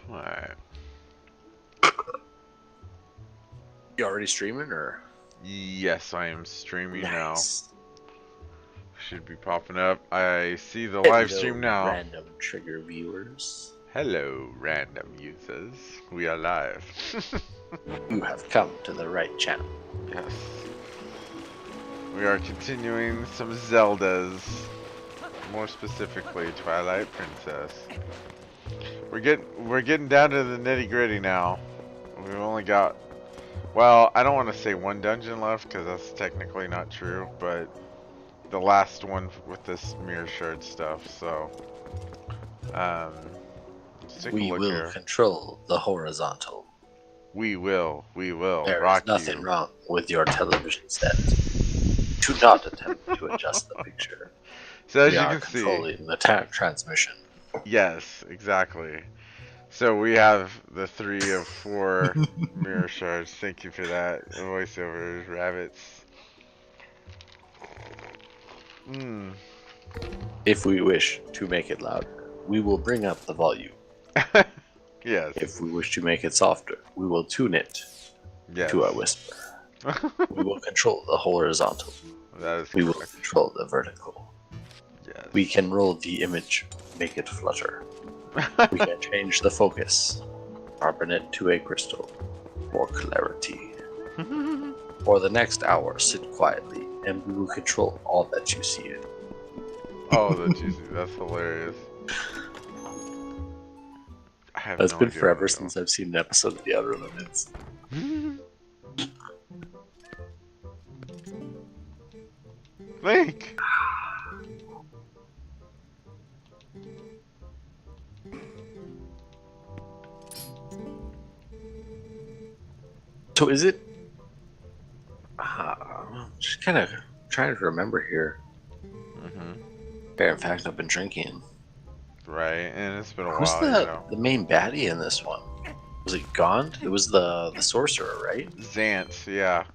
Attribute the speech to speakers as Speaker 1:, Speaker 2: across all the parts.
Speaker 1: Alright.
Speaker 2: You already streaming or?
Speaker 1: Yes, I am streaming
Speaker 2: Nice.
Speaker 1: now. Should be popping up. I see the
Speaker 2: Hello,
Speaker 1: live stream now.
Speaker 2: random trigger viewers.
Speaker 1: Hello, random users. We are live.
Speaker 2: You have come to the right channel.
Speaker 1: Yes. We are continuing some Zeldas. More specifically, Twilight Princess. We're getting down to the nitty gritty now. We've only got, well, I don't want to say one dungeon left because that's technically not true, but the last one with this mirror shard stuff. So, let's take a
Speaker 2: We
Speaker 1: look
Speaker 2: will
Speaker 1: here.
Speaker 2: control the horizontal.
Speaker 1: We will
Speaker 2: There
Speaker 1: rock
Speaker 2: is nothing
Speaker 1: you.
Speaker 2: wrong with your television set. Do not attempt to adjust the picture.
Speaker 1: So as
Speaker 2: We
Speaker 1: you
Speaker 2: are
Speaker 1: can see,
Speaker 2: controlling the transmission.
Speaker 1: yes, exactly. So we have the 3 of 4 mirror shards. Thank you for that. Voiceovers, rabbits.
Speaker 2: If we wish to make it louder, we will bring up the volume.
Speaker 1: Yes.
Speaker 2: If we wish to make it softer, we will tune it
Speaker 1: Yes.
Speaker 2: to a whisper. We will control the horizontal.
Speaker 1: That is
Speaker 2: We will
Speaker 1: correct.
Speaker 2: control the vertical.
Speaker 1: Yes.
Speaker 2: We can roll the image, make it flutter. We can change the focus, sharpen it to a crystal for clarity. For the next hour, sit quietly, and we will control all that you see it.
Speaker 1: Oh, that's hilarious. I have
Speaker 2: It's
Speaker 1: no
Speaker 2: been
Speaker 1: idea
Speaker 2: forever
Speaker 1: what
Speaker 2: since I've seen an episode of The Outer Limits.
Speaker 1: Link!
Speaker 2: So is it? I'm just kind of trying to remember here. Yeah, in fact, I've been drinking.
Speaker 1: Right, and it's been a
Speaker 2: Who's
Speaker 1: while,
Speaker 2: the
Speaker 1: you know.
Speaker 2: the main baddie in this one? Was it Gond? It was the sorcerer, right?
Speaker 1: Zant, yeah.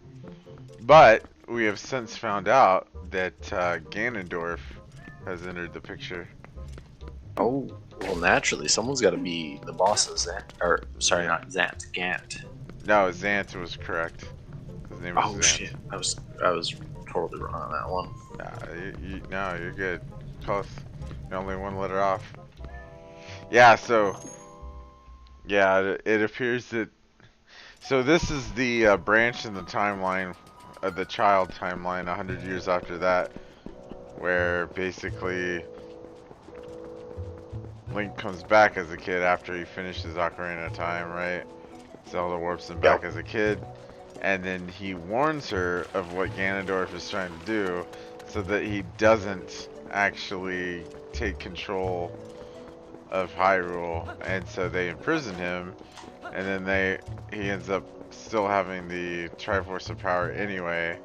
Speaker 1: But we have since found out that Ganondorf has entered the picture.
Speaker 2: Oh, well, naturally, someone's got to be the boss of Zant. Or, sorry, not Zant, Gant.
Speaker 1: No, Zant was correct. His name is
Speaker 2: Oh
Speaker 1: Zant.
Speaker 2: shit, I was totally wrong on that one.
Speaker 1: No, you're good. Close. You're only 1 letter off. Yeah, so... Yeah, it appears that... So this is the branch in the timeline, the child timeline, 100 years after that, where basically Link comes back as a kid after he finishes Ocarina of Time, right? Zelda warps him back as a kid, and then he warns her of what Ganondorf is trying to do, so that he doesn't actually take control of Hyrule, and so they imprison him, and then he ends up still having the Triforce of Power anyway,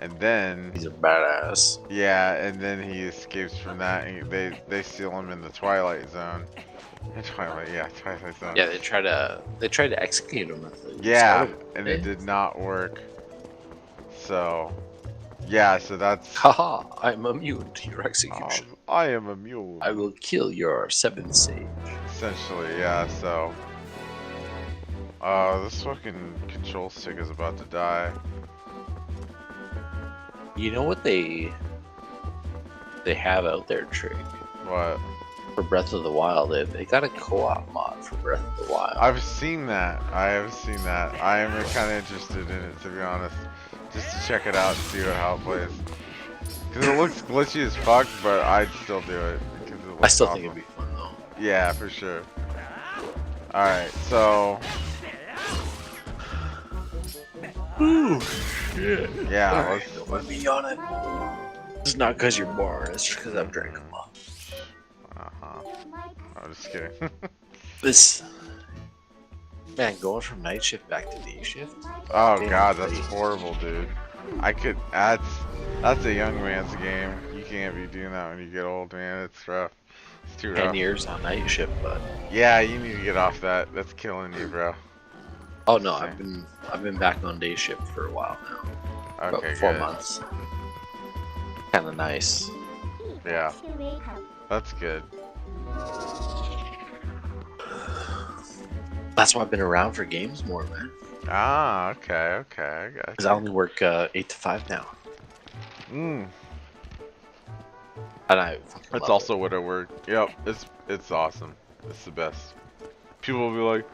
Speaker 1: and then
Speaker 2: He's a badass.
Speaker 1: yeah, and then he escapes from that, and they seal him in the Twilight Zone. Twilight Zone.
Speaker 2: Yeah, they tried to execute him at the
Speaker 1: Yeah,
Speaker 2: start of
Speaker 1: and it did not work. So, yeah, so that's...
Speaker 2: Haha, I'm immune to your execution.
Speaker 1: I am immune.
Speaker 2: I will kill your 7th sage.
Speaker 1: Essentially, yeah, so... this fucking control stick is about to die.
Speaker 2: You know what they have out there, Trig?
Speaker 1: What?
Speaker 2: For Breath of the Wild, they got a co-op mod for Breath of the Wild.
Speaker 1: I've seen that. I am kind of interested in it, to be honest. Just to check it out and see how it plays. Because it looks glitchy as fuck, but I'd still do it. Because it looks
Speaker 2: I still
Speaker 1: awesome.
Speaker 2: think it'd be fun though.
Speaker 1: Yeah, for sure. Alright, so...
Speaker 2: Ooh, shit.
Speaker 1: Yeah,
Speaker 2: Alright, don't let me yawn it. It's not because you're bored, it's just because I've drank them all.
Speaker 1: I'm just kidding.
Speaker 2: This... Man, going from night shift back to day shift?
Speaker 1: Oh
Speaker 2: Damn,
Speaker 1: god, that's
Speaker 2: buddy.
Speaker 1: horrible, dude. That's a young man's game. You can't be doing that when you get old, man. It's rough. It's too rough.
Speaker 2: 10 years on night shift, but...
Speaker 1: Yeah, you need to get off that. That's killing you, bro.
Speaker 2: Oh no, I've been back on day shift for a while now.
Speaker 1: Okay,
Speaker 2: About 4
Speaker 1: good.
Speaker 2: months. Kinda nice.
Speaker 1: Yeah, that's good.
Speaker 2: That's why I've been around for games more, man.
Speaker 1: Ah, okay, I got
Speaker 2: Because I only work 8 to 5 now.
Speaker 1: you.
Speaker 2: And I fucking
Speaker 1: That's
Speaker 2: love
Speaker 1: also what I work. Yep, it's awesome. It's the best. People will be like,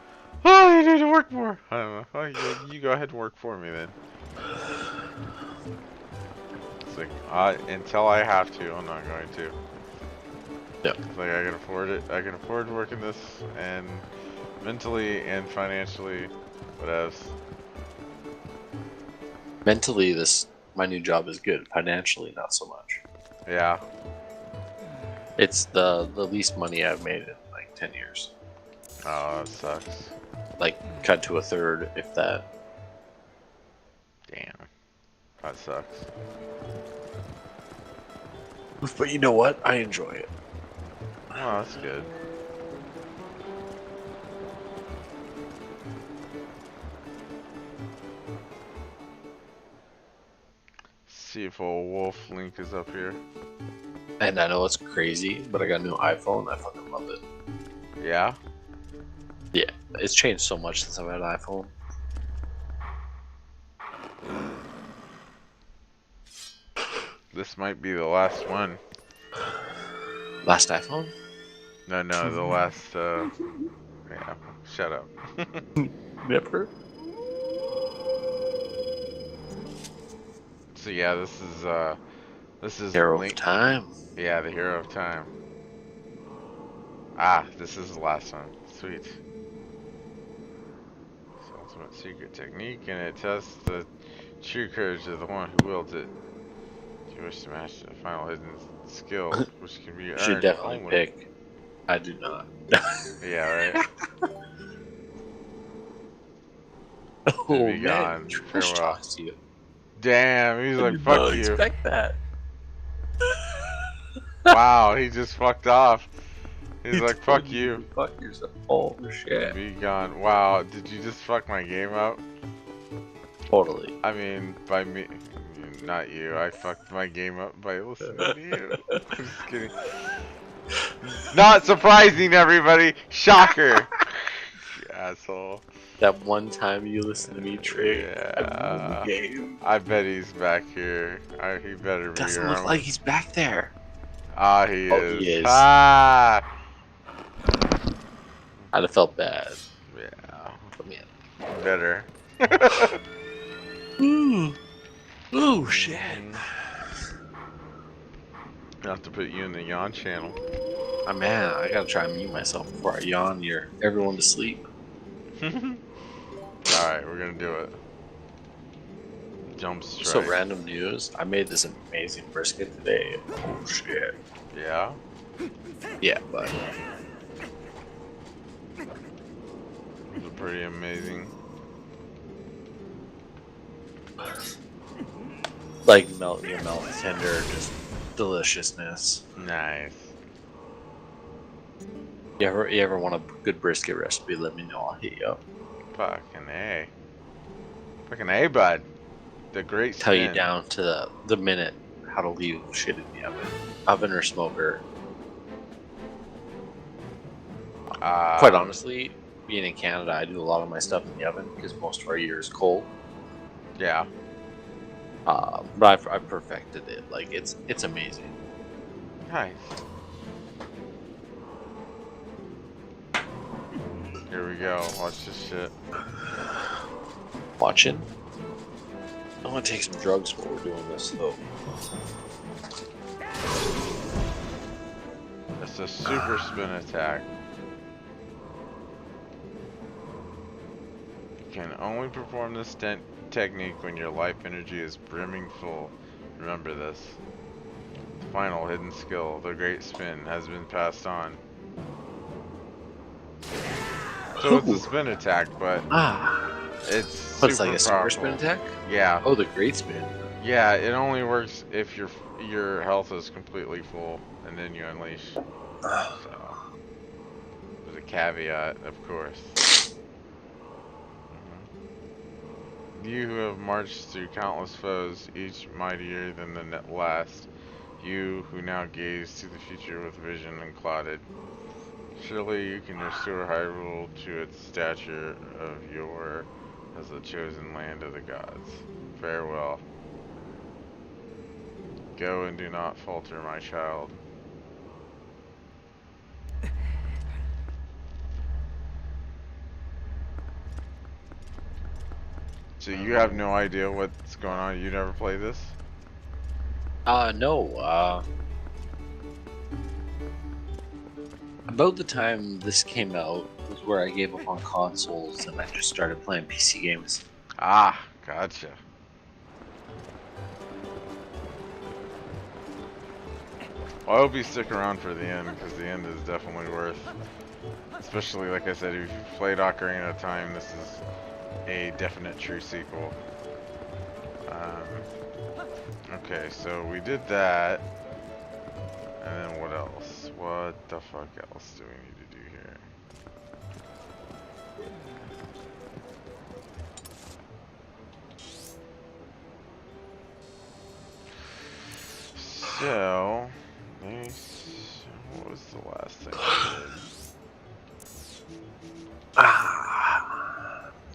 Speaker 1: "Oh, you need to work more." I don't know. Oh, you go ahead and work for me then. It's like, until I have to, I'm not going to.
Speaker 2: Yep.
Speaker 1: It's like I can afford it. I can afford working this, and mentally and financially, what else?
Speaker 2: Mentally, my new job is good. Financially, not so much.
Speaker 1: Yeah.
Speaker 2: It's the least money I've made in like 10 years.
Speaker 1: Oh, that sucks.
Speaker 2: Like, cut to a third, if that.
Speaker 1: Damn. That sucks.
Speaker 2: But you know what? I enjoy it.
Speaker 1: Oh, that's good. See if old Wolf Link is up here.
Speaker 2: And I know it's crazy, but I got a new iPhone. I fucking love it.
Speaker 1: Yeah?
Speaker 2: Yeah, it's changed so much since I've had an iPhone.
Speaker 1: This might be the last one.
Speaker 2: Last iPhone?
Speaker 1: No, the last, yeah, shut up.
Speaker 2: Never.
Speaker 1: So yeah, this is
Speaker 2: Hero of
Speaker 1: Link.
Speaker 2: Time.
Speaker 1: Yeah, the Hero of Time. Ah, this is the last one. Sweet. It's the ultimate secret technique, and it tests the true courage of the one who wields it. If you wish to master the final hidden skill, which can be
Speaker 2: You should
Speaker 1: earned
Speaker 2: definitely
Speaker 1: only.
Speaker 2: pick. I do not.
Speaker 1: Yeah, right.
Speaker 2: Oh
Speaker 1: Be
Speaker 2: man,
Speaker 1: gone.
Speaker 2: trash
Speaker 1: Farewell.
Speaker 2: talks to you.
Speaker 1: Damn, he's
Speaker 2: I
Speaker 1: like,
Speaker 2: did
Speaker 1: fuck
Speaker 2: not
Speaker 1: you.
Speaker 2: expect that.
Speaker 1: Wow, he just fucked off. He's
Speaker 2: He
Speaker 1: like,
Speaker 2: told
Speaker 1: fuck
Speaker 2: you
Speaker 1: you.
Speaker 2: to fuck yourself. Oh shit.
Speaker 1: Be gone. Wow, did you just fuck my game up?
Speaker 2: Totally.
Speaker 1: I mean, by me, not you. I fucked my game up by listening to you. I'm just kidding. Not surprising, everybody. Shocker. You asshole.
Speaker 2: That one time you listened to me trade, I won the
Speaker 1: Yeah.
Speaker 2: game.
Speaker 1: I bet he's back here. He better be
Speaker 2: Doesn't
Speaker 1: around.
Speaker 2: look like he's back there.
Speaker 1: Ah, he
Speaker 2: Oh,
Speaker 1: is.
Speaker 2: he is.
Speaker 1: Ah.
Speaker 2: I'd have felt bad.
Speaker 1: Yeah.
Speaker 2: But man.
Speaker 1: Better.
Speaker 2: Ooh. Ooh, shit.
Speaker 1: I'll have to put you in the yawn channel.
Speaker 2: Oh, man, I gotta try and mute myself before I yawn everyone to sleep.
Speaker 1: Alright, we're gonna do it. Jump strike.
Speaker 2: So random news, I made this amazing brisket today. Oh shit.
Speaker 1: Yeah?
Speaker 2: Yeah, but
Speaker 1: It was pretty amazing.
Speaker 2: like melt tender, just deliciousness.
Speaker 1: Nice.
Speaker 2: You ever want a good brisket recipe, let me know, I'll hit you up.
Speaker 1: Fucking A. Fucking A, bud. The great
Speaker 2: Tell you
Speaker 1: spin.
Speaker 2: down to the minute how to leave shit in the oven or smoker. Quite honestly, being in Canada, I do a lot of my stuff in the oven because most of our year is cold.
Speaker 1: Yeah.
Speaker 2: But I've perfected it. Like it's amazing.
Speaker 1: Nice. Here we go. Watch this shit.
Speaker 2: Watching. I want to take some drugs while we're doing this though.
Speaker 1: It's a super spin attack. You can only perform this technique when your life energy is brimming full. Remember this. The final hidden skill, the great spin, has been passed on. So it's a spin attack, but it's super
Speaker 2: It's like a super
Speaker 1: powerful.
Speaker 2: spin attack?
Speaker 1: Yeah.
Speaker 2: Oh, the great spin.
Speaker 1: Yeah, it only works if your health is completely full, and then you unleash. So, there's a caveat, of course. You who have marched through countless foes, each mightier than the last. You who now gaze to the future with vision unclouded. Surely you can restore Hyrule to its stature of yore as the chosen land of the gods. Farewell. Go and do not falter, my child. So you have no idea what's going on? You never play this?
Speaker 2: No. About the time this came out was where I gave up on consoles and I just started playing PC games.
Speaker 1: Ah, gotcha. Well, I hope you stick around for the end, because the end is definitely worth. Especially, like I said, if you've played Ocarina of Time, this is a definite true sequel. Okay, so we did that. And then what else? What the fuck else do we need to do here? So, what was the last thing I did?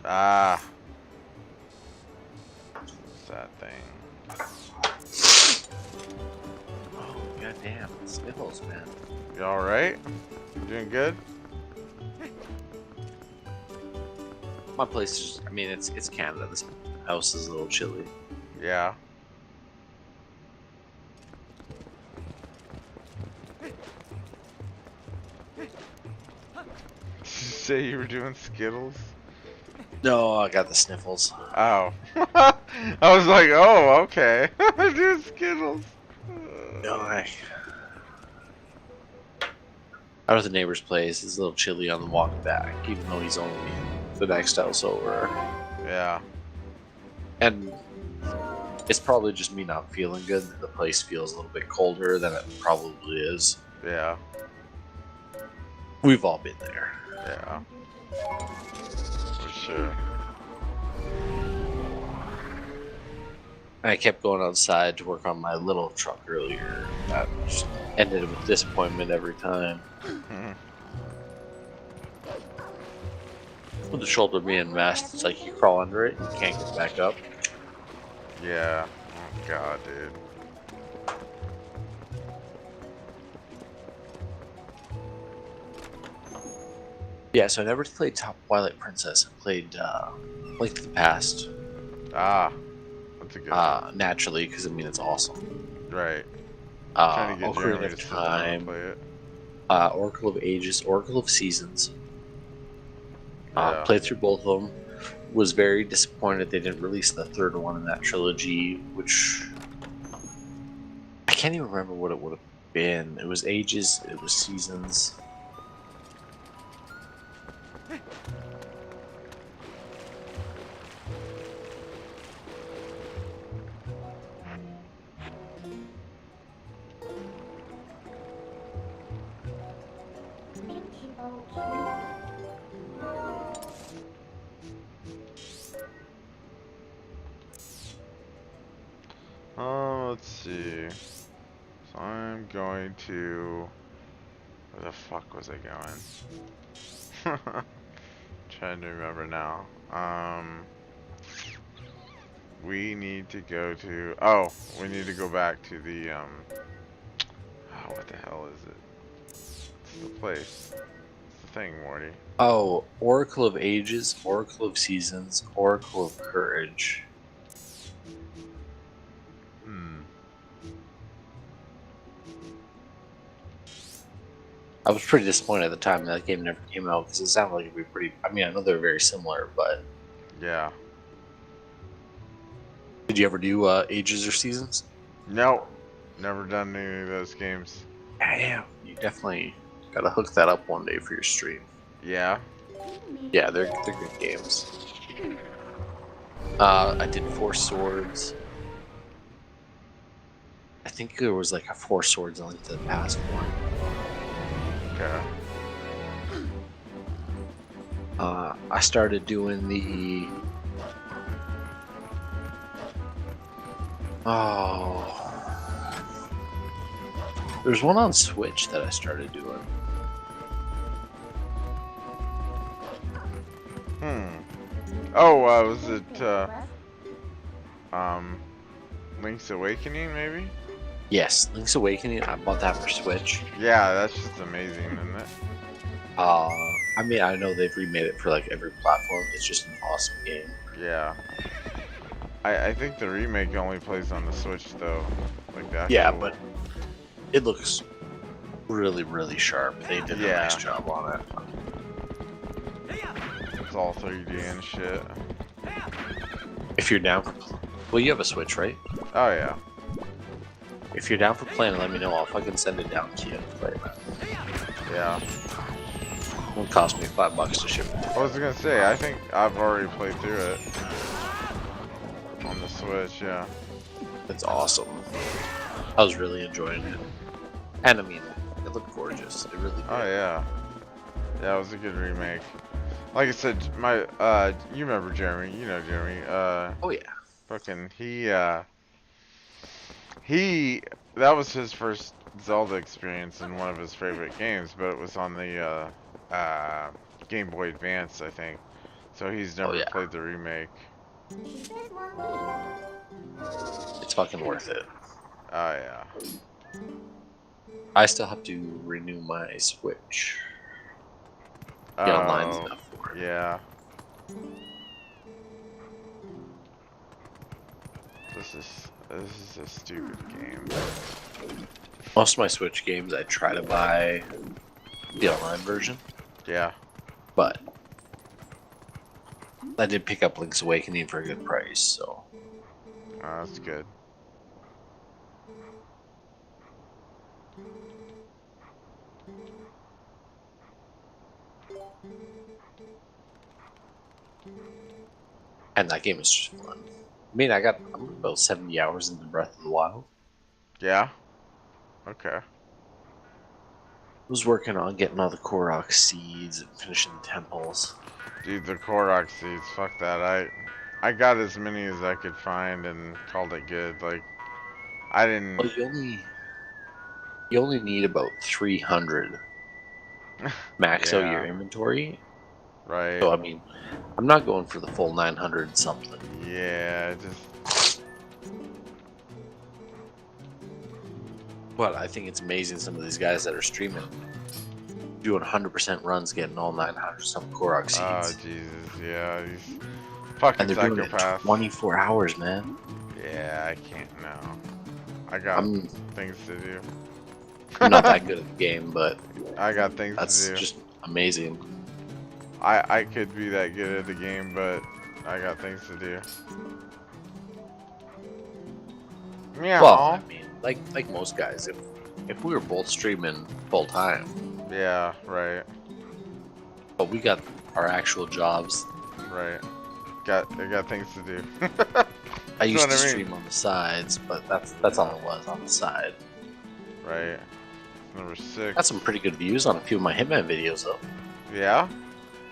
Speaker 1: Ah. What's that thing?
Speaker 2: Oh, goddamn. Sniffles, man.
Speaker 1: You alright? You doing good?
Speaker 2: My place is, I mean, it's Canada. This house is a little chilly.
Speaker 1: Yeah. Did you say you were doing Skittles?
Speaker 2: No, I got the sniffles.
Speaker 1: Oh. I was like, oh, okay. Doing Skittles.
Speaker 2: No, I was at the neighbor's place. It's a little chilly on the walk back, even though he's only the next house over.
Speaker 1: Yeah.
Speaker 2: And it's probably just me not feeling good that the place feels a little bit colder than it probably is.
Speaker 1: Yeah.
Speaker 2: We've all been there.
Speaker 1: Yeah. For sure.
Speaker 2: I kept going outside to work on my little truck earlier. That just ended with disappointment every time. With the shoulder being messed, it's like you crawl under it and you can't get back up.
Speaker 1: Yeah. Oh god, dude.
Speaker 2: Yeah, so I never played Twilight Princess. I played Link to the Past.
Speaker 1: Ah. That's a good one.
Speaker 2: Naturally, because I mean it's awesome.
Speaker 1: Right. Trying to get
Speaker 2: Ocarina
Speaker 1: Jeremy
Speaker 2: of
Speaker 1: to sit down and
Speaker 2: Time,
Speaker 1: play it.
Speaker 2: Oracle of Ages, Oracle of Seasons.
Speaker 1: Yeah.
Speaker 2: Played through both of them. Was very disappointed they didn't release the third one in that trilogy, which I can't even remember what it would have been. It was Ages, it was Seasons.
Speaker 1: Let's see. So I'm going to. Where the fuck was I going? Trying to remember now. We need to go to. Oh, we need to go back to the oh, what the hell is it? It's the place. It's the thing, Morty.
Speaker 2: Oh, Oracle of Ages, Oracle of Seasons, Oracle of Courage. I was pretty disappointed at the time that game never came out because it sounded like it'd be pretty. I mean, I know they're very similar, but
Speaker 1: Yeah.
Speaker 2: did you ever do Ages or Seasons?
Speaker 1: No. Never done any of those games.
Speaker 2: Yeah, you definitely gotta hook that up one day for your stream.
Speaker 1: Yeah.
Speaker 2: Yeah, they're good games. I did Four Swords. I think there was like a Four Swords on Link to the Past one.
Speaker 1: Okay.
Speaker 2: I started doing the. Oh. There's one on Switch that I started doing.
Speaker 1: Hmm. Oh, was it um Link's Awakening maybe?
Speaker 2: Yes, Link's Awakening. I bought that for Switch.
Speaker 1: Yeah, that's just amazing, isn't it?
Speaker 2: Uh, I mean, I know they've remade it for like every platform. It's just an awesome game.
Speaker 1: Yeah. I think the remake only plays on the Switch though. Like the
Speaker 2: Yeah,
Speaker 1: actual...
Speaker 2: but it looks really, really sharp. They did a nice job on it.
Speaker 1: It's all 3D and shit.
Speaker 2: If you're down for, well, you have a Switch, right?
Speaker 1: Oh yeah.
Speaker 2: If you're down for playing it, let me know. I'll fucking send it down to you to play it.
Speaker 1: Yeah.
Speaker 2: It won't cost me $5 to ship it.
Speaker 1: I was gonna say, I think I've already played through it on the Switch. Yeah.
Speaker 2: It's awesome. I was really enjoying it, and I mean, it looked gorgeous. It really did.
Speaker 1: Oh yeah. Yeah, it was a good remake. Like I said, you remember Jeremy? You know Jeremy.
Speaker 2: Oh yeah.
Speaker 1: Fucking that was his first Zelda experience in one of his favorite games, but it was on the Game Boy Advance, I think. So he's never played the remake.
Speaker 2: It's fucking worth it.
Speaker 1: Oh yeah.
Speaker 2: I still have to renew my Switch. The online stuff for it.
Speaker 1: Yeah. This is a stupid game.
Speaker 2: Most of my Switch games, I try to buy the online version.
Speaker 1: Yeah.
Speaker 2: But I did pick up Link's Awakening for a good price, so.
Speaker 1: That's good.
Speaker 2: And that game is just fun. I mean, I'm about 70 hours into Breath of the Wild.
Speaker 1: Yeah? Okay.
Speaker 2: I was working on getting all the Korok seeds and finishing the temples.
Speaker 1: Dude, the Korok seeds, fuck that. I got as many as I could find and called it good. Like, I didn't...
Speaker 2: Well, you only need about 300 max out your inventory.
Speaker 1: Right.
Speaker 2: So, I mean, I'm not going for the full 900 something.
Speaker 1: Yeah, just...
Speaker 2: But I think it's amazing some of these guys that are streaming, doing 100% runs, getting all 900 some Korok seeds.
Speaker 1: Oh, Jesus, yeah. These fucking
Speaker 2: and they're doing it
Speaker 1: psychopaths.
Speaker 2: 24 hours, man.
Speaker 1: Yeah, I can't, no. I got things to do.
Speaker 2: I'm not that good at the game, but
Speaker 1: I got things to do.
Speaker 2: that's just amazing.
Speaker 1: I could be that good at the game, but I got things to do. Yeah.
Speaker 2: Well, I mean, like most guys, if we were both streaming full time.
Speaker 1: Yeah, right.
Speaker 2: But we got our actual jobs.
Speaker 1: Right. I got things to do.
Speaker 2: I used to stream on the sides, but that's all it was, on the side.
Speaker 1: Right. Number 6.
Speaker 2: Got some pretty good views on a few of my Hitman videos, though.
Speaker 1: Yeah?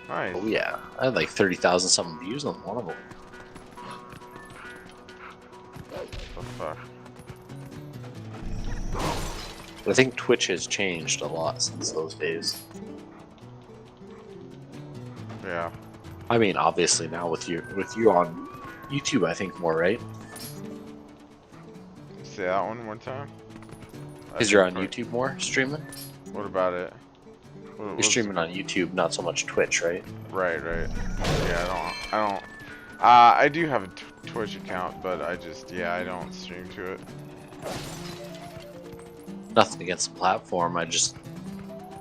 Speaker 1: Nice.
Speaker 2: Oh yeah, I had like 30,000 something views on one of them.
Speaker 1: What the fuck?
Speaker 2: But I think Twitch has changed a lot since those days.
Speaker 1: Yeah.
Speaker 2: I mean, obviously now with you on YouTube, I think more, right?
Speaker 1: Say that one more time.
Speaker 2: Because you're on YouTube more streaming.
Speaker 1: What about it?
Speaker 2: You're streaming on YouTube, not so much Twitch, right?
Speaker 1: Right. Yeah, I do have a Twitch account, but I don't stream to it.
Speaker 2: Nothing against the platform.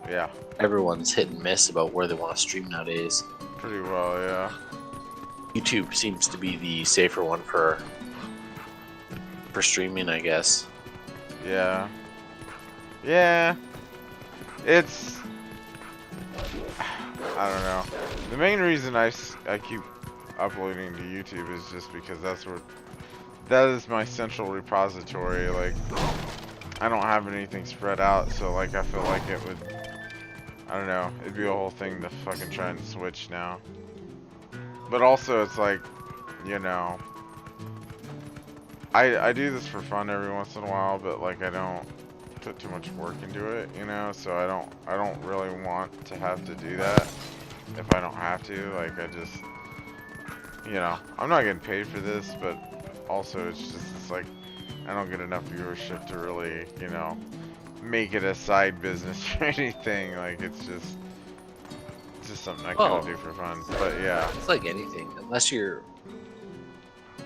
Speaker 1: Yeah.
Speaker 2: Everyone's hit and miss about where they want to stream nowadays.
Speaker 1: Pretty well, yeah.
Speaker 2: YouTube seems to be the safer one for streaming, I guess.
Speaker 1: Yeah. Yeah. It's... I don't know. The main reason I keep uploading to YouTube is just because that is my central repository. Like, I don't have anything spread out, so like I feel like it would, I don't know, it'd be a whole thing to fucking try and switch now. But also it's like, you know, I do this for fun every once in a while, but like I don't put too much work into it, you know, so I don't really want to have to do that. if I don't have to. Like, I just, you know, I'm not getting paid for this, but also it's like, I don't get enough viewership to really, you know, make it a side business or anything. Like, it's just something I kind of do for fun. But yeah.
Speaker 2: It's like anything. Unless you're...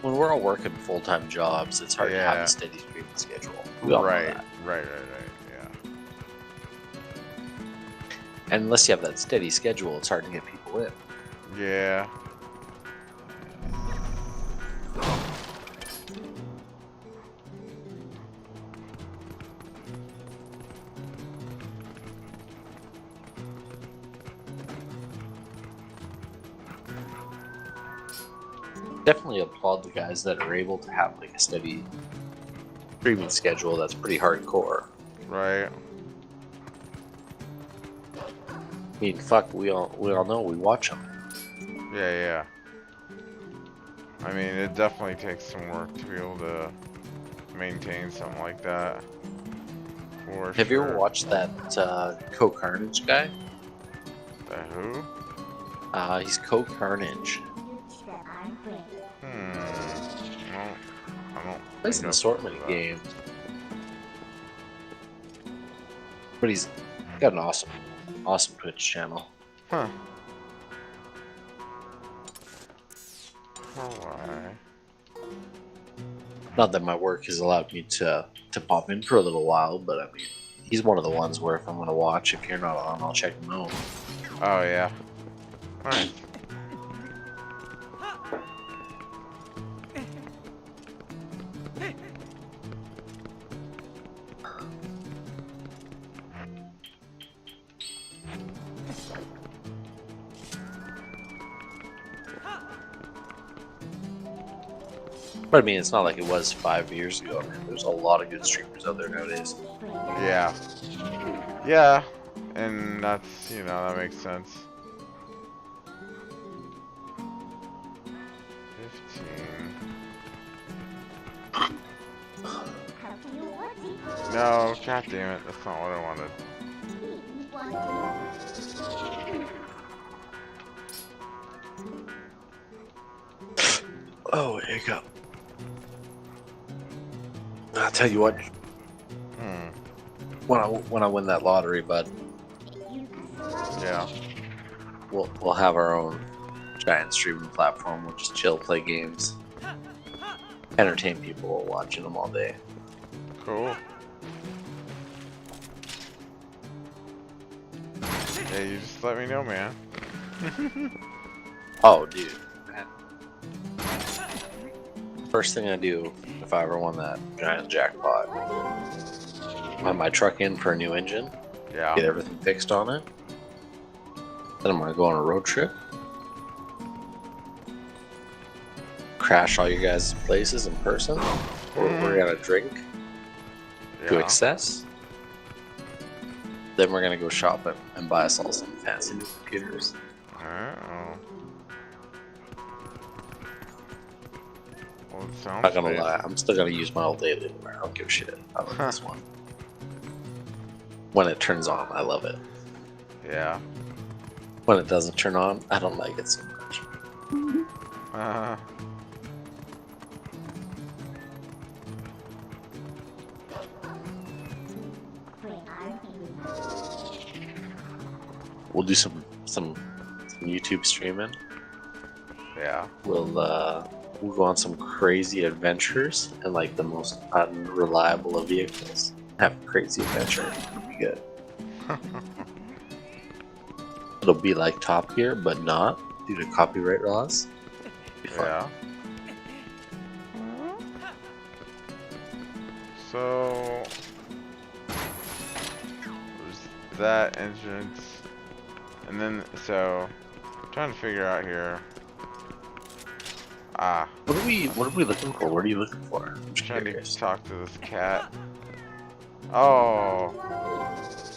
Speaker 2: When we're all working full-time jobs, it's hard to have a steady streaming schedule. We all know that.
Speaker 1: Right, yeah.
Speaker 2: And unless you have that steady schedule, it's hard to get people in.
Speaker 1: Yeah.
Speaker 2: Definitely applaud the guys that are able to have like a steady streaming schedule that's pretty hardcore.
Speaker 1: Right.
Speaker 2: I mean, fuck, we all know we watch them.
Speaker 1: Yeah. I mean, it definitely takes some work to be able to maintain something like that. For
Speaker 2: Have you ever watched that Co-Carnage guy?
Speaker 1: The who?
Speaker 2: He's Co-Carnage.
Speaker 1: No, I don't.
Speaker 2: Plays an assortment of games. But he's got an awesome Twitch channel.
Speaker 1: Huh. Why?
Speaker 2: Not that my work has allowed me to pop in for a little while, but I mean, he's one of the ones where if I'm gonna watch, if you're not on, I'll check him out.
Speaker 1: Oh yeah. Alright.
Speaker 2: But I mean, it's not like it was 5 years ago. I mean, there's a lot of good streamers out there nowadays.
Speaker 1: Yeah. Yeah. And that's, you know, that makes sense. 15. No, god damn it, that's not what I wanted.
Speaker 2: Oh, hiccup. I'll tell you what. When I win that lottery, bud.
Speaker 1: Yeah.
Speaker 2: We'll have our own giant streaming platform. We'll just chill, play games, entertain people while watching them all day.
Speaker 1: Cool. Yeah, you just let me know, man.
Speaker 2: Oh, dude. First thing I do if I ever won that giant jackpot, have my truck in for a new engine,
Speaker 1: Yeah.
Speaker 2: get everything fixed on it. Then I'm gonna go on a road trip, crash all you guys' places in person. We're gonna drink to excess. Then we're gonna go shopping and buy us all some fancy new computers.
Speaker 1: Well, it sounds
Speaker 2: Not gonna
Speaker 1: nice.
Speaker 2: lie, I'm still gonna use my old Alienware. I don't give a shit. I love this one. When it turns on, I love it.
Speaker 1: Yeah.
Speaker 2: When it doesn't turn on, I don't like it so much. We'll do some YouTube streaming.
Speaker 1: Yeah.
Speaker 2: We'll go on some crazy adventures and like the most unreliable of vehicles. Have a crazy adventure. It'll be good. It'll be like Top Gear, but not due to copyright laws. It'll be fun.
Speaker 1: Yeah. So there's that entrance, and then so I'm trying to figure out here.
Speaker 2: What are we looking for? What are you looking for? I'm
Speaker 1: I'm
Speaker 2: just
Speaker 1: trying
Speaker 2: curious.
Speaker 1: to talk to this cat. Oh,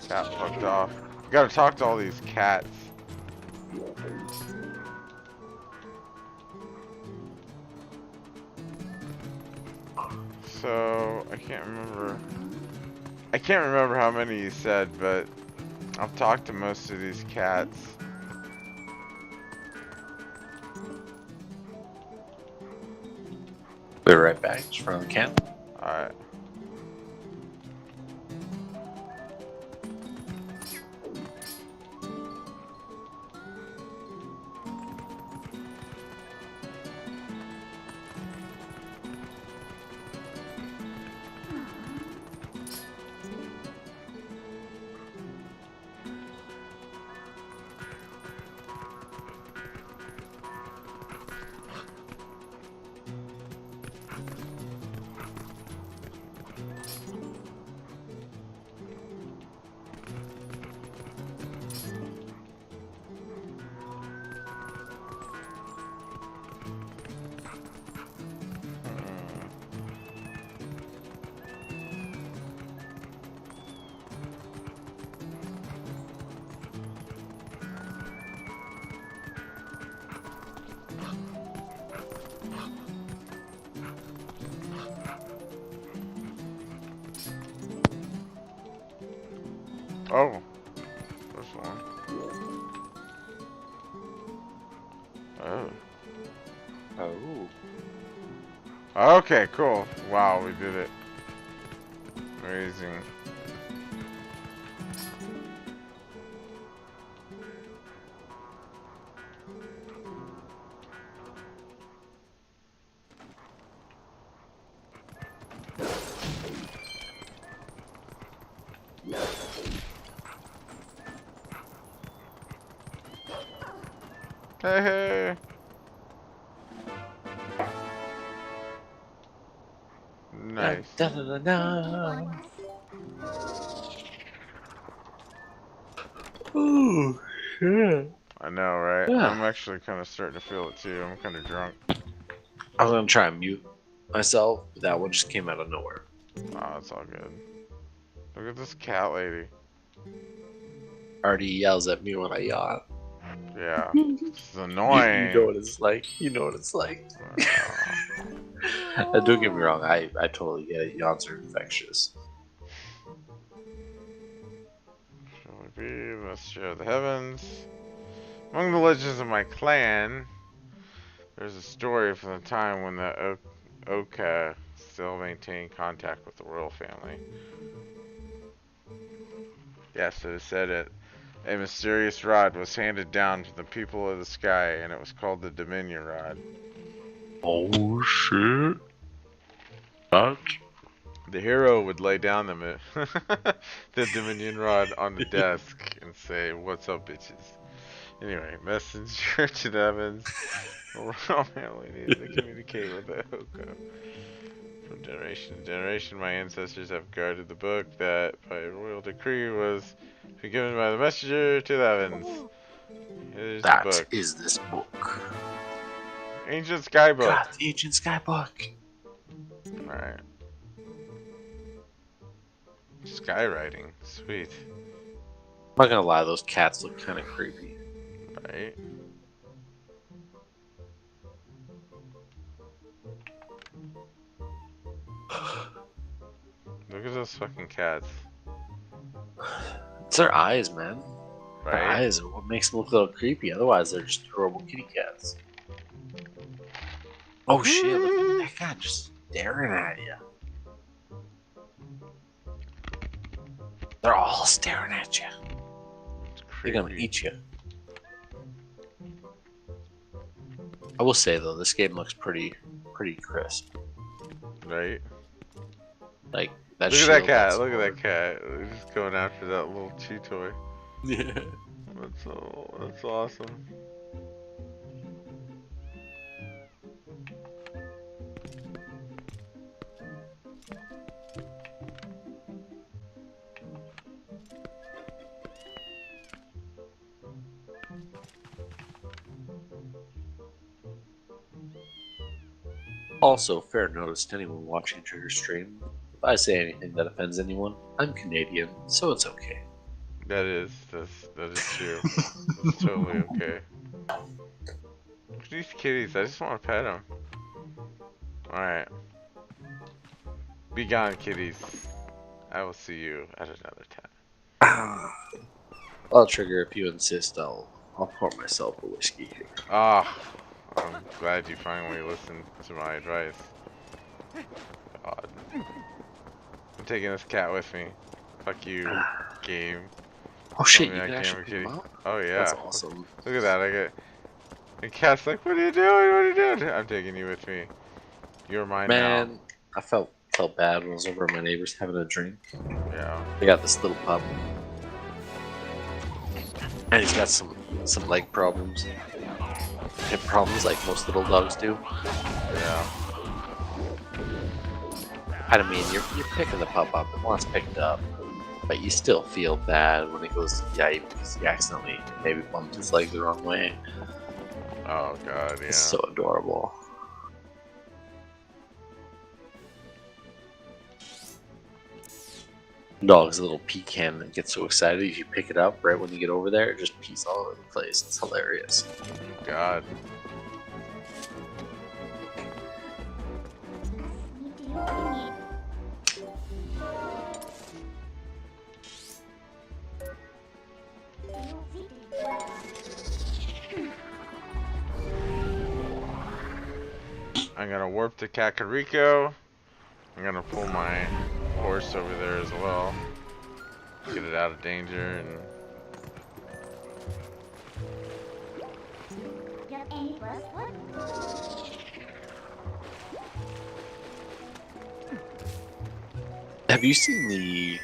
Speaker 1: cat fucked off. You gotta talk to all these cats. So I can't remember. I can't remember how many you said, but I've talked to most of these cats.
Speaker 2: Be right back. Just from the camp.
Speaker 1: Alright. Oh, this one. Oh.
Speaker 2: Oh.
Speaker 1: Okay, cool. Wow, we did it. Amazing. Hey, hey. Nice.
Speaker 2: Da, da, da, da. Ooh, shit.
Speaker 1: I know, right?
Speaker 2: Yeah.
Speaker 1: I'm actually kind of starting to feel it too. I'm kind of drunk.
Speaker 2: I was gonna try and mute myself, but that one just came out of nowhere.
Speaker 1: Oh, it's all good. Look at this cat lady.
Speaker 2: Already yells at me when I yawn.
Speaker 1: Yeah. It's annoying.
Speaker 2: You know what it's like. You know what it's like. Don't get me wrong. I totally get it. Yawns are infectious.
Speaker 1: Shall we be the messenger of the heavens? Among the legends of my clan, there's a story from the time when the Oka still maintained contact with the royal family. Yes, it is said it. A mysterious rod was handed down to the people of the sky, and it was called the Dominion Rod.
Speaker 2: Oh shit! What?
Speaker 1: The hero would lay down the Dominion Rod on the desk and say, "What's up, bitches?" Anyway, messenger to the heavens. The royal family needed to communicate with the Hoko. From generation to generation, my ancestors have guarded the book that, by royal decree, was given by the messenger to the heavens. Here's the book.
Speaker 2: That is this book.
Speaker 1: Ancient Sky Book.
Speaker 2: God, the ancient sky book.
Speaker 1: Alright. Skywriting. Sweet.
Speaker 2: I'm not gonna lie, those cats look kind of creepy.
Speaker 1: Right? Look at those fucking cats.
Speaker 2: It's their eyes, man.
Speaker 1: Right?
Speaker 2: Their eyes are what makes them look a little creepy. Otherwise, they're just adorable kitty cats. Oh shit, look at that guy just staring at you. They're all staring at you. They're gonna eat you. I will say though, this game looks pretty crisp.
Speaker 1: Right?
Speaker 2: Like that.
Speaker 1: Look at that cat. Look at that cat. They're just going after that little chew toy.
Speaker 2: Yeah.
Speaker 1: That's awesome.
Speaker 2: Also, fair notice to anyone watching Trigger stream. If I say anything that offends anyone, I'm Canadian, so it's okay.
Speaker 1: That is true. That's totally okay. Look at these kitties. I just want to pet them. Alright. Be gone, kitties. I will see you at another time.
Speaker 2: Well, Trigger, if you insist, I'll pour myself a whiskey here.
Speaker 1: Ah, I'm glad you finally listened to my advice. God. I'm taking this cat with me. Fuck you, game.
Speaker 2: Oh
Speaker 1: Tell
Speaker 2: shit,
Speaker 1: me
Speaker 2: you
Speaker 1: I
Speaker 2: can
Speaker 1: can't
Speaker 2: actually
Speaker 1: be
Speaker 2: pick them
Speaker 1: kitty.
Speaker 2: up?
Speaker 1: Oh
Speaker 2: That's
Speaker 1: yeah.
Speaker 2: awesome.
Speaker 1: Look at that. I get. The cat's like, what are you doing? What are you doing? I'm taking you with me. You're mine now.
Speaker 2: Man, I felt bad when I was over at my neighbor's having a drink.
Speaker 1: Yeah.
Speaker 2: They got this little pup, and he's got some leg problems, hip problems, like most little dogs do.
Speaker 1: Yeah.
Speaker 2: I mean, you're picking the pup up, it wants picked up, but you still feel bad when he goes to yipe because he accidentally maybe bumped his leg the wrong way.
Speaker 1: Oh god, yeah.
Speaker 2: It's so adorable. Dog's a little pecan and gets so excited if you pick it up right when you get over there, it just pees all over the place. It's hilarious.
Speaker 1: God. I'm gonna warp to Kakariko. I'm gonna pull my horse over there as well. Get it out of danger and
Speaker 2: Have you seen the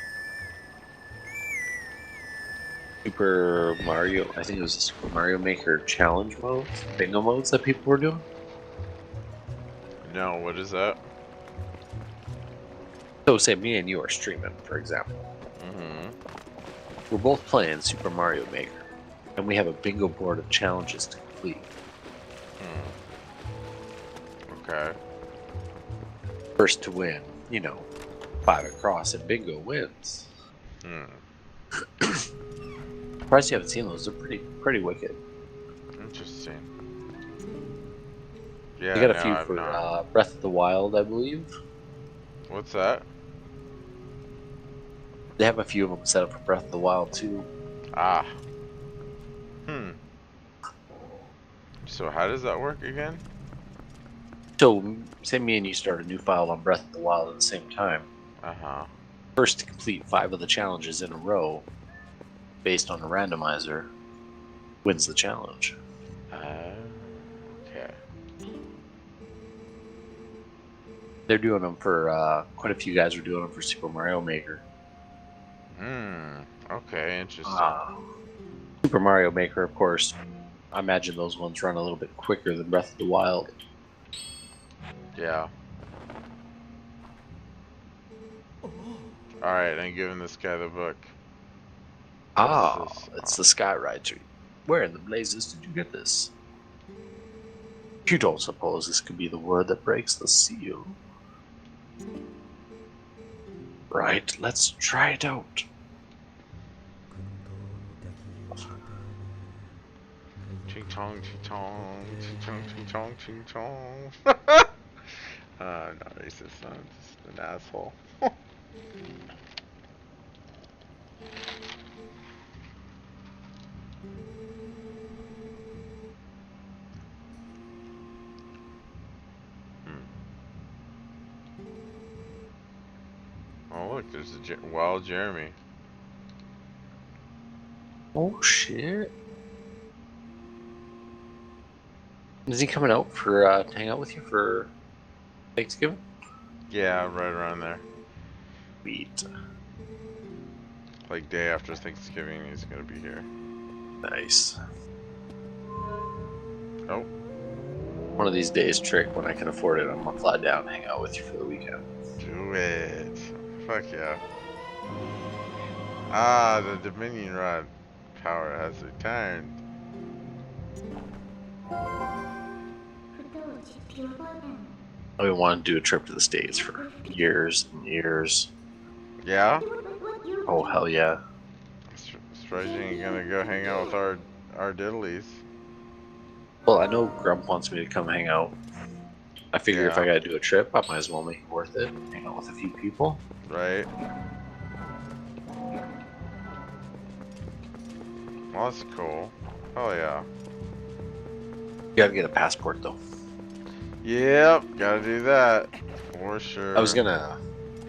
Speaker 2: Super Mario? I think it was the Super Mario Maker challenge modes, bingo modes that people were doing.
Speaker 1: no, what is that?
Speaker 2: So, say me and you are streaming, for example.
Speaker 1: Mm-hmm.
Speaker 2: We're both playing Super Mario Maker, and we have a bingo board of challenges to complete.
Speaker 1: Okay.
Speaker 2: First to win, 5 across, and bingo wins. Surprised you haven't seen those. They're pretty wicked.
Speaker 1: Interesting. Yeah,
Speaker 2: They got a
Speaker 1: no,
Speaker 2: few
Speaker 1: I've
Speaker 2: for
Speaker 1: not.
Speaker 2: Breath of the Wild, I believe.
Speaker 1: What's that?
Speaker 2: They have a few of them set up for Breath of the Wild too.
Speaker 1: Ah. So how does that work again?
Speaker 2: So, say me and you start a new file on Breath of the Wild at the same time.
Speaker 1: Uh-huh.
Speaker 2: First to complete 5 of the challenges in a row, based on a randomizer, wins the challenge.
Speaker 1: Okay.
Speaker 2: They're doing them for, quite a few guys are doing them for Super Mario Maker.
Speaker 1: Okay, interesting.
Speaker 2: Super Mario Maker, of course, I imagine those ones run a little bit quicker than Breath of the Wild.
Speaker 1: Yeah. Alright, I'm giving this guy the book.
Speaker 2: It's the Sky Ride tree. Where in the blazes did you get this? You don't suppose this could be the word that breaks the seal? Right, let's try it out.
Speaker 1: Ching chong, ching chong, ching chong, ching chong, ching chong. I'm not racist, I'm just an asshole. Oh look, there's a wild Jeremy.
Speaker 2: Oh shit. Is he coming out for to hang out with you for Thanksgiving?
Speaker 1: Yeah, right around there.
Speaker 2: Sweet.
Speaker 1: Like day after Thanksgiving, he's gonna be here.
Speaker 2: Nice.
Speaker 1: Oh.
Speaker 2: One of these days, Trick, when I can afford it, I'm gonna fly down and hang out with you for the weekend.
Speaker 1: Do it. Fuck yeah. Ah, the Dominion Rod power has returned.
Speaker 2: I've been wanting to do a trip to the States for years and years.
Speaker 1: Yeah?
Speaker 2: Oh, hell yeah.
Speaker 1: Surprised you ain't gonna go hang out with our diddlies.
Speaker 2: Well, I know Grump wants me to come hang out. I figure if I gotta do a trip, I might as well make it worth it. Hang out with a few people.
Speaker 1: Right? Well, that's cool. Oh yeah.
Speaker 2: You gotta get a passport though.
Speaker 1: Yep, gotta do that for sure.
Speaker 2: I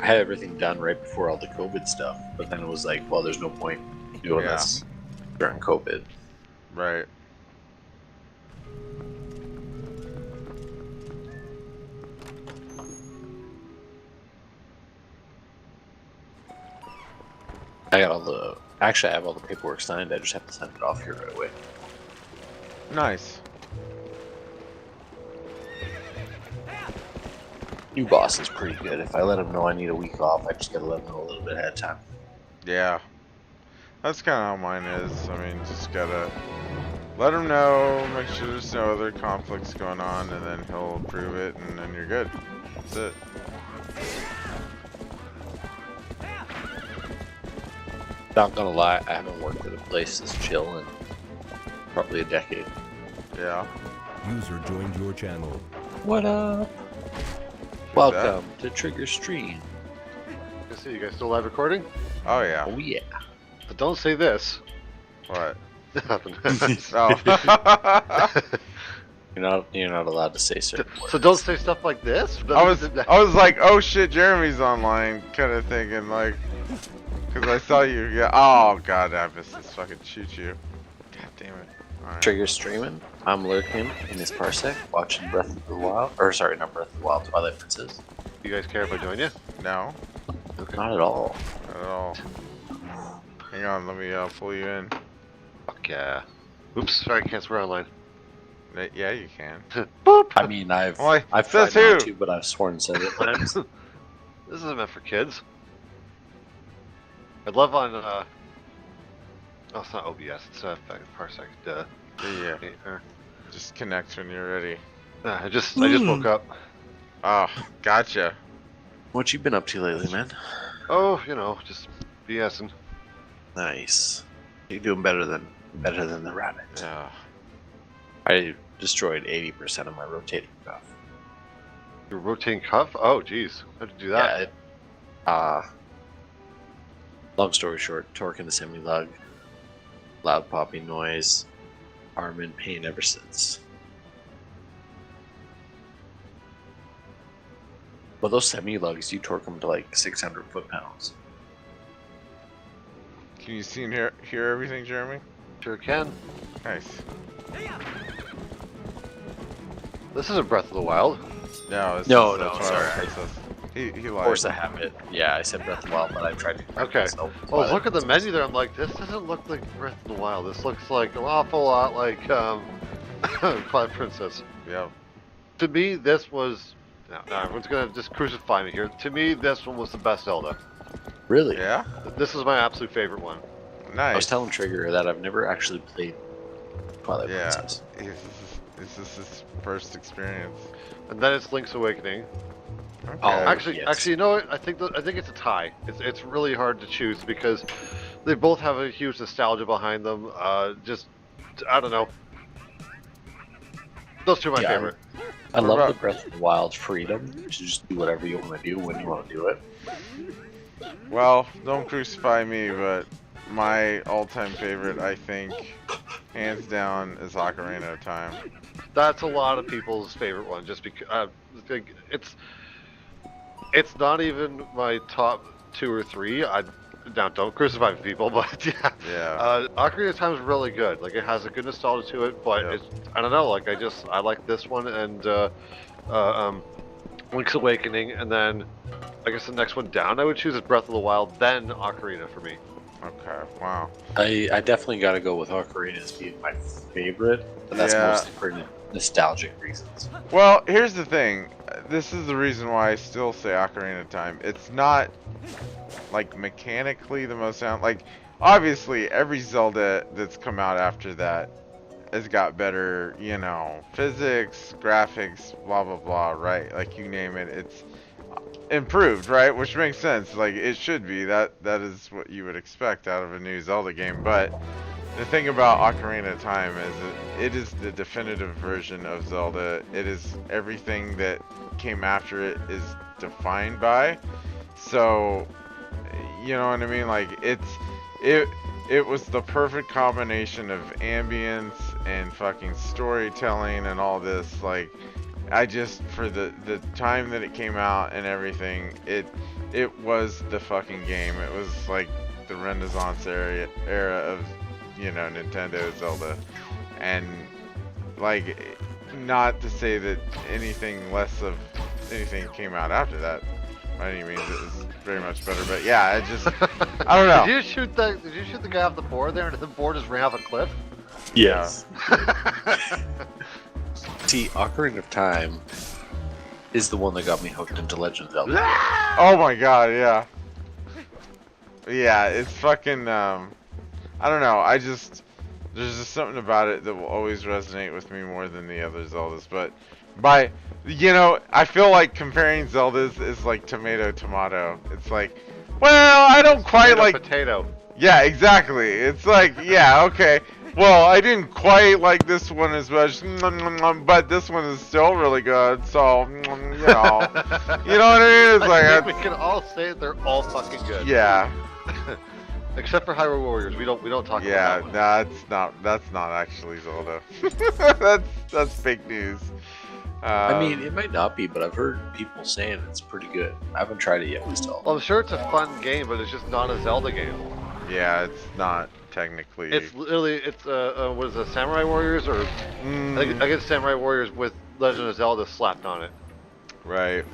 Speaker 2: had everything done right before all the COVID stuff, but then it was like, well, there's no point doing this during COVID.
Speaker 1: Right.
Speaker 2: I got all the. Actually, I have all the paperwork signed. I just have to send it off here right away.
Speaker 1: Nice.
Speaker 2: New boss is pretty good. If I let him know I need a week off, I just gotta let him know a little bit ahead of time.
Speaker 1: Yeah. That's kind of how mine is. I mean, just gotta let him know, make sure there's no other conflicts going on, and then he'll approve it, and then you're good. That's it.
Speaker 2: Not gonna lie, I haven't worked at a place this chill in probably a decade.
Speaker 1: Yeah.
Speaker 3: User joined your channel.
Speaker 2: What up? Welcome to Trigger Stream.
Speaker 4: I see you guys still live recording?
Speaker 1: Oh yeah.
Speaker 2: Oh yeah.
Speaker 4: But don't say this.
Speaker 1: What?
Speaker 4: Nothing.
Speaker 1: Oh.
Speaker 2: You're not allowed to say certain words.
Speaker 4: So don't say stuff like this.
Speaker 1: I was like, oh shit, Jeremy's online, kind of thinking like, because I saw you. Yeah. Oh god, I missed this fucking choo-choo. God damn it. All right.
Speaker 2: Trigger streaming. I'm lurking in his parsec, watching Breath of the Wild. Or sorry, not Breath of the Wild. Twilight Princess.
Speaker 4: You guys care if I join you?
Speaker 1: No,
Speaker 2: Not at all.
Speaker 1: not at all. Hang on, let me pull you in.
Speaker 4: Fuck yeah. Oops, sorry, I can't swear online.
Speaker 1: Yeah, you can.
Speaker 4: Boop!
Speaker 2: I mean, I've
Speaker 1: Why?
Speaker 2: tried
Speaker 1: Says who?
Speaker 2: not to, but I've sworn several times.
Speaker 4: This isn't meant for kids. I'd love on, oh, it's not OBS, it's fucking Parsec, duh.
Speaker 1: Yeah.
Speaker 4: Uh,
Speaker 1: Just connect when you're ready.
Speaker 4: I just woke up.
Speaker 1: Oh, gotcha.
Speaker 2: What you been up to lately, man?
Speaker 4: Oh, you know, just BSing.
Speaker 2: Nice. You're doing better than the rabbit.
Speaker 1: Yeah.
Speaker 2: I destroyed 80% of my rotating cuff.
Speaker 4: Your rotating cuff? Oh, jeez. How'd you do that?
Speaker 2: Yeah, long story short, torque in the semi-lug, loud popping noise, arm in pain ever since. Well, those semi-lugs, you torque them to like 600 foot-pounds.
Speaker 1: Can you see and hear everything, Jeremy?
Speaker 4: Sure can.
Speaker 1: Nice.
Speaker 4: This isn't Breath of the Wild.
Speaker 1: No, this
Speaker 2: No,
Speaker 1: is,
Speaker 2: no,
Speaker 1: Twilight
Speaker 2: sorry.
Speaker 1: Princess. He lied.
Speaker 2: Of course I have it. Yeah, I said Breath of the Wild, but I tried to correct
Speaker 4: Okay.
Speaker 2: myself.
Speaker 4: Oh, look at the menu there. I'm like, this doesn't look like Breath of the Wild. This looks like an awful lot like Twilight Princess.
Speaker 1: Yep.
Speaker 4: To me, this was. Now everyone's gonna just crucify me here. To me, this one was the best Zelda.
Speaker 2: Really?
Speaker 1: Yeah?
Speaker 4: This is my absolute favorite one.
Speaker 1: Nice.
Speaker 2: I was telling Trigger that I've never actually played Twilight
Speaker 1: Yeah.
Speaker 2: Princess.
Speaker 1: This is his first experience.
Speaker 4: And then it's Link's Awakening.
Speaker 1: Okay.
Speaker 2: Oh,
Speaker 4: Actually,
Speaker 2: yes.
Speaker 4: you know what? I think it's a tie. It's really hard to choose because they both have a huge nostalgia behind them. Just I don't know. Those two are my
Speaker 2: Yeah.
Speaker 4: favorite.
Speaker 2: I
Speaker 1: What
Speaker 2: love
Speaker 1: about-
Speaker 2: the Breath of the Wild freedom to just do whatever you want to do when you want to do it.
Speaker 1: Well, don't crucify me, but my all-time favorite, I think, hands down, is Ocarina of Time.
Speaker 4: That's a lot of people's favorite one, just because it's not even my top 2 or 3. Now don't crucify me, people, but yeah.
Speaker 1: Yeah.
Speaker 4: Ocarina of Time is really good. Like it has a good nostalgia to it, but
Speaker 1: Yeah.
Speaker 4: I don't know. Like I like this one and Link's Awakening, and then I guess the next one down I would choose is Breath of the Wild, then Ocarina for me.
Speaker 1: Okay. Wow.
Speaker 2: I definitely got to go with Ocarina as being my favorite, but that's
Speaker 1: Yeah.
Speaker 2: mostly for nostalgic reasons.
Speaker 1: Well, here's the thing. This is the reason why I still say Ocarina of Time. It's not like mechanically the most sound. Like obviously every Zelda that's come out after that has got better, you know, physics, graphics, blah blah blah, right? Like you name it, it's improved, right? Which makes sense. Like it should be. That is what you would expect out of a new Zelda game. But the thing about Ocarina of Time is that it is the definitive version of Zelda. It is everything that came after it is defined by. So, you know what I mean? Like it was the perfect combination of ambience and fucking storytelling and all this. Like I just, for the time that it came out and everything, it was the fucking game. It was like the Renaissance era of, you know, Nintendo Zelda. And like, not to say that anything less of anything came out after that by any means. It was very much better, but yeah, I just, I don't know.
Speaker 4: Did you shoot the guy off the board there, and the board just ran off a cliff?
Speaker 2: Yes. See, Ocarina of Time is the one that got me hooked into Legend of Zelda.
Speaker 1: Oh my god, yeah. Yeah, it's fucking, I don't know, there's just something about it that will always resonate with me more than the other Zeldas, but you know, I feel like comparing Zeldas is like tomato. It's like, well, I don't quite
Speaker 4: Potato,
Speaker 1: like...
Speaker 4: potato.
Speaker 1: Yeah, exactly. It's like, yeah, okay. Well, I didn't quite like this one as much, but this one is still really good, so, you know. You know what I mean? It's
Speaker 4: I
Speaker 1: like,
Speaker 4: think we can all say they're all fucking good.
Speaker 1: yeah.
Speaker 4: Except for Hyrule Warriors, we don't talk
Speaker 1: Yeah,
Speaker 4: about that one.
Speaker 1: that's not actually Zelda. That's fake news.
Speaker 2: I mean, it might not be, but I've heard people saying it's pretty good. I haven't tried it yet myself.
Speaker 4: Well, I'm sure it's a fun game, but it's just not a Zelda game.
Speaker 1: Yeah, it's not technically.
Speaker 4: It's literally, it's what is it, Samurai Warriors, or I guess Samurai Warriors with Legend of Zelda slapped on it.
Speaker 1: Right.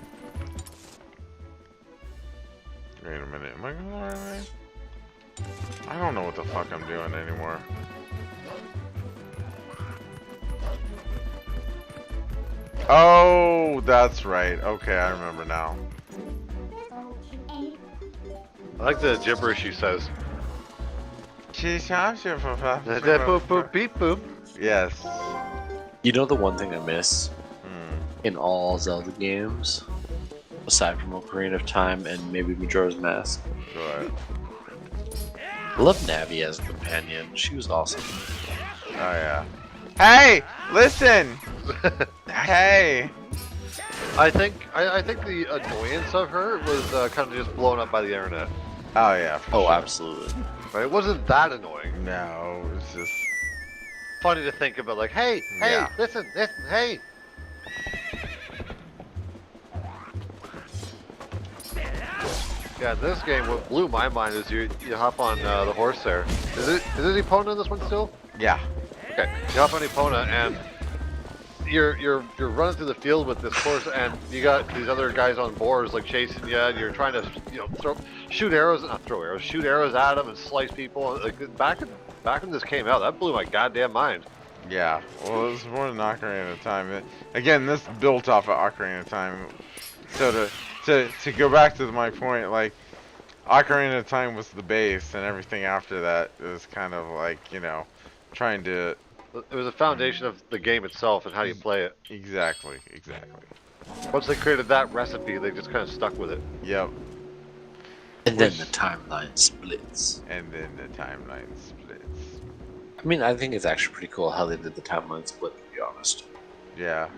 Speaker 1: Wait a minute, am I going the right way? I don't know what the fuck I'm doing anymore. Oh, that's right. Okay, I remember now.
Speaker 4: I like the gibberish he says. Boop boop beep boop.
Speaker 1: Yes.
Speaker 2: You know the one thing I miss in all Zelda games, aside from Ocarina of Time and maybe Majora's Mask?
Speaker 1: Go ahead.
Speaker 2: I love Navi as a companion. She was awesome.
Speaker 1: Oh yeah. Hey, listen. Hey.
Speaker 4: I think the annoyance of her was kind of just blown up by the internet.
Speaker 1: Oh yeah.
Speaker 2: Oh, absolutely.
Speaker 4: Right? It wasn't that annoying.
Speaker 1: No, it's just
Speaker 4: Funny to think about, like, hey,
Speaker 1: Yeah.
Speaker 4: listen, hey. Yeah, this game, what blew my mind is you hop on the horse there. Is it Epona in this one still?
Speaker 1: yeah.
Speaker 4: Okay, you hop on Epona and you're running through the field with this horse, and you got these other guys on boards like chasing you, and you're trying to shoot arrows at them and slice people. Like back when this came out, that blew my goddamn mind.
Speaker 1: Yeah. Well, it was more than Ocarina of Time. Again, this built off of Ocarina of Time. So to go back to my point, like Ocarina of Time was the base, and everything after that was kind of like, you know, trying to.
Speaker 4: It was a foundation of the game itself and how you play it.
Speaker 1: Exactly.
Speaker 4: Once they created that recipe, they just kind of stuck with it.
Speaker 1: Yep.
Speaker 2: And then the timeline splits.
Speaker 1: And then the timeline splits.
Speaker 2: I mean, I think it's actually pretty cool how they did the timeline split, to be honest.
Speaker 1: Yeah.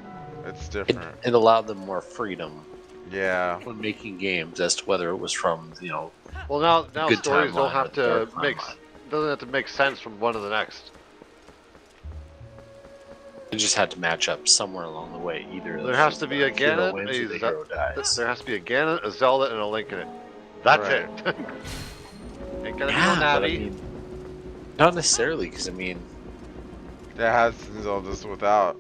Speaker 1: It's
Speaker 2: It,
Speaker 1: different.
Speaker 2: it allowed them more freedom
Speaker 1: Yeah.
Speaker 2: when making games as to whether it was from, you know,
Speaker 4: Well, now
Speaker 2: good
Speaker 4: stories don't
Speaker 2: timeline
Speaker 4: have
Speaker 2: or
Speaker 4: to
Speaker 2: dark
Speaker 4: make
Speaker 2: timeline.
Speaker 4: doesn't have to make sense from one to the next.
Speaker 2: It just had to match up somewhere along the way. Either
Speaker 4: There has to be a
Speaker 2: hero
Speaker 4: Ganon,
Speaker 2: wins or the hero dies.
Speaker 4: there has to be a Ganon, a Zelda, and a Link in it. That's
Speaker 1: Right.
Speaker 4: it. Ain't gonna
Speaker 2: Yeah,
Speaker 4: be no
Speaker 2: but I
Speaker 4: Navi.
Speaker 2: mean, not necessarily, because I mean,
Speaker 1: That has Zelda's without.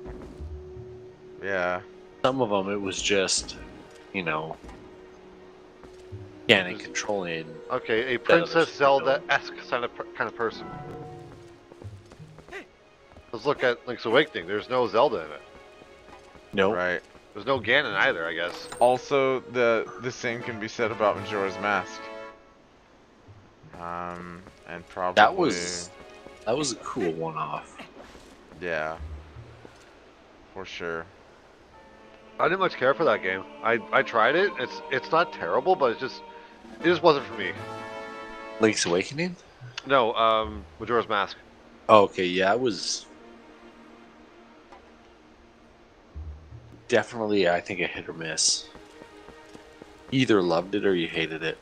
Speaker 1: Yeah.
Speaker 2: some of them it was just, you know, Ganon controlling.
Speaker 4: Okay, a
Speaker 2: others
Speaker 4: Princess
Speaker 2: can
Speaker 4: Zelda-esque kind of person. Let's look at Link's Awakening. There's no Zelda in it.
Speaker 2: No,
Speaker 1: Right.
Speaker 4: There's no Ganon either, I guess.
Speaker 1: Also, the same can be said about Majora's Mask. And probably.
Speaker 2: that was a cool one-off.
Speaker 1: Yeah. For sure.
Speaker 4: I didn't much care for that game. I tried it. It's not terrible, but it just wasn't for me.
Speaker 2: Link's Awakening.
Speaker 4: No, Majora's Mask.
Speaker 2: Oh, okay, yeah, it was definitely, I think, a hit or miss. You either loved it or you hated it.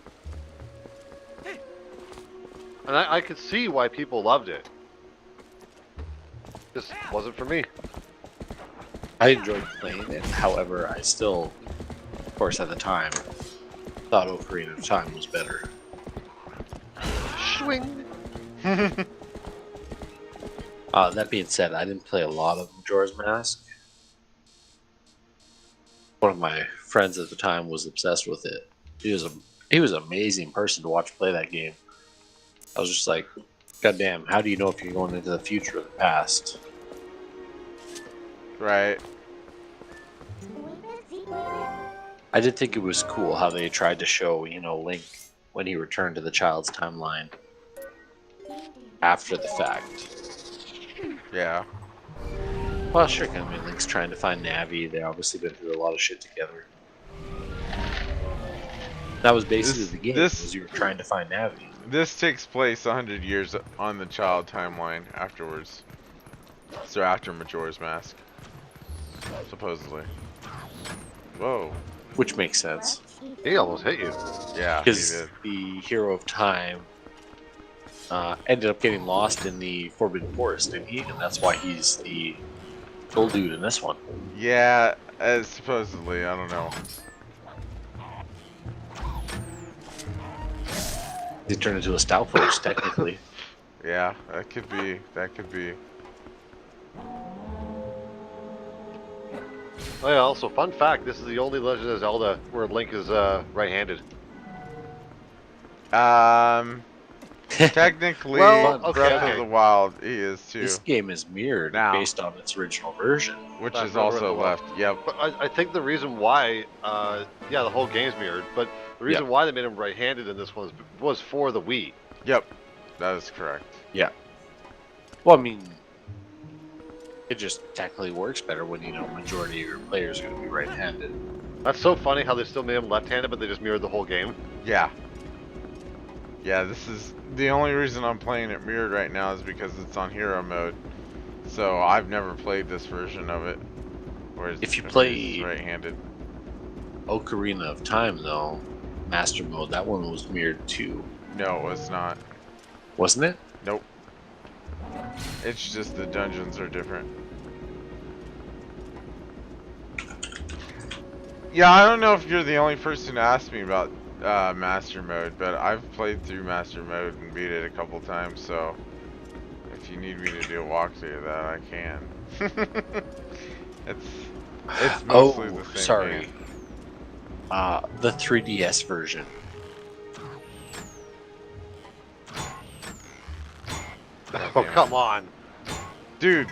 Speaker 4: And I could see why people loved it. Just wasn't for me.
Speaker 2: I enjoyed playing it. However, I still, of course, at the time, thought Ocarina of Time was better.
Speaker 4: Swing.
Speaker 2: That being said, I didn't play a lot of Majora's Mask. One of my friends at the time was obsessed with it. He was an amazing person to watch play that game. I was just like, God damn, how do you know if you're going into the future or the past?
Speaker 1: Right.
Speaker 2: I did think it was cool how they tried to show, Link when he returned to the child's timeline after the fact.
Speaker 1: Yeah.
Speaker 2: Well, sure, I mean, Link's trying to find Navi. They obviously been through a lot of shit together. That was basically the game, was you were trying to find Navi.
Speaker 1: This takes place 100 years on the child timeline afterwards. So after Majora's Mask. Supposedly. Whoa.
Speaker 2: Which makes sense.
Speaker 4: He almost hit you.
Speaker 1: Yeah, he
Speaker 2: Because
Speaker 1: did.
Speaker 2: the hero of time ended up getting lost in the Forbidden Forest, didn't he? And that's why he's the old dude in this one.
Speaker 1: Yeah, supposedly, I don't know.
Speaker 2: He turned into a Stalfos, technically.
Speaker 1: Yeah, that could be. That could be.
Speaker 4: Oh yeah, also, fun fact, this is the only Legend of Zelda where Link is right-handed.
Speaker 1: Technically,
Speaker 4: Well, okay,
Speaker 1: Breath
Speaker 4: okay.
Speaker 1: of the Wild, he is too.
Speaker 2: This game is mirrored
Speaker 1: Now.
Speaker 2: based on its original version.
Speaker 1: Which
Speaker 4: That's
Speaker 1: is
Speaker 4: not Breath of
Speaker 1: also
Speaker 4: the Wild.
Speaker 1: left. Yep.
Speaker 4: But I think the reason why, yeah, the whole game's mirrored, but the reason why they made him right-handed in this one was for the Wii.
Speaker 1: Yep. That is correct.
Speaker 2: Yeah. Well, I mean, it just technically works better when, majority of your players are going to be right-handed.
Speaker 4: That's so funny how they still made him left-handed, but they just mirrored the whole game.
Speaker 1: Yeah. Yeah, this is the only reason I'm playing it mirrored right now is because it's on hero mode. So I've never played this version of it. Whereas
Speaker 2: If you play
Speaker 1: right-handed.
Speaker 2: Ocarina of Time, though, Master Mode, that one was mirrored too.
Speaker 1: No, it was not.
Speaker 2: Wasn't it?
Speaker 1: Nope. It's just the dungeons are different. Yeah, I don't know if you're the only person to ask me about Master Mode, but I've played through Master Mode and beat it a couple times, so if you need me to do a walkthrough of that, I can. It's mostly the same
Speaker 2: sorry.
Speaker 1: game.
Speaker 2: The 3DS version.
Speaker 4: Oh, come on.
Speaker 1: Dude,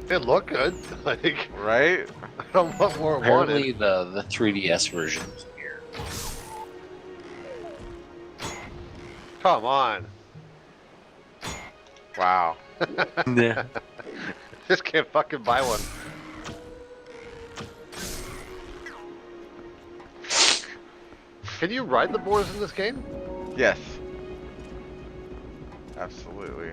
Speaker 4: It looked good. Like,
Speaker 1: right?
Speaker 4: I don't want more
Speaker 2: Apparently
Speaker 4: wanted.
Speaker 2: the 3DS version is mirrored.
Speaker 4: Come on.
Speaker 1: Wow.
Speaker 2: Yeah.
Speaker 4: Just can't fucking buy one. Can you ride the boars in this game?
Speaker 1: Yes. Absolutely.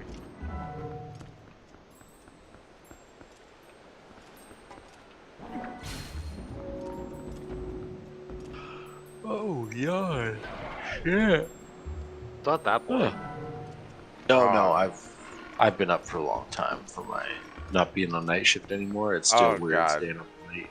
Speaker 2: Oh, yeah. Shit.
Speaker 4: It's not that boring.
Speaker 2: No, I've been up for a long time for my not being on night shift anymore. It's still
Speaker 1: Oh,
Speaker 2: weird
Speaker 1: God.
Speaker 2: staying up late.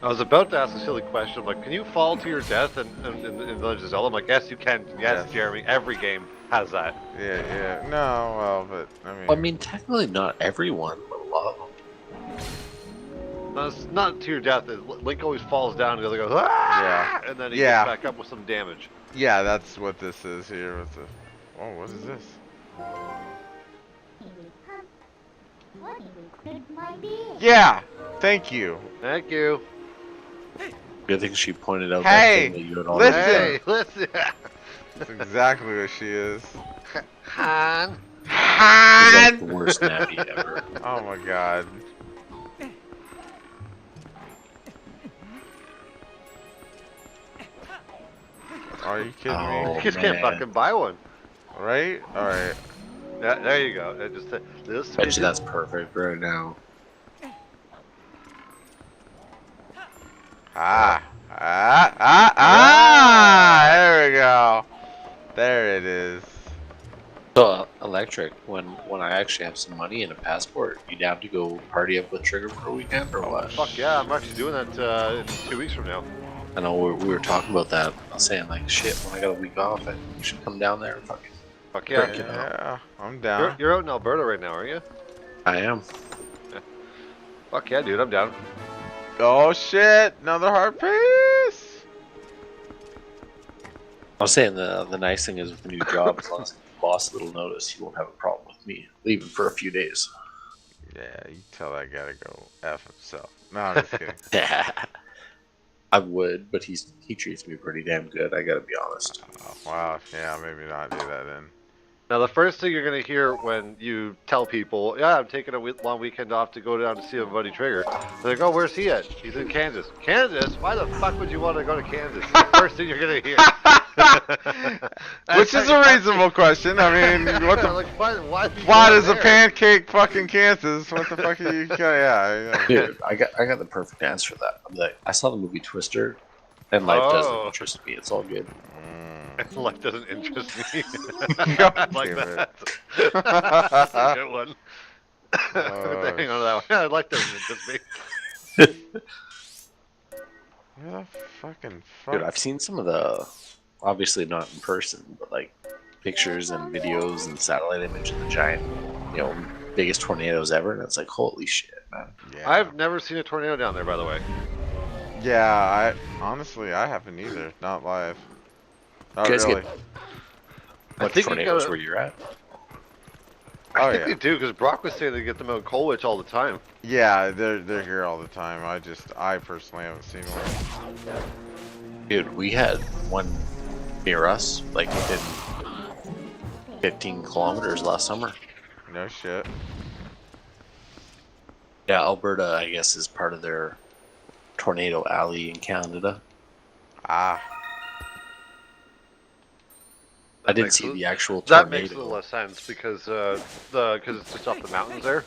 Speaker 4: I was about to ask a silly question. I'm like, can you fall to your death in Legend of Zelda? I'm like, yes, you can. Yes,
Speaker 1: Yes.
Speaker 4: Jeremy. Every game has that.
Speaker 1: Yeah, yeah. No, well, but I mean,
Speaker 2: Well, I mean, technically not everyone, but a lot of them.
Speaker 4: No, it's not to your death. Link always falls down, and the other goes, ah! And then he
Speaker 1: Yeah.
Speaker 4: gets back up with some damage.
Speaker 1: yeah, that's what this is here with the. Oh, what is this? Yeah, thank you.
Speaker 4: Thank you.
Speaker 2: Good thing she pointed out
Speaker 1: Hey,
Speaker 2: that thing that you had already
Speaker 1: listen.
Speaker 2: done.
Speaker 4: Hey, listen.
Speaker 1: That's exactly what she is.
Speaker 4: Han.
Speaker 2: It's like the worst nappy ever.
Speaker 1: Oh my god. Are you kidding
Speaker 2: Oh.
Speaker 1: me?
Speaker 4: You just can't
Speaker 2: man.
Speaker 4: fucking buy one.
Speaker 1: Right? Alright.
Speaker 4: Yeah, there you go. It just this.
Speaker 2: Bet you that's perfect right now.
Speaker 1: There we go. There it is.
Speaker 2: So, Electric, when I actually have some money and a passport, you down to go party up with Trigger for a weekend or what?
Speaker 4: Fuck yeah, I'm actually doing that in 2 weeks from now.
Speaker 2: I know we were talking about that. I was saying like, shit, when I got a week off, I should come down there and fucking.
Speaker 4: Fuck yeah.
Speaker 2: Break it up.
Speaker 1: Yeah, I'm down.
Speaker 4: You're out in Alberta right now, aren't you?
Speaker 2: I am.
Speaker 4: Fuck yeah, dude, I'm down.
Speaker 1: Oh shit! Another heart piece.
Speaker 2: I was saying the nice thing is with the new job, as long as the boss a little notice, he won't have a problem with me leaving for a few days.
Speaker 1: Yeah, you tell that guy to go F himself. No, I'm just kidding.
Speaker 2: I would, but he treats me pretty damn good. I gotta be honest.
Speaker 1: Oh, wow. Yeah, maybe not do that then.
Speaker 4: Now, the first thing you're going to hear when you tell people, yeah, I'm taking a long weekend off to go down to see my buddy Trigger, they're like, oh, where's he at? He's in Kansas. Kansas? Why the fuck would you want to go to Kansas? It's the first thing you're going to hear.
Speaker 1: Which is a reasonable question. I mean, what the...
Speaker 4: Like, why
Speaker 1: does a pancake fucking Kansas? What the fuck are you... Yeah.
Speaker 2: Dude, I got the perfect answer for that. I'm like, I saw the movie Twister, and life doesn't interest me. It's all good.
Speaker 4: Life doesn't interest me.
Speaker 1: God
Speaker 4: I like
Speaker 1: damn
Speaker 4: that. That's a good one. Hang on to that one. Yeah, life doesn't interest me.
Speaker 1: Where the fucking fuck?
Speaker 2: Dude, I've seen some of the, obviously not in person, but like pictures and videos and satellite image of the giant, biggest tornadoes ever, and it's like, holy shit, man.
Speaker 1: Yeah.
Speaker 4: I've never seen a tornado down there, by the way.
Speaker 1: Yeah, honestly, I haven't either. Not live. Not
Speaker 2: You guys
Speaker 1: really.
Speaker 2: What
Speaker 4: think you
Speaker 2: tornadoes
Speaker 4: gotta-
Speaker 2: where you're at?
Speaker 4: I think they do, because Brock was saying they get them out in Colwich all the time.
Speaker 1: Yeah, they're here all the time. I personally haven't seen one.
Speaker 2: Dude, we had one near us, like within 15 kilometers last summer.
Speaker 1: No shit.
Speaker 2: Yeah, Alberta, I guess, is part of their tornado alley in Canada.
Speaker 1: Ah.
Speaker 2: I didn't
Speaker 4: makes
Speaker 2: see
Speaker 4: a-
Speaker 2: the actual
Speaker 4: That
Speaker 2: tornado.
Speaker 4: makes a little sense, because it's just up the mountains there.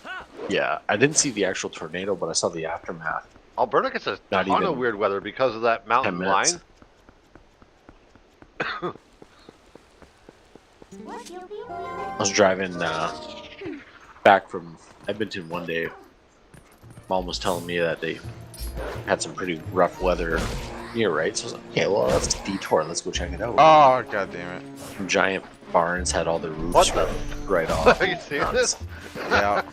Speaker 2: Yeah, I didn't see the actual tornado, but I saw the aftermath.
Speaker 4: Alberta gets a
Speaker 2: Not
Speaker 4: ton
Speaker 2: even
Speaker 4: of weird weather because of that
Speaker 2: 10
Speaker 4: mountain
Speaker 2: minutes.
Speaker 4: line.
Speaker 2: I was driving back from Edmonton one day. Mom was telling me that they had some pretty rough weather near, right? So I was like, okay, well, that's a detour. Let's go check it out.
Speaker 1: Oh, god damn it.
Speaker 2: Some giant barns had all their roofs
Speaker 4: What the-
Speaker 2: ripped right off.
Speaker 4: Are you seeing this?
Speaker 1: Yeah.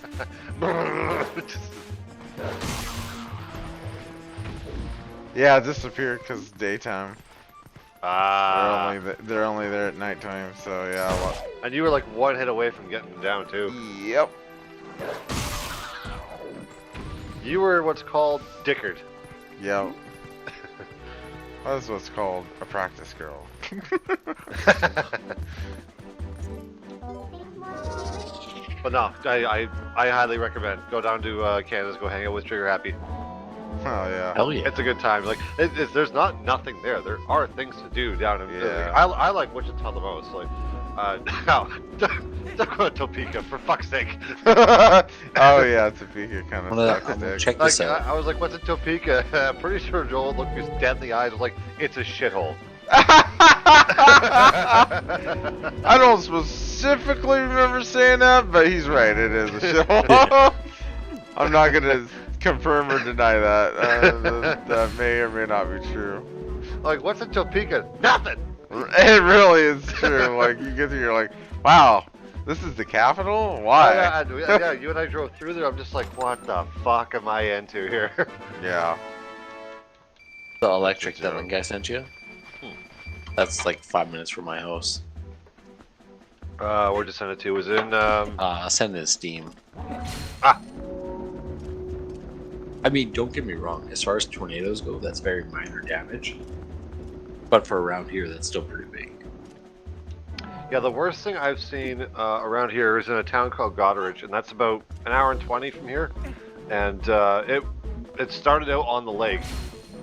Speaker 1: Yeah, it disappeared because it's daytime. They're only there at nighttime, so yeah. Well,
Speaker 4: And you were like one hit away from getting down too.
Speaker 1: yep.
Speaker 4: You were what's called dickered.
Speaker 1: Yep. That's what's called a practice girl.
Speaker 4: But no, I highly recommend go down to Kansas, go hang out with Trigger Happy.
Speaker 1: Oh yeah.
Speaker 2: Hell yeah.
Speaker 4: It's a good time. Like there's not nothing there. There are things to do down in
Speaker 1: Yeah.
Speaker 4: I like Wichita the most. Like no, don't go to Topeka for fuck's sake.
Speaker 1: Oh yeah, Topeka kind of
Speaker 2: I'm
Speaker 1: sucks
Speaker 2: gonna
Speaker 1: dick.
Speaker 2: check
Speaker 4: Like
Speaker 2: this out.
Speaker 4: I was like, what's in Topeka? I'm pretty sure Joel looked me dead in the eyes. Was like, it's a shithole.
Speaker 1: I don't specifically remember saying that, but he's right. It is a shithole. I'm not gonna confirm or deny that. That may or may not be true.
Speaker 4: Like, what's in Topeka? Nothing.
Speaker 1: It really is true. Like you get there, you're like, wow, this is the capital. Why?
Speaker 4: Yeah, you and I drove through there. I'm just like, what the fuck am I into here?
Speaker 1: Yeah.
Speaker 2: The electric that one guy sent you? That's like 5 minutes from my house.
Speaker 4: Where'd you send it to? Was it in
Speaker 2: Send it to Steam.
Speaker 4: Ah.
Speaker 2: I mean, don't get me wrong. As far as tornadoes go, that's very minor damage. But for around here, that's still pretty big.
Speaker 4: Yeah, the worst thing I've seen around here is in a town called Goderich, and that's about an hour and 20 from here. And it started out on the lake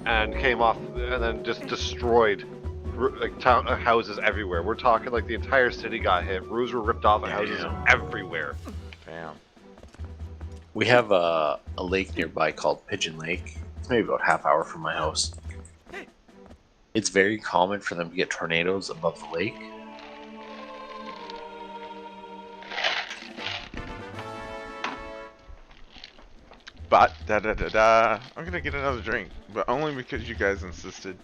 Speaker 4: and came off and then just destroyed like houses everywhere. We're talking like the entire city got hit. Roofs were ripped off and houses everywhere.
Speaker 1: Damn.
Speaker 2: We have a lake nearby called Pigeon Lake. It's maybe about half hour from my house. It's very common for them to get tornadoes above the lake.
Speaker 1: But da da da da. I'm gonna get another drink, but only because you guys insisted.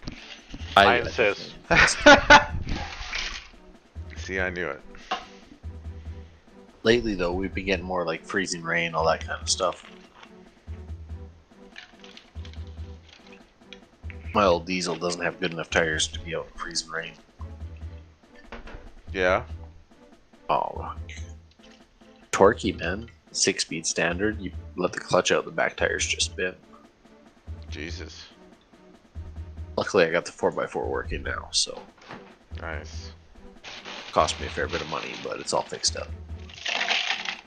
Speaker 4: I insist.
Speaker 1: See, I knew it.
Speaker 2: Lately, though, we've been getting more like freezing rain, all that kind of stuff. My old diesel doesn't have good enough tires to be out in freezing rain.
Speaker 1: Yeah.
Speaker 2: Oh, torquey, man. 6-speed standard. You let the clutch out, the back tires just spin.
Speaker 1: Jesus.
Speaker 2: Luckily, I got the 4x4 working now, so
Speaker 1: Nice.
Speaker 2: cost me a fair bit of money, but it's all fixed up.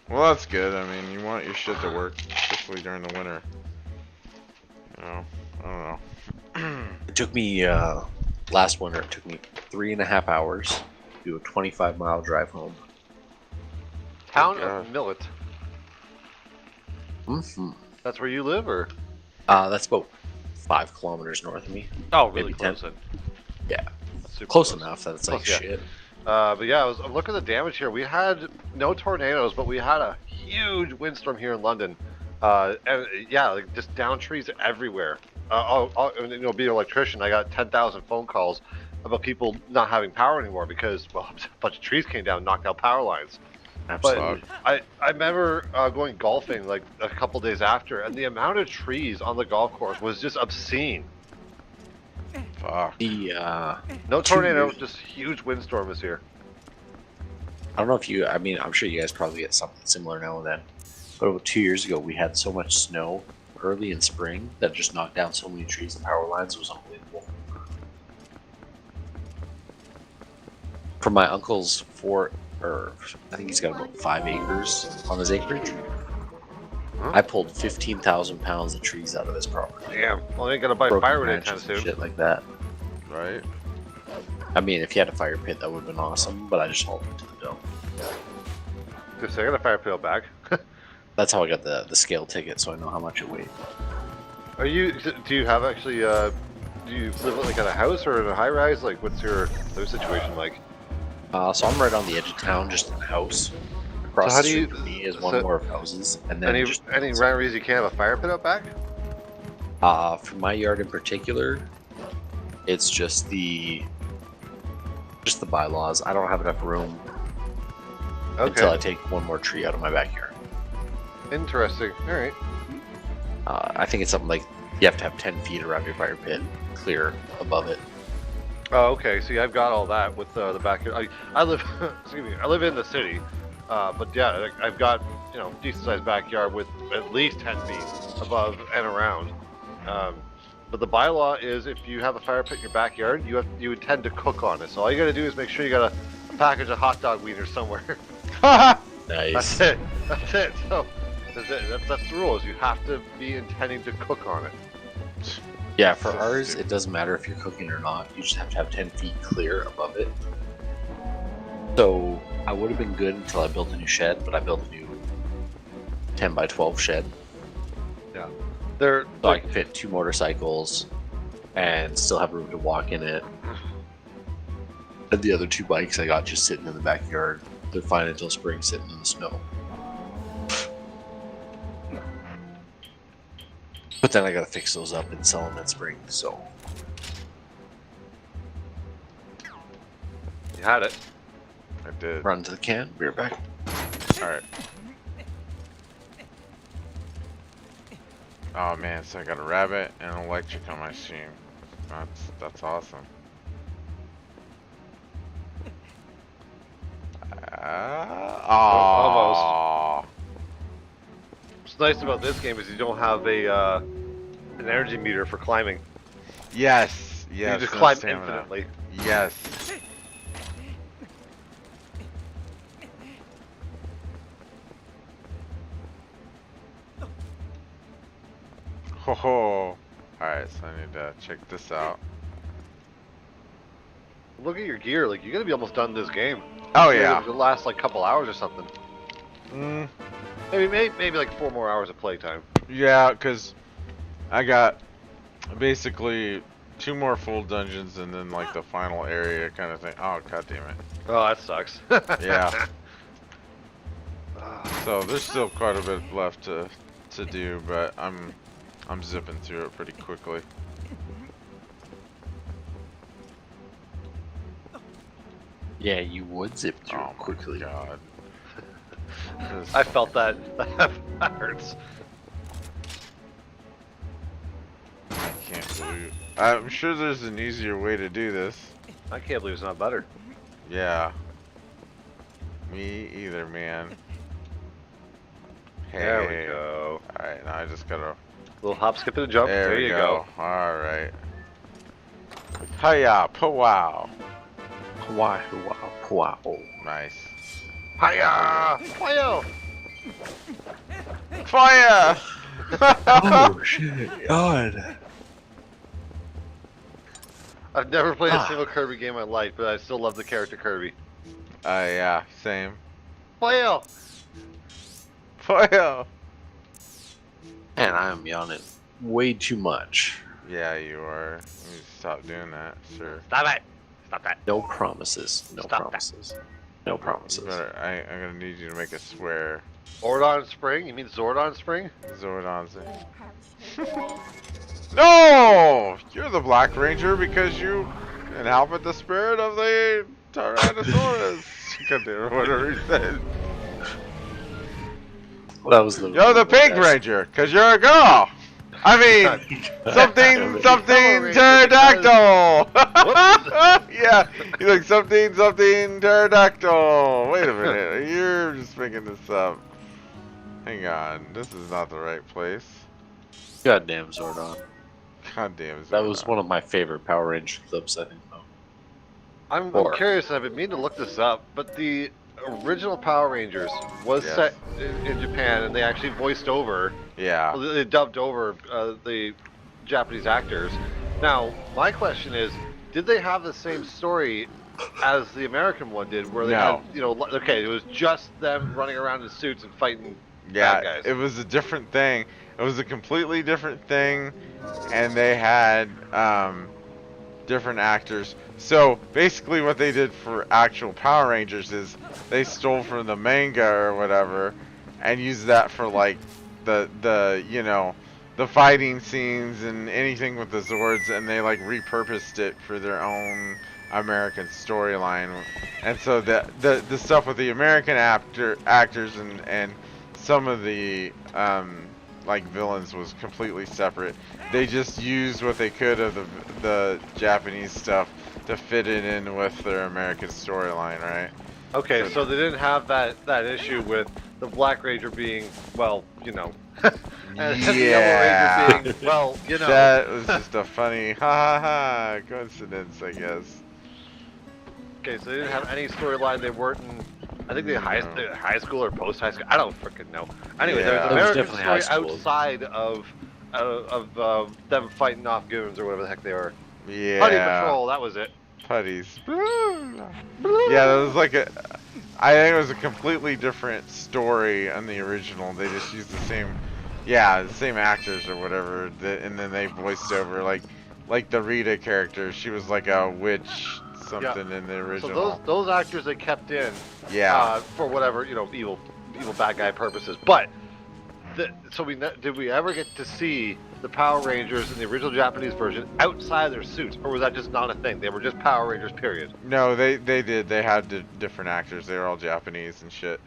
Speaker 1: Well, that's good. I mean, you want your shit to work, especially during the winter. You know, I don't know.
Speaker 2: It took me last winter. It took me 3.5 hours to do a 25-mile drive home.
Speaker 4: Town
Speaker 1: God.
Speaker 4: of Millet.
Speaker 2: Mm-hmm.
Speaker 4: That's where you live, or?
Speaker 2: That's about 5 kilometers north of me.
Speaker 4: Oh, really
Speaker 2: Maybe
Speaker 4: close
Speaker 2: 10.
Speaker 4: then.
Speaker 2: Yeah,
Speaker 4: That's super
Speaker 2: close enough that it's like
Speaker 4: Close, yeah.
Speaker 2: shit.
Speaker 4: But yeah, I'm looking at the damage here. We had no tornadoes, but we had a huge windstorm here in London. And yeah, like just down trees everywhere. You know, being an electrician, I got 10,000 phone calls about people not having power anymore because, well, a bunch of trees came down and knocked out power lines.
Speaker 2: Absolutely.
Speaker 4: But I remember going golfing like a couple days after, and the amount of trees on the golf course was just obscene.
Speaker 1: Fuck.
Speaker 2: The
Speaker 4: No
Speaker 2: 2
Speaker 4: tornado,
Speaker 2: years-
Speaker 4: just huge windstorm is here.
Speaker 2: I don't know if you. I mean, I'm sure you guys probably get something similar now and then. But about 2 years ago, we had so much snow early in spring that just knocked down so many trees and power lines. It was unbelievable. For my uncle's I think he's got about 5 acres on his acreage.
Speaker 4: Huh?
Speaker 2: I pulled 15,000 pounds of trees out of his property.
Speaker 4: Damn. Well, I ain't gonna buy
Speaker 2: Broken
Speaker 4: firewood anytime
Speaker 2: branches and
Speaker 4: soon.
Speaker 2: shit like that.
Speaker 1: Right?
Speaker 2: I mean, if you had a fire pit, that would have been awesome. But I just hauled it to the dump.
Speaker 4: Just say I got a fire pit back.
Speaker 2: That's how I got the scale ticket, so I know how much it weighed.
Speaker 4: Are you? Do you have actually? Do you live like at a house or in a high rise? Like, what's your living situation like?
Speaker 2: So I'm right on the edge of town, just in a house. Across
Speaker 4: So how
Speaker 2: the
Speaker 4: do
Speaker 2: street
Speaker 4: you-
Speaker 2: from me is one
Speaker 4: so-
Speaker 2: more of houses, and then
Speaker 4: Any
Speaker 2: just
Speaker 4: random reason you can't have a fire pit out back?
Speaker 2: for my yard in particular, it's just the bylaws. I don't have enough room until I
Speaker 4: Okay.
Speaker 2: take one more tree out of my backyard.
Speaker 4: Interesting. All right.
Speaker 2: I think it's something like you have to have 10 feet around your fire pit, clear above it.
Speaker 4: Oh, okay. See, I've got all that with the backyard. I live. Excuse me. I live in the city, but yeah, like, I've got decent sized backyard with at least 10 feet above and around. But the bylaw is if you have a fire pit in your backyard, you intend to cook on it. So all you got to do is make sure you got a package of hot dog wieners somewhere.
Speaker 2: Nice.
Speaker 4: That's it. That's it. So that's it. That's the rules. You have to be intending to cook on it.
Speaker 2: Yeah, for
Speaker 1: So
Speaker 2: ours,
Speaker 1: stupid.
Speaker 2: it doesn't matter if you're cooking or not. You just have to have 10 feet clear above it. So I would have been good until I built a new shed, but I built a new 10 by 12 shed.
Speaker 4: Yeah. They're
Speaker 2: So I can fit 2 motorcycles and still have room to walk in it. And the other 2 bikes I got just sitting in the backyard. They're fine until spring, sitting in the snow. But then I gotta fix those up and sell them in spring, so.
Speaker 4: you had it.
Speaker 1: I did.
Speaker 2: Run to the can, be right back.
Speaker 1: Alright. Oh man, so I got a rabbit and an electric on my stream. That's awesome.
Speaker 4: Almost. What's nice about this game is you don't have an energy meter for climbing.
Speaker 1: Yes,
Speaker 4: You
Speaker 1: yes.
Speaker 4: just
Speaker 1: no
Speaker 4: climb
Speaker 1: stamina.
Speaker 4: infinitely.
Speaker 1: Yes. Ho ho. Alright, so I need to check this out.
Speaker 4: Look at your gear. Like you're gonna be almost done this game.
Speaker 1: Oh
Speaker 4: Maybe
Speaker 1: yeah.
Speaker 4: It'll last like a couple hours or something.
Speaker 1: Mm,
Speaker 4: Maybe like 4 more hours of playtime.
Speaker 1: yeah, cause I got basically 2 more full dungeons and then like the final area kind of thing. Oh god damn it.
Speaker 4: Oh, that sucks.
Speaker 1: Yeah. So there's still quite a bit left to do, but I'm zipping through it pretty quickly.
Speaker 2: Yeah, you would zip through
Speaker 1: Oh
Speaker 2: quickly.
Speaker 1: my god.
Speaker 4: I felt that. That hurts.
Speaker 1: I can't believe. I'm sure there's an easier way to do this.
Speaker 4: I can't believe it's not better.
Speaker 1: Yeah. Me either, man. Hey.
Speaker 4: There we go.
Speaker 1: Alright, now I just gotta.
Speaker 4: Little hop, skip, and a jump.
Speaker 1: There
Speaker 4: There
Speaker 1: we
Speaker 4: you go.
Speaker 1: Alright. Hiya, powow.
Speaker 2: Wow, wow, wow.
Speaker 1: Nice.
Speaker 4: Hiya! Hiya!
Speaker 1: Fire!
Speaker 2: Oh shit, God.
Speaker 4: I've never played a single Kirby game in my life, but I still love the character Kirby.
Speaker 1: Yeah, same.
Speaker 4: Hiya!
Speaker 1: Fire!
Speaker 2: Man, I'm yawning way too much.
Speaker 1: Yeah, you are. Let me stop doing that, sure.
Speaker 4: Stop it! Stop that.
Speaker 2: No promises. No
Speaker 4: Stop that.
Speaker 2: promises. No promises.
Speaker 1: I'm gonna need you to make a swear.
Speaker 4: Zordon Spring? You mean Zordon Spring?
Speaker 1: Zordon's No! You're the Black Ranger because you inhabit the spirit of the Tyrannosaurus. God damn it, whatever he said.
Speaker 2: That was the.
Speaker 1: You're the Pink Ranger because you're a girl. I mean, something pterodactyl. Yeah, you look something pterodactyl. Wait a minute, you're just making this up. Hang on, this is not the right place.
Speaker 2: Goddamn Zordon.
Speaker 1: God damn it.
Speaker 2: That was one of my favorite Power Ranger clips, I think.
Speaker 4: I'm
Speaker 2: Or-
Speaker 4: curious, and I've been meaning to look this up, but the original Power Rangers was
Speaker 1: Yes.
Speaker 4: set in Japan, and they actually voiced over,
Speaker 1: Yeah.
Speaker 4: well, they dubbed over the Japanese actors. Now, my question is, did they have the same story as the American one did, where they
Speaker 1: No.
Speaker 4: had, okay, it was just them running around in suits and fighting
Speaker 1: Yeah,
Speaker 4: bad guys?
Speaker 1: it was a different thing. It was a completely different thing, and they had different actors. So basically, what they did for actual Power Rangers is they stole from the manga or whatever, and used that for like the fighting scenes and anything with the Zords, and they like repurposed it for their own American storyline. And so the stuff with the American actors and some of the like villains was completely separate. They just used what they could of the Japanese stuff to fit it in with their American storyline, right?
Speaker 4: Okay, so they didn't have that issue with the Black Ranger being, well, and the
Speaker 1: Yeah.
Speaker 4: Yellow Ranger being, well,
Speaker 1: That was just a funny ha ha ha coincidence, I guess.
Speaker 4: Okay, so they didn't have any storyline. They weren't in, I think they high school or post high school. I don't freaking know. Anyway,
Speaker 1: Yeah.
Speaker 4: there's
Speaker 1: It
Speaker 4: an
Speaker 1: was
Speaker 4: American
Speaker 2: definitely high
Speaker 4: story
Speaker 2: school.
Speaker 4: outside of them fighting off goons or whatever the heck they were.
Speaker 1: Yeah.
Speaker 4: Putty Patrol, that was it.
Speaker 1: Putties. Yeah, that was like I think it was a completely different story on the original. They just used the same actors or whatever, and then they voiced over like the Rita character. She was like a witch something in the original.
Speaker 4: So those actors they kept in,
Speaker 1: Yeah.
Speaker 4: for whatever evil bad guy purposes. But did we ever get to see the Power Rangers in the original Japanese version outside their suits, or was that just not a thing? They were just Power Rangers, period.
Speaker 1: No, they did. They had different actors. They were all Japanese and shit.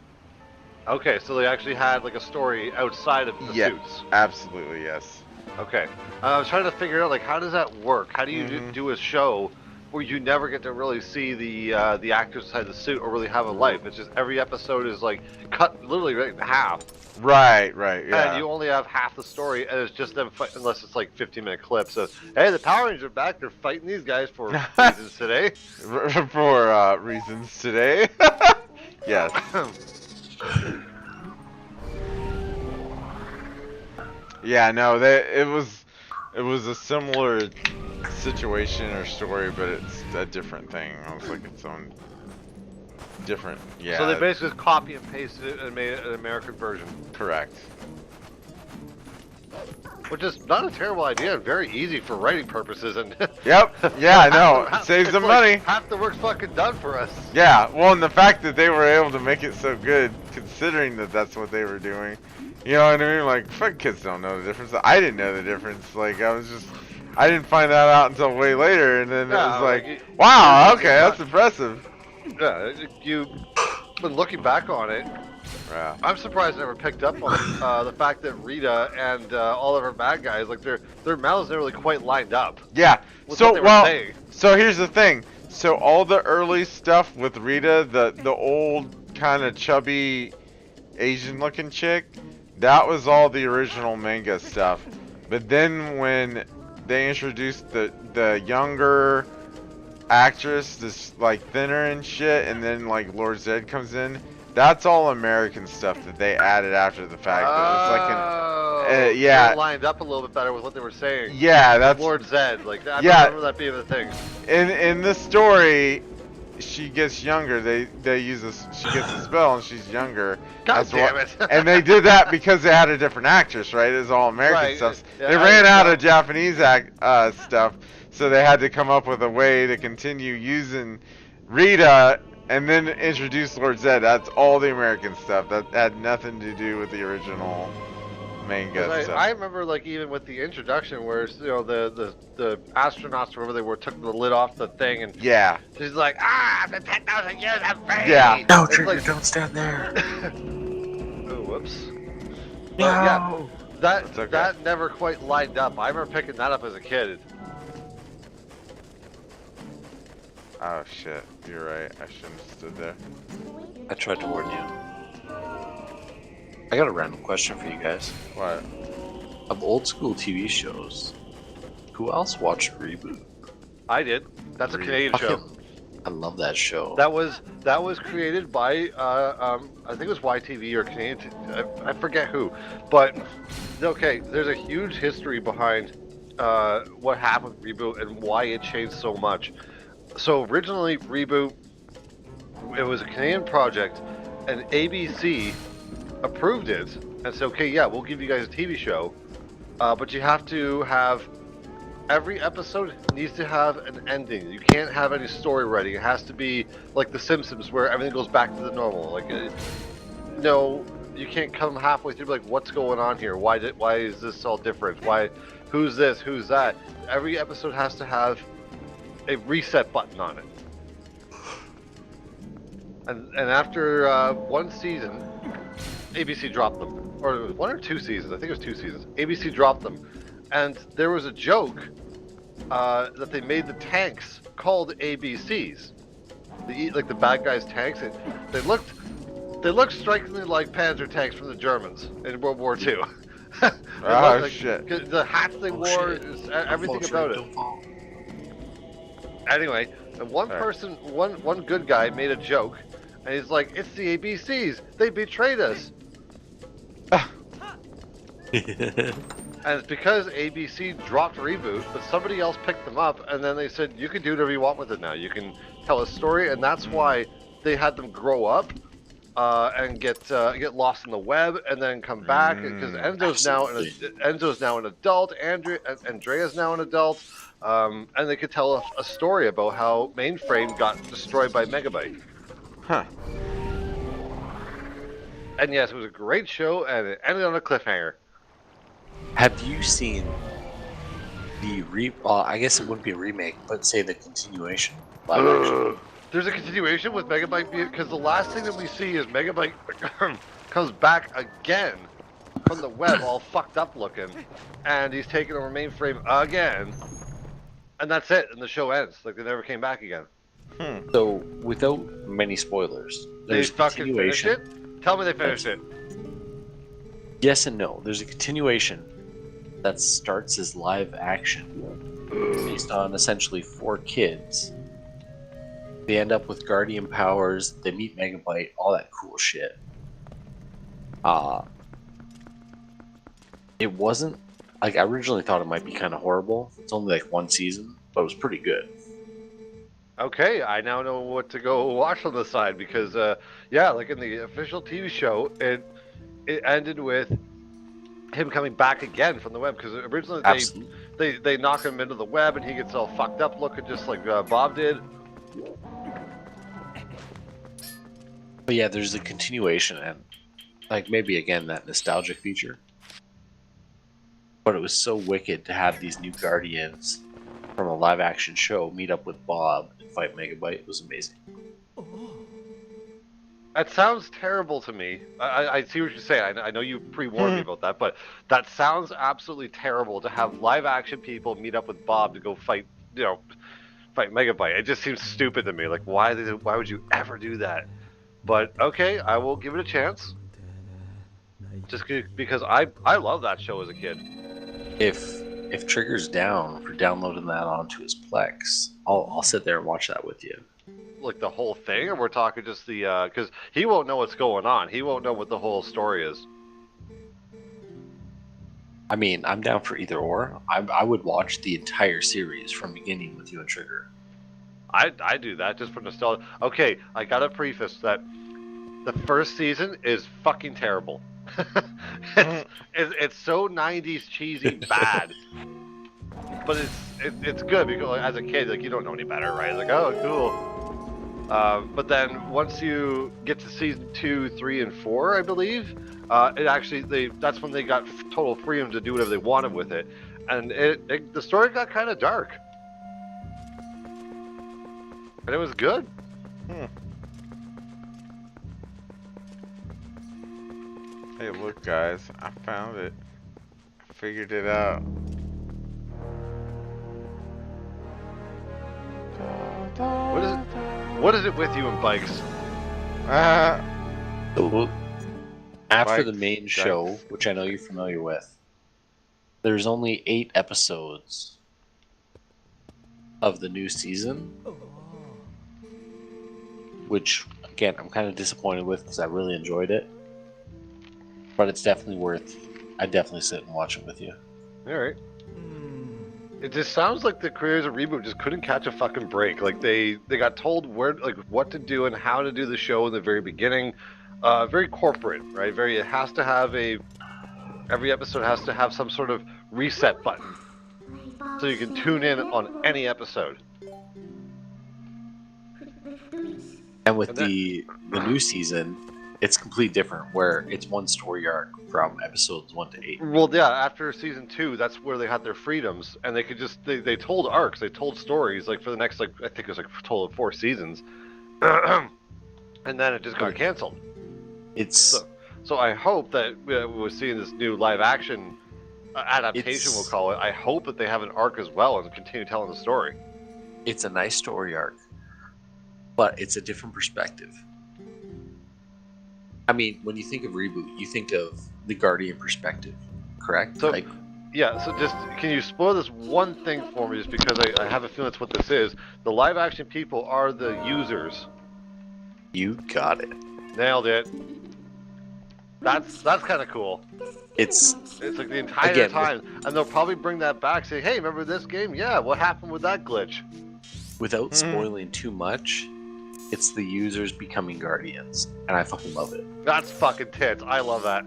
Speaker 4: Okay, so they actually had like a story outside of the
Speaker 1: Yeah.
Speaker 4: suits.
Speaker 1: Absolutely, yes.
Speaker 4: Okay, I was trying to figure out like how does that work? How do you do a show where you never get to really see the actors inside the suit or really have a life? It's just every episode is like cut literally right in half.
Speaker 1: Right, yeah.
Speaker 4: And you only have half the story, and it's just them fight, unless it's like 15-minute clips of, hey, the Power Rangers are back, they're fighting these guys for reasons today.
Speaker 1: For reasons today. Yes. Yeah, no, it was a similar situation or story, but it's a different thing. It was like its own different. Yeah.
Speaker 4: So they basically just copy and pasted it and made it an American version.
Speaker 1: Correct.
Speaker 4: which is not a terrible idea and very easy for writing purposes. And
Speaker 1: Yep. Yeah, I know. It saves
Speaker 4: it's
Speaker 1: them
Speaker 4: like
Speaker 1: money.
Speaker 4: half the work's fucking done for us.
Speaker 1: Yeah. Well, and the fact that they were able to make it so good, considering that that's what they were doing. You know what I mean? Like, fuck, kids don't know the difference. I didn't know the difference. Like, I didn't find that out until way later, and then it was like, wow, okay, that's impressive.
Speaker 4: Yeah, when looking back on it,
Speaker 1: Yeah.
Speaker 4: I'm surprised I never picked up on the fact that Rita and all of her bad guys, like their mouths never really quite lined up.
Speaker 1: Yeah.
Speaker 4: With
Speaker 1: So
Speaker 4: what they were saying.
Speaker 1: so here's the thing. So all the early stuff with Rita, the old kind of chubby Asian-looking chick, that was all the original manga stuff. But then when they introduced the younger actress, this like thinner and shit, and then like Lord Zed comes in, that's all American stuff that they added after the fact. Yeah,
Speaker 4: it lined up a little bit better with what they were saying.
Speaker 1: Yeah, that's
Speaker 4: Lord Zed. Like I
Speaker 1: yeah,
Speaker 4: remember that being the thing.
Speaker 1: In the story, she gets younger. They use this. She gets a spell and she's younger.
Speaker 4: God damn it!
Speaker 1: And they did that because they had a different actress, right? It was all American stuff.
Speaker 4: Yeah,
Speaker 1: they ran out of Japanese stuff, so they had to come up with a way to continue using Rita and then introduce Lord Zed. That's all the American stuff. That had nothing to do with the original manga stuff.
Speaker 4: I remember, like, even with the introduction, where the astronauts, wherever they were, took the lid off the thing, and
Speaker 1: yeah,
Speaker 4: she's like, after 10,000 years, I'm free.
Speaker 1: Yeah.
Speaker 2: No, Trigger, don't stand there.
Speaker 4: Oh, whoops.
Speaker 2: No.
Speaker 4: Yeah,
Speaker 1: That's okay.
Speaker 4: that never quite lined up. I remember picking that up as a kid.
Speaker 1: Oh shit, you're right. I shouldn't have stood there.
Speaker 2: I tried to warn you. I got a random question for you guys.
Speaker 1: What?
Speaker 2: Of old school TV shows, who else watched Reboot?
Speaker 4: I did. That's a Canadian show.
Speaker 2: I love that show.
Speaker 4: That was created by I think it was YTV or Canadian. I forget who, but okay. There's a huge history behind what happened with Reboot and why it changed so much. So originally, Reboot, it was a Canadian project, and ABC approved it and said, okay, yeah, we'll give you guys a TV show, but you have to have, every episode needs to have an ending. You can't have any story writing. It has to be like The Simpsons, where everything goes back to the normal. Like, no, you can't come halfway through like, what's going on here? Why is this all different? Who's this? Who's that? Every episode has to have a reset button on it. And after one season, ABC dropped them. Or it was 1 or 2 seasons. I think it was 2 seasons. ABC dropped them. And there was a joke that they made the tanks called ABCs. Like the bad guys' tanks. They looked strikingly like Panzer tanks from the Germans in World War II.
Speaker 1: Oh shit.
Speaker 4: The hats they wore, everything about it. Anyway, and one person, one good guy made a joke, and he's like, "It's the ABCs. They betrayed us." And it's because ABC dropped Reboot, but somebody else picked them up, and then they said, "You can do whatever you want with it now. You can tell a story," and that's why they had them grow up and get lost in the web, and then come back because Enzo's now an adult. Andrea's now an adult. And they could tell a story about how Mainframe got destroyed by Megabyte.
Speaker 1: Huh.
Speaker 4: And yes, it was a great show, and it ended on a cliffhanger.
Speaker 2: Have you seen the I guess it wouldn't be a remake, but say the continuation live action?
Speaker 4: There's a continuation with Megabyte because the last thing that we see is Megabyte comes back again from the web, all fucked up looking, and he's taking over Mainframe again. And that's it, and the show ends. Like, they never came back again.
Speaker 2: So, without many spoilers, there's
Speaker 4: They fucking finished it? Tell me they finished it.
Speaker 2: Yes and no. There's a continuation that starts as live action, based on essentially 4 kids. They end up with guardian powers, they meet Megabyte, all that cool shit. It wasn't... Like, I originally thought it might be kind of horrible. It's only like 1 season, but it was pretty good.
Speaker 4: Okay, I now know what to go watch on the side because, yeah, like in the official TV show, it ended with him coming back again from the web, because originally
Speaker 2: Absolutely.
Speaker 4: they knock him into the web and he gets all fucked up looking just like Bob did.
Speaker 2: But yeah, there's a continuation and like maybe again that nostalgic feature. But it was so wicked to have these new Guardians from a live action show meet up with Bob and fight Megabyte. It was amazing.
Speaker 4: That sounds terrible to me. I see what you're saying. I know you pre-warned me about that, but that sounds absolutely terrible to have live action people meet up with Bob to go fight, fight Megabyte. It just seems stupid to me. Like, why would you ever do that? But okay, I will give it a chance. Just because I love that show as a kid.
Speaker 2: If Trigger's down for downloading that onto his Plex, I'll sit there and watch that with you.
Speaker 4: Like the whole thing, or we're talking just the because he won't know what's going on. He won't know what the whole story is.
Speaker 2: I mean, I'm down for either or. I would watch the entire series from beginning with you and Trigger.
Speaker 4: I do that just for nostalgia. Okay, I gotta preface that the first season is fucking terrible. it's so 90s cheesy bad, but it's good because like, as a kid, like you don't know any better, right? It's like, oh, cool. But then once you get to season 2, 3, and 4, I believe, it actually that's when they got total freedom to do whatever they wanted with it, and the story got kind of dark, and it was good.
Speaker 1: Hey, look, guys, I found it. I figured it out.
Speaker 4: What is it with you and bikes?
Speaker 2: So, after the
Speaker 1: Bikes,
Speaker 2: main show,
Speaker 1: bikes.
Speaker 2: which I know you're familiar with, there's only 8 episodes of the new season, which again I'm kind of disappointed with because I really enjoyed it. But it's definitely worth. I'd definitely sit and watch it with you.
Speaker 4: All right. It just sounds like the creators of Reboot just couldn't catch a fucking break. Like they got told what to do and how to do the show in the very beginning. Very corporate, right? It has to have every episode has to have some sort of reset button, so you can tune in on any episode.
Speaker 2: And with the new season, it's completely different, where it's one story arc from episodes 1 to 8.
Speaker 4: Well, yeah, after season 2, that's where they had their freedoms, and they could just they told arcs, they told stories like for the next I think it was like a total of 4 seasons, and then it just got canceled.
Speaker 2: It's
Speaker 4: so I hope that we're seeing this new live action adaptation, we'll call it. I hope that they have an arc as well and continue telling the story.
Speaker 2: It's a nice story arc, but it's a different perspective. I mean, when you think of Reboot, you think of the Guardian perspective, correct?
Speaker 4: So, yeah, so just, can you spoil this one thing for me, just because I have a feeling that's what this is. The live action people are the users.
Speaker 2: You got it.
Speaker 4: Nailed it. That's kind of cool.
Speaker 2: It's
Speaker 4: like the entire time, and they'll probably bring that back, say, hey, remember this game? Yeah, what happened with that glitch?
Speaker 2: Without spoiling too much, it's the users becoming Guardians, and I fucking love it.
Speaker 4: That's fucking tits. I love that.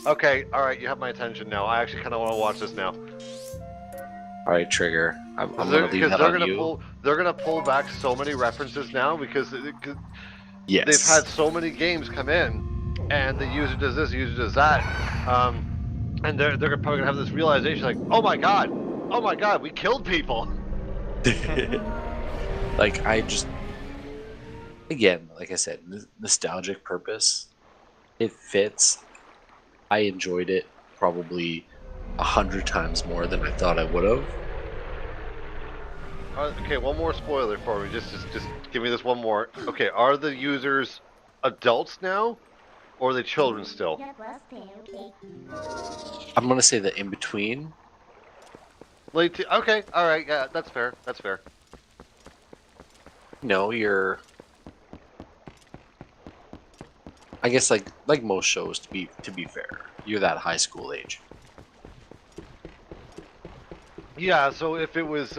Speaker 4: Okay, alright, you have my attention now. I actually kind of want to watch this now.
Speaker 2: Alright, Trigger. I'm going to leave that on you.
Speaker 4: They're going to pull back so many references now because
Speaker 2: Yes.
Speaker 4: they've had so many games come in, and the user does this, the user does that, and they're probably going to have this realization like, oh my god, we killed people.
Speaker 2: Like, again, like I said, nostalgic purpose, it fits. I enjoyed it probably 100 times more than I thought I would have.
Speaker 4: Okay, one more spoiler for me. Just give me this one more. Okay, are the users adults now, or are they children still?
Speaker 2: I'm gonna say the in between.
Speaker 4: Okay, all right, yeah, that's fair. That's fair.
Speaker 2: No, you're. I guess like most shows, to be fair, you're that high school age.
Speaker 4: Yeah, so if it was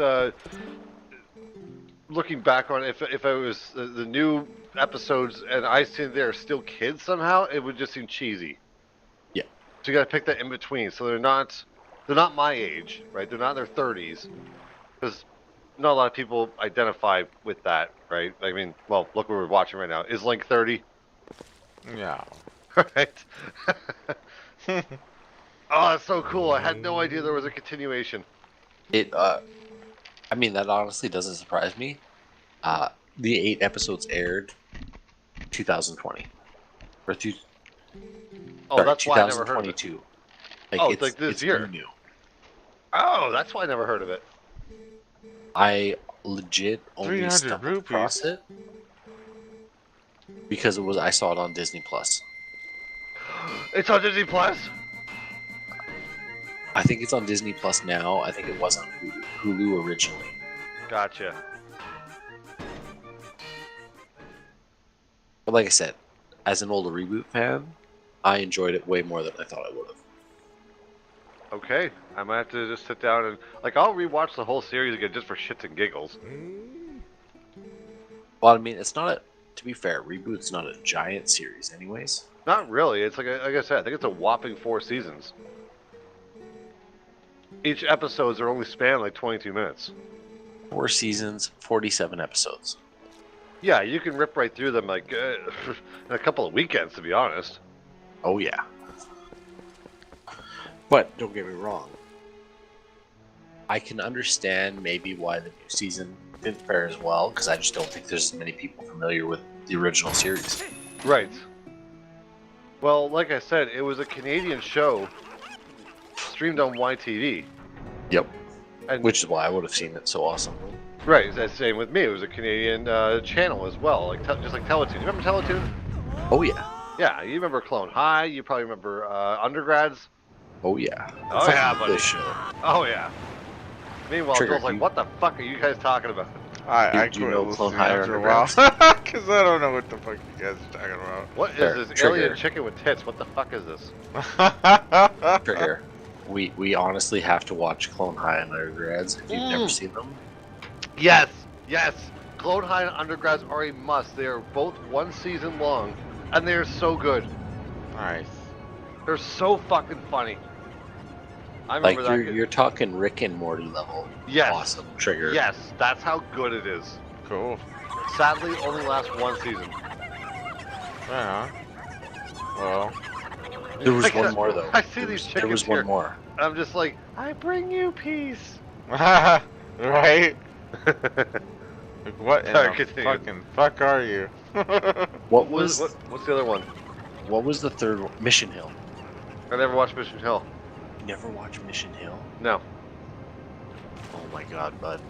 Speaker 4: looking back on if it was the new episodes and I see they're still kids somehow, it would just seem cheesy.
Speaker 2: Yeah.
Speaker 4: So you got to pick that in between. So they're not my age, right? They're not in their 30s, because not a lot of people identify with that, right? I mean, well, look what we're watching right now. Is Link 30?
Speaker 1: Yeah.
Speaker 4: Right. Oh, that's so cool. I had no idea there was a continuation.
Speaker 2: It, I mean, that honestly doesn't surprise me. The 8 episodes aired 2020 or
Speaker 4: Oh,
Speaker 2: sorry,
Speaker 4: that's why I never heard of it.
Speaker 2: 2022.
Speaker 4: Oh, it's like this
Speaker 2: it's
Speaker 4: year.
Speaker 2: new.
Speaker 4: Oh, that's why I never heard of it.
Speaker 2: I legit only
Speaker 1: 300
Speaker 2: stumbled across
Speaker 1: rupees.
Speaker 2: it because I saw it on Disney Plus.
Speaker 4: It's on Disney Plus.
Speaker 2: I think it's on Disney Plus now. I think it was on Hulu originally.
Speaker 4: Gotcha.
Speaker 2: But like I said, as an old reboot fan, I enjoyed it way more than I thought I would have.
Speaker 4: Okay, I might have to just sit down and I'll rewatch the whole series again just for shits and giggles.
Speaker 2: Well, I mean, it's not a. To be fair, reboot's not a giant series, anyways.
Speaker 4: Not really. It's like I said, I think it's a whopping 4 seasons. Each episodes are only span like 22 minutes.
Speaker 2: 4 seasons, 47 episodes.
Speaker 4: Yeah, you can rip right through them like in a couple of weekends, to be honest.
Speaker 2: Oh yeah. But don't get me wrong. I can understand maybe why the new season didn't fare as well, because I just don't think there's as many people familiar with the original series.
Speaker 4: Right. Well, like I said, it was a Canadian show streamed on YTV.
Speaker 2: Yep.
Speaker 4: And
Speaker 2: Which is why I would have seen it so awesomely.
Speaker 4: right, that's the same with me. It was a Canadian channel as well, like just like Teletoon. You remember Teletoon?
Speaker 2: Oh yeah.
Speaker 4: Yeah, you remember Clone High. You probably remember Undergrads.
Speaker 2: Oh yeah.
Speaker 4: Oh yeah, buddy.
Speaker 2: This show.
Speaker 4: Oh yeah. Meanwhile,
Speaker 2: Trigger,
Speaker 4: Joel's like,
Speaker 2: you-
Speaker 4: "What the fuck are you guys talking about?"
Speaker 1: I
Speaker 2: Do you
Speaker 1: quit
Speaker 2: know
Speaker 1: listening
Speaker 2: Clone High or
Speaker 1: after a while.
Speaker 2: Underground?
Speaker 1: Because I don't know what the fuck you guys are talking about.
Speaker 4: What is
Speaker 2: Fair.
Speaker 4: this
Speaker 2: Trigger.
Speaker 4: alien chicken with tits? What the fuck is this?
Speaker 2: Trigger. We honestly have to watch Clone High and Undergrads if you've never seen them.
Speaker 4: Yes, yes. Clone High and Undergrads are a must. They are both 1 season long, and they are so good.
Speaker 1: Nice.
Speaker 4: They're so fucking funny. I
Speaker 2: Like
Speaker 4: remember that.
Speaker 2: you're talking Rick and Morty level.
Speaker 4: Yes.
Speaker 2: Awesome. Trigger.
Speaker 4: Yes, that's how good it is.
Speaker 1: Cool.
Speaker 4: Sadly, only lasts 1 season.
Speaker 1: Yeah. Well.
Speaker 2: There was
Speaker 4: Like,
Speaker 2: one more though.
Speaker 4: I see these
Speaker 2: There was
Speaker 4: chickens
Speaker 2: one
Speaker 4: here.
Speaker 2: more.
Speaker 4: And I'm just like, I bring you peace.
Speaker 1: Right? Like, what in
Speaker 4: Sorry,
Speaker 1: the
Speaker 4: continue.
Speaker 1: fucking fuck are you?
Speaker 4: What's the other one?
Speaker 2: What was the third one? Mission Hill.
Speaker 4: I never watched Mission Hill.
Speaker 2: You never watched Mission Hill?
Speaker 4: No.
Speaker 2: Oh my god, bud.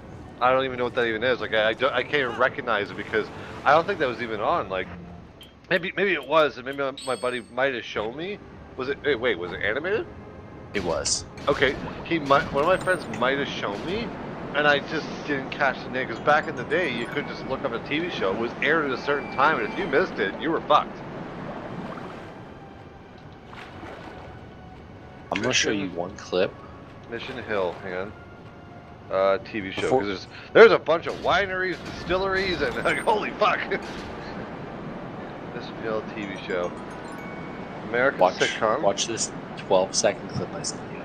Speaker 4: I don't even know what that even is. Like, I can't even recognize it because I don't think that was even on. Like, maybe it was, and maybe my buddy might have shown me. Was it? Wait, was it animated?
Speaker 2: It was.
Speaker 4: Okay, one of my friends might have shown me, and I just didn't catch the name. Because back in the day, you could just look up a TV show. It was aired at a certain time, and if you missed it, you were fucked.
Speaker 2: I'm gonna show you one clip.
Speaker 4: Mission Hill, hang on. TV show.
Speaker 2: Before-
Speaker 4: 'Cause there's a bunch of wineries, distilleries, and like, holy fuck. Mission Hill TV show. American sitcom.
Speaker 2: Watch this 12-second clip I sent you.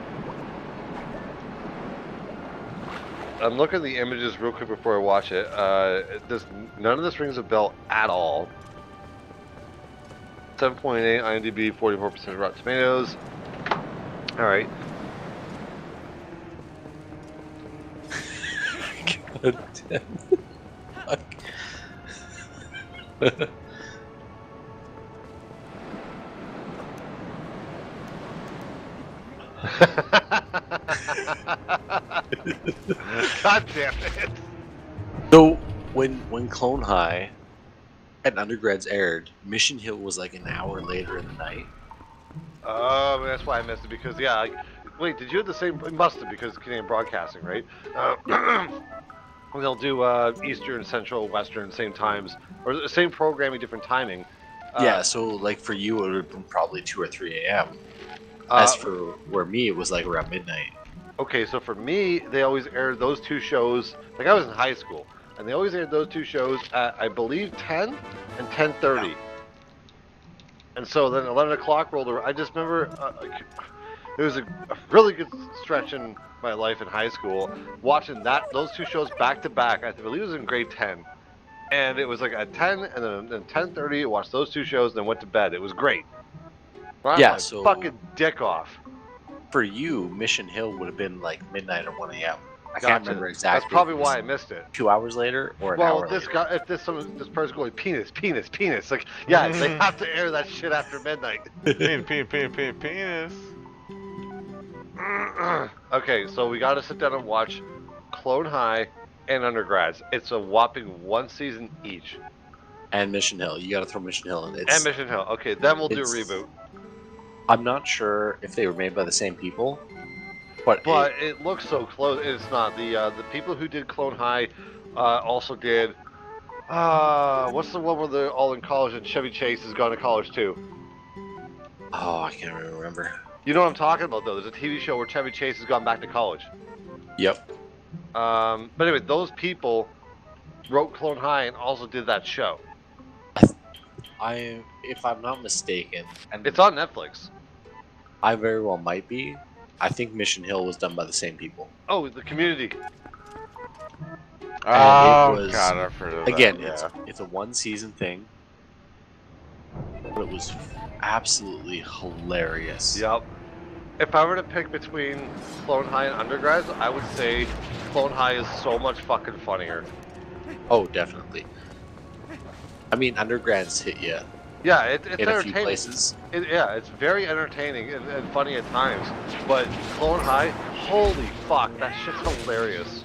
Speaker 4: I'm looking at the images real quick before I watch it. None of this rings a bell at all. 7.8 IMDb, 44% Rotten Tomatoes. All right.
Speaker 2: God damn.
Speaker 4: God damn it.
Speaker 2: So when Clone High and Undergrads aired, Mission Hill was like an hour later in the night.
Speaker 4: That's why I missed it because wait, did you have the same? It must have because Canadian Broadcasting, right? They'll do Eastern, Central, Western, same times, or the same programming, different timing.
Speaker 2: Yeah, so like for you it would have been probably 2 or 3 a.m. As for where me, it was like around midnight.
Speaker 4: Okay, so for me, they always aired those 2 shows. Like I was in high school, and they always aired those 2 shows at I believe 10 and 10:30. And so then 11 o'clock rolled around. I just remember there was a really good stretch in my life in high school watching those two shows back to back. I believe it was in grade 10. And it was like at 10 and then at 10:30 I watched those two shows and then went to bed. It was great. Ran
Speaker 2: Yeah,
Speaker 4: my
Speaker 2: so
Speaker 4: fucking dick off.
Speaker 2: for you, Mission Hill would have been like midnight or 1 a.m. I
Speaker 4: Gotcha.
Speaker 2: can't remember exactly.
Speaker 4: That's probably
Speaker 2: if it was
Speaker 4: why I missed it.
Speaker 2: 2 hours later or an
Speaker 4: Well,
Speaker 2: hour
Speaker 4: this
Speaker 2: later.
Speaker 4: guy, if this person going penis, like, yeah, they have to air that shit after midnight.
Speaker 1: Penis.
Speaker 4: Okay, so we got to sit down and watch Clone High and Undergrads. It's a whopping 1 season each.
Speaker 2: And Mission Hill. You got to throw Mission Hill in.
Speaker 4: And Mission Hill. Okay, then we'll do a
Speaker 2: it's-
Speaker 4: reboot.
Speaker 2: I'm not sure if they were made by the same people, but
Speaker 4: It looks so close. It's not. The people who did Clone High also did. What's the one where they're all in college and Chevy Chase has gone to college too?
Speaker 2: oh, I can't remember.
Speaker 4: You know what I'm talking about though. There's a TV show where Chevy Chase has gone back to college.
Speaker 2: Yep.
Speaker 4: But anyway, those people wrote Clone High and also did that show.
Speaker 2: If I'm not mistaken, and
Speaker 4: It's on Netflix.
Speaker 2: I very well might be. I think Mission Hill was done by the same people.
Speaker 4: Oh, the Community.
Speaker 1: Oh,
Speaker 2: was-
Speaker 1: God, I've heard of
Speaker 2: Again,
Speaker 1: that. Yeah.
Speaker 2: it's a 1 season thing, but it was absolutely hilarious.
Speaker 4: Yep. If I were to pick between Clone High and Undergrads, I would say Clone High is so much fucking funnier.
Speaker 2: Oh, definitely. I mean, undergrads hit you
Speaker 4: Yeah, it's
Speaker 2: in a few
Speaker 4: entertaining.
Speaker 2: places.
Speaker 4: Yeah, it's very entertaining and funny at times. But Clone High, holy fuck, that shit's hilarious.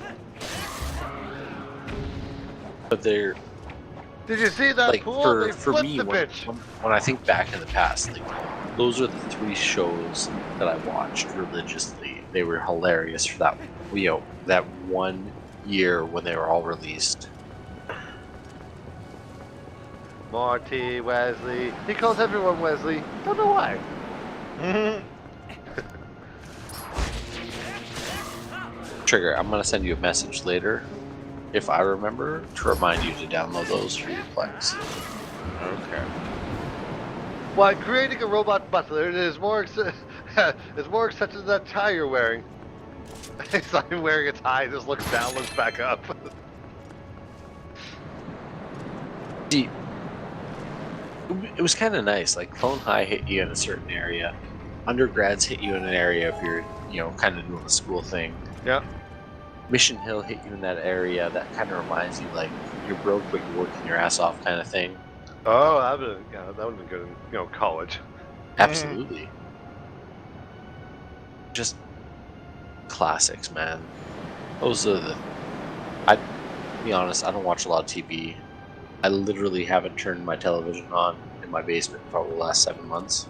Speaker 2: But they're
Speaker 4: Did you see that
Speaker 2: like
Speaker 4: pool?
Speaker 2: for
Speaker 4: They
Speaker 2: for
Speaker 4: flipped
Speaker 2: me
Speaker 4: the
Speaker 2: when,
Speaker 4: bitch.
Speaker 2: when I think back in the past, like those are the 3 shows that I watched religiously. They were hilarious for that that 1 year when they were all released.
Speaker 4: Marty, Wesley. He calls everyone Wesley. Don't know why.
Speaker 2: Trigger, I'm gonna send you a message later, if I remember, to remind you to download those for your Plex.
Speaker 1: Okay.
Speaker 4: Why, creating a robot butler is more is more exciting than that tie you're wearing. He's not even wearing a tie. Just looks down, looks back up.
Speaker 2: See, it was kind of nice. Like Clone High hit you in a certain area, undergrads hit you in an area if you're kind of doing the school thing.
Speaker 4: Yeah.
Speaker 2: Mission Hill hit you in that area that kind of reminds you like you're broke but you're working your ass off kind of thing.
Speaker 4: Oh, that would have been good in college.
Speaker 2: Absolutely. Just classics, man. Those are the. I be honest, I don't watch a lot of TV. I literally haven't turned my television on in my basement for the last 7 months.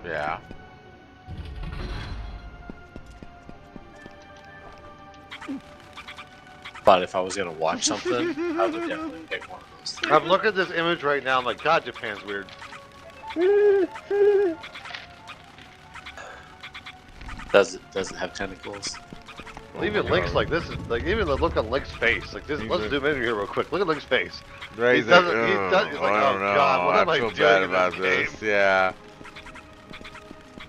Speaker 1: Yeah.
Speaker 2: But if I was gonna watch something, I would definitely pick one of those three.
Speaker 4: I'm looking at this image right now. I'm like, God, Japan's weird.
Speaker 2: Does it have tentacles?
Speaker 4: Well, even Link's like this is like even the look on Link's face. Like this. Let's zoom in here real quick. Look at Link's face.
Speaker 1: Right,
Speaker 4: He doesn't. He's like,
Speaker 1: I
Speaker 4: oh
Speaker 1: don't know.
Speaker 4: God, what am I
Speaker 1: feel
Speaker 4: doing
Speaker 1: bad
Speaker 4: in
Speaker 1: about
Speaker 4: this
Speaker 1: this.
Speaker 4: game?
Speaker 1: Yeah.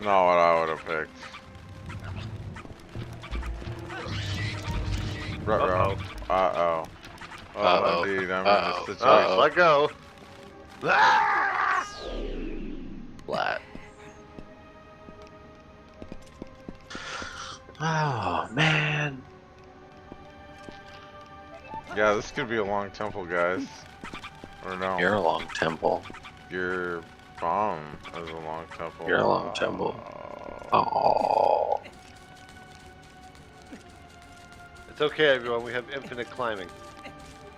Speaker 1: Not what I would have picked. Ruh-roh. Uh-oh. Oh,
Speaker 2: Uh-oh.
Speaker 1: dude, I'm in
Speaker 2: Uh-oh.
Speaker 1: this
Speaker 4: All right,
Speaker 1: situation.
Speaker 4: let go.
Speaker 2: Flat. Oh man.
Speaker 1: Yeah, this could be a long temple, guys. Or no.
Speaker 2: You're a long temple.
Speaker 1: Your bomb is a long temple.
Speaker 2: You're a long temple.
Speaker 1: Oh.
Speaker 2: Oh.
Speaker 4: It's okay, everyone. We have infinite climbing.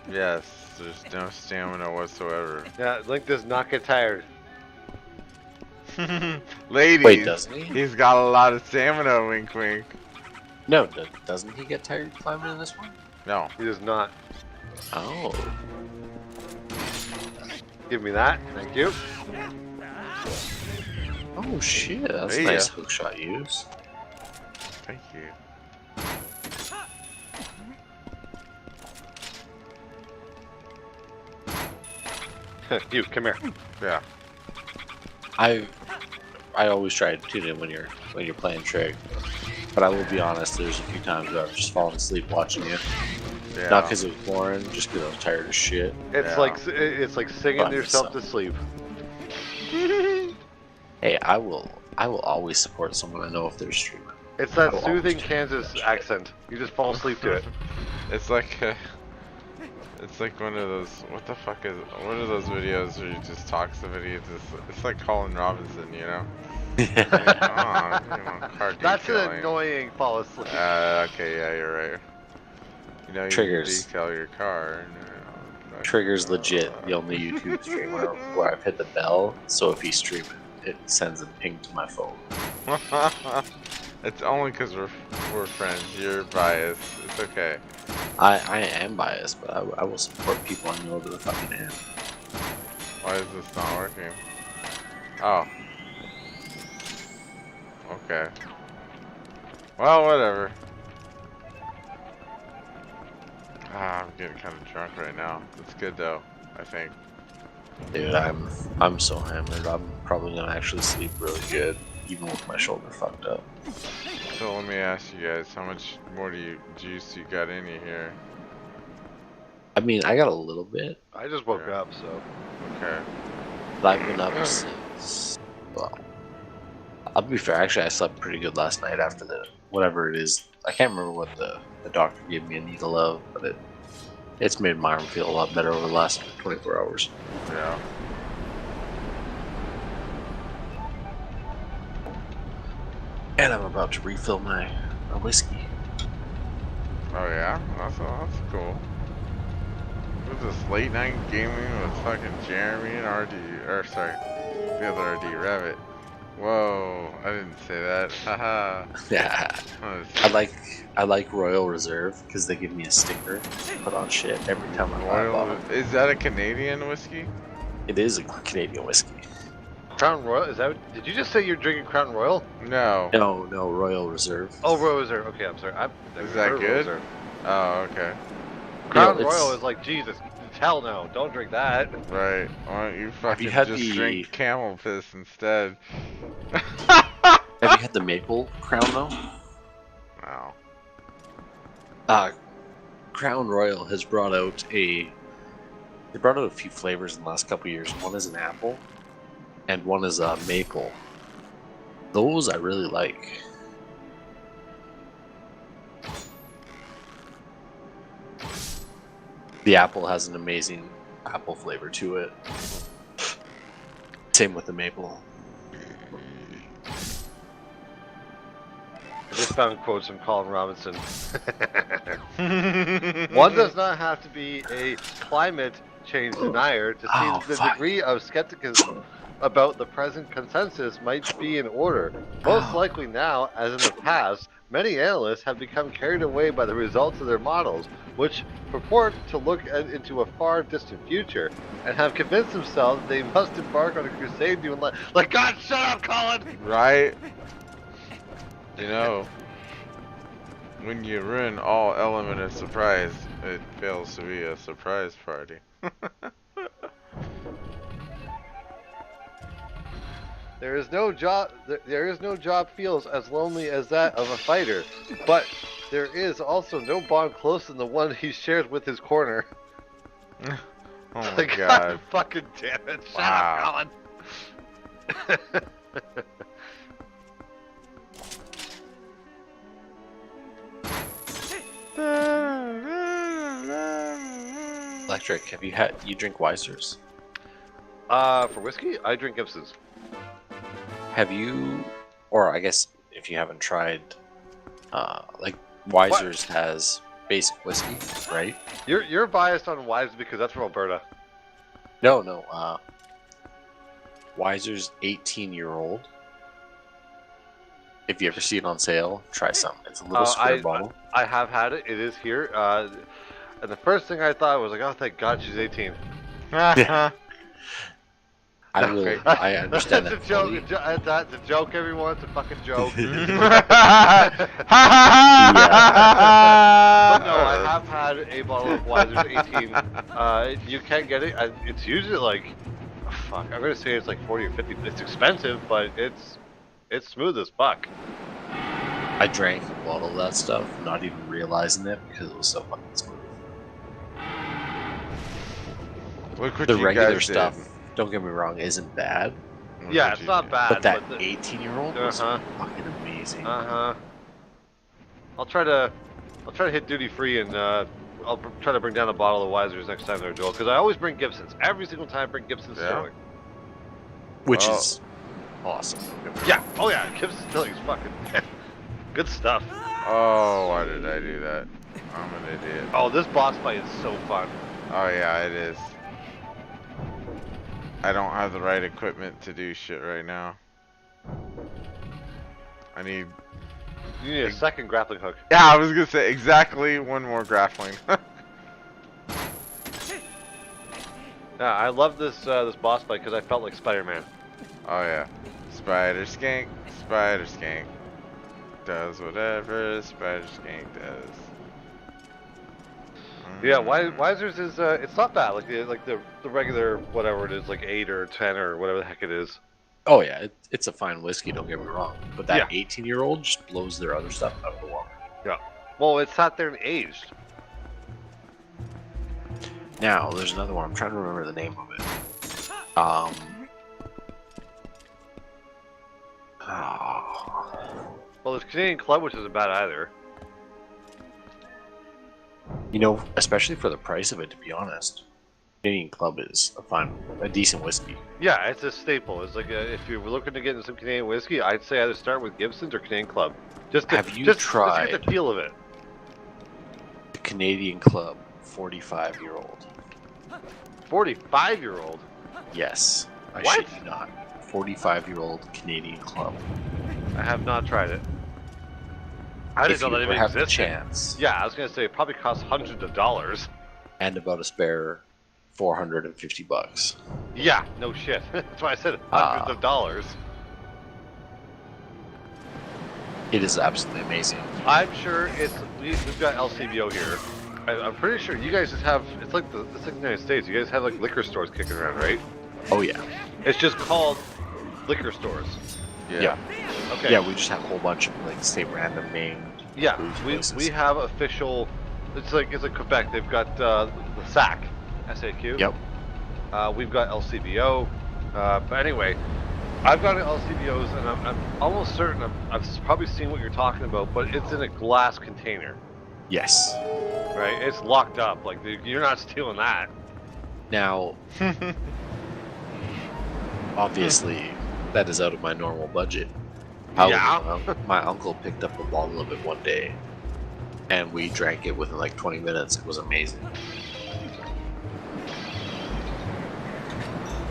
Speaker 1: Yes, there's no stamina whatsoever.
Speaker 4: Yeah, Link does not get tired.
Speaker 1: Ladies,
Speaker 2: Wait, doesn't he?
Speaker 1: he's got a lot of stamina, wink wink.
Speaker 2: No, doesn't he get tired climbing in this one?
Speaker 1: No.
Speaker 4: He does not.
Speaker 2: Oh.
Speaker 4: Give me that. Thank you.
Speaker 2: Oh shit, that's
Speaker 1: Hey,
Speaker 2: nice
Speaker 1: yeah.
Speaker 2: hookshot use.
Speaker 1: Thank you.
Speaker 4: You come here.
Speaker 1: Yeah.
Speaker 2: I always try to tune in when you're playing Trig, but I will be honest. There's a few times where I've just fallen asleep watching you.
Speaker 1: Yeah.
Speaker 2: Not because it was boring, just because I was tired as shit.
Speaker 4: It's
Speaker 1: Yeah.
Speaker 4: like singing
Speaker 2: Fun
Speaker 4: yourself
Speaker 2: stuff.
Speaker 4: to sleep.
Speaker 2: Hey, I will always support someone I know if they're streaming.
Speaker 4: It's that
Speaker 2: I will
Speaker 4: soothing
Speaker 2: always
Speaker 4: Kansas
Speaker 2: do that.
Speaker 4: accent. You just fall asleep to it.
Speaker 1: It's like one of those. What the fuck is? What are those videos where you just talk to somebody? It's like Colin Robinson, you know. Like, oh, you know, car
Speaker 4: That's an
Speaker 1: detailing.
Speaker 4: annoying fall asleep.
Speaker 1: Okay, yeah, you're right. You know, you
Speaker 2: Triggers.
Speaker 1: detail your car. And,
Speaker 2: Trigger's legit the only YouTube stream where I've hit the bell, so if he's streaming, it sends a ping to my phone.
Speaker 1: It's only because we're friends. You're biased. It's okay.
Speaker 2: I am biased, but I will support people I know to the fucking end.
Speaker 1: Why is this not working? Oh. Okay. Well, whatever. I'm getting kind of drunk right now. It's good though, I think.
Speaker 2: Dude, I'm so hammered. I'm probably gonna actually sleep really good, even with my shoulder fucked up.
Speaker 1: So let me ask you guys, how much more juice you got in you here?
Speaker 2: I mean, I got a little bit,
Speaker 4: I just woke
Speaker 1: Yeah.
Speaker 4: up, so.
Speaker 1: Okay.
Speaker 2: but I've been up since. Well, I'll be fair. Actually, I slept pretty good last night after the whatever it is. I can't remember what the doctor gave me a needle of, but it's made my arm feel a lot better over the last 24 hours.
Speaker 1: Yeah.
Speaker 2: And I'm about to refill my whiskey.
Speaker 1: Oh yeah? That's cool. What's this, late night gaming with fucking Jeremy and RD, or sorry, the other RD, Rabbit. Whoa, I didn't say that. Haha.
Speaker 2: Yeah, I like Royal Reserve because they give me a sticker to put on shit every time I buy a bottle.
Speaker 1: Is that a Canadian whiskey?
Speaker 2: It is a Canadian whiskey.
Speaker 4: Crown Royal? Is that? Did you just say you're drinking Crown Royal?
Speaker 1: No.
Speaker 2: No, Royal Reserve.
Speaker 4: Oh, Royal Reserve. Okay, I'm sorry.
Speaker 1: Is that good? Oh, okay.
Speaker 4: Crown
Speaker 2: You know,
Speaker 4: Royal is like Jesus. It's hell no. Don't drink that.
Speaker 1: Right. Why don't you fucking
Speaker 2: had
Speaker 1: just
Speaker 2: the-
Speaker 1: drink camel piss instead?
Speaker 2: Have you had the maple Crown though?
Speaker 1: Wow.
Speaker 2: Crown Royal has brought out they brought out a few flavors in the last couple of years. One is an apple, and one is a maple. Those I really like. The apple has an amazing apple flavor to it. Same with the maple.
Speaker 4: I just found quotes from Colin Robinson. One does not have to be a climate change denier to see
Speaker 2: Oh,
Speaker 4: the
Speaker 2: fuck.
Speaker 4: degree of skepticism about the present consensus might be in order. Most
Speaker 2: Oh.
Speaker 4: likely now, as in the past, many analysts have become carried away by the results of their models, which purport to look into a far distant future, and have convinced themselves they must embark on a crusade to like, God, shut up, Colin!
Speaker 1: Right? You know, when you ruin all element of surprise, it fails to be a surprise party.
Speaker 4: There is no job feels as lonely as that of a fighter, but there is also no bond closer than the one he shares with his corner.
Speaker 1: Oh my
Speaker 4: Like,
Speaker 1: god.
Speaker 4: fucking damn it! Shut
Speaker 1: Wow.
Speaker 4: up, Colin.
Speaker 2: Electric, you drink Weisers?
Speaker 4: For whiskey, I drink Gibson's.
Speaker 2: Have you, or I guess if you haven't tried, like Weisers has basic whiskey, right?
Speaker 4: You're biased on Wives because that's from Alberta.
Speaker 2: No, Weiser's 18-year-old. If you ever see it on sale, try some. It's a little square bottle.
Speaker 4: I have had it. It is here. And the first thing I thought was like, oh, thank God she's 18.
Speaker 2: I will.
Speaker 1: Okay.
Speaker 2: I understand
Speaker 4: That's
Speaker 2: that.
Speaker 4: a joke. That's a joke, everyone. It's a fucking joke.
Speaker 2: Yeah.
Speaker 4: But no, I have had a bottle of Wiser's 18. You can get it. It's usually like, fuck, I'm gonna say it's like 40 or 50. It's expensive, but it's smooth as fuck.
Speaker 2: I drank a bottle of that stuff, not even realizing it because it was so fucking smooth.
Speaker 1: Look what
Speaker 2: The
Speaker 1: you
Speaker 2: regular
Speaker 1: guys
Speaker 2: stuff,
Speaker 1: did.
Speaker 2: don't get me wrong, isn't bad,
Speaker 1: Look
Speaker 4: Yeah,
Speaker 1: what
Speaker 4: it's
Speaker 1: you
Speaker 4: not
Speaker 1: did.
Speaker 4: bad.
Speaker 2: but that
Speaker 4: the,
Speaker 2: 18-year-old was
Speaker 4: Uh-huh.
Speaker 2: fucking amazing.
Speaker 4: I'll try to hit duty free and I'll try to bring down a bottle of Wiser's next time there, Joel. Because I always bring Gibsons. Every single time I bring Gibson's
Speaker 1: Yeah?
Speaker 4: Sterling.
Speaker 2: Which
Speaker 1: Well-
Speaker 2: is awesome.
Speaker 4: Yeah. Oh yeah, Gibson's Sterling is fucking good stuff.
Speaker 1: Oh, why did I do that? I'm an idiot.
Speaker 4: Oh, this boss fight is so fun.
Speaker 1: Oh yeah, it is. I don't have the right equipment to do shit right now. I need...
Speaker 4: You need a second grappling hook.
Speaker 1: Yeah, I was gonna say exactly one more grappling.
Speaker 4: Yeah, I love this this boss fight because I felt like Spider-Man.
Speaker 1: Oh yeah. Spider Skank, Spider Skank. Does whatever Spider Skank does.
Speaker 4: Yeah, Wiser's is it's not bad like the regular whatever it is, like 8 or 10 or whatever the heck it is.
Speaker 2: Oh yeah, it's a fine whiskey, don't get me wrong. But that
Speaker 4: Yeah.
Speaker 2: 18-year-old just blows their other stuff out of the water.
Speaker 4: Yeah. Well, it sat there and aged.
Speaker 2: Now, there's another one. I'm trying to remember the name of it.
Speaker 4: Well, there's Canadian Club, which isn't bad either.
Speaker 2: You know, especially for the price of it, to be honest, Canadian Club is a decent whiskey.
Speaker 4: Yeah, it's a staple. It's like if you're looking to get into some Canadian whiskey, I'd say either start with Gibson's or Canadian Club. Just to,
Speaker 2: Have you
Speaker 4: just
Speaker 2: tried-
Speaker 4: to get the feel of it.
Speaker 2: The Canadian Club 45-year-old.
Speaker 4: 45-year-old.
Speaker 2: Yes, I
Speaker 4: What?
Speaker 2: shit you not. 45-year-old Canadian Club.
Speaker 4: I have not tried it. I
Speaker 2: If
Speaker 4: didn't know
Speaker 2: you
Speaker 4: that
Speaker 2: ever
Speaker 4: even
Speaker 2: have the
Speaker 4: existed.
Speaker 2: chance,
Speaker 4: Yeah, I was gonna say it probably costs hundreds of dollars.
Speaker 2: and about a spare $450.
Speaker 4: Yeah, no shit. That's why I said
Speaker 2: Ah.
Speaker 4: hundreds of dollars.
Speaker 2: It is absolutely amazing.
Speaker 4: I'm sure we've got LCBO here. I'm pretty sure you guys just have it's like the United States. You guys have like liquor stores kicking around, right?
Speaker 2: Oh yeah,
Speaker 4: It's just called liquor stores.
Speaker 2: yeah,
Speaker 4: Okay.
Speaker 2: yeah. We just have a whole bunch of like say random named.
Speaker 4: Yeah,
Speaker 2: booze
Speaker 4: we
Speaker 2: places.
Speaker 4: have official. It's like Quebec. They've got the SAC, SAQ.
Speaker 2: Yep.
Speaker 4: We've got LCBO. But anyway, I've got an LCBOs, and I'm almost certain I've probably seen what you're talking about, but it's in a glass container,
Speaker 2: Yes.
Speaker 4: right? It's locked up. Like you're not stealing that.
Speaker 2: Now, obviously, that is out of my normal budget. However,
Speaker 4: Yeah.
Speaker 2: my uncle picked up a bottle of it one day, and we drank it within like 20 minutes. It was amazing.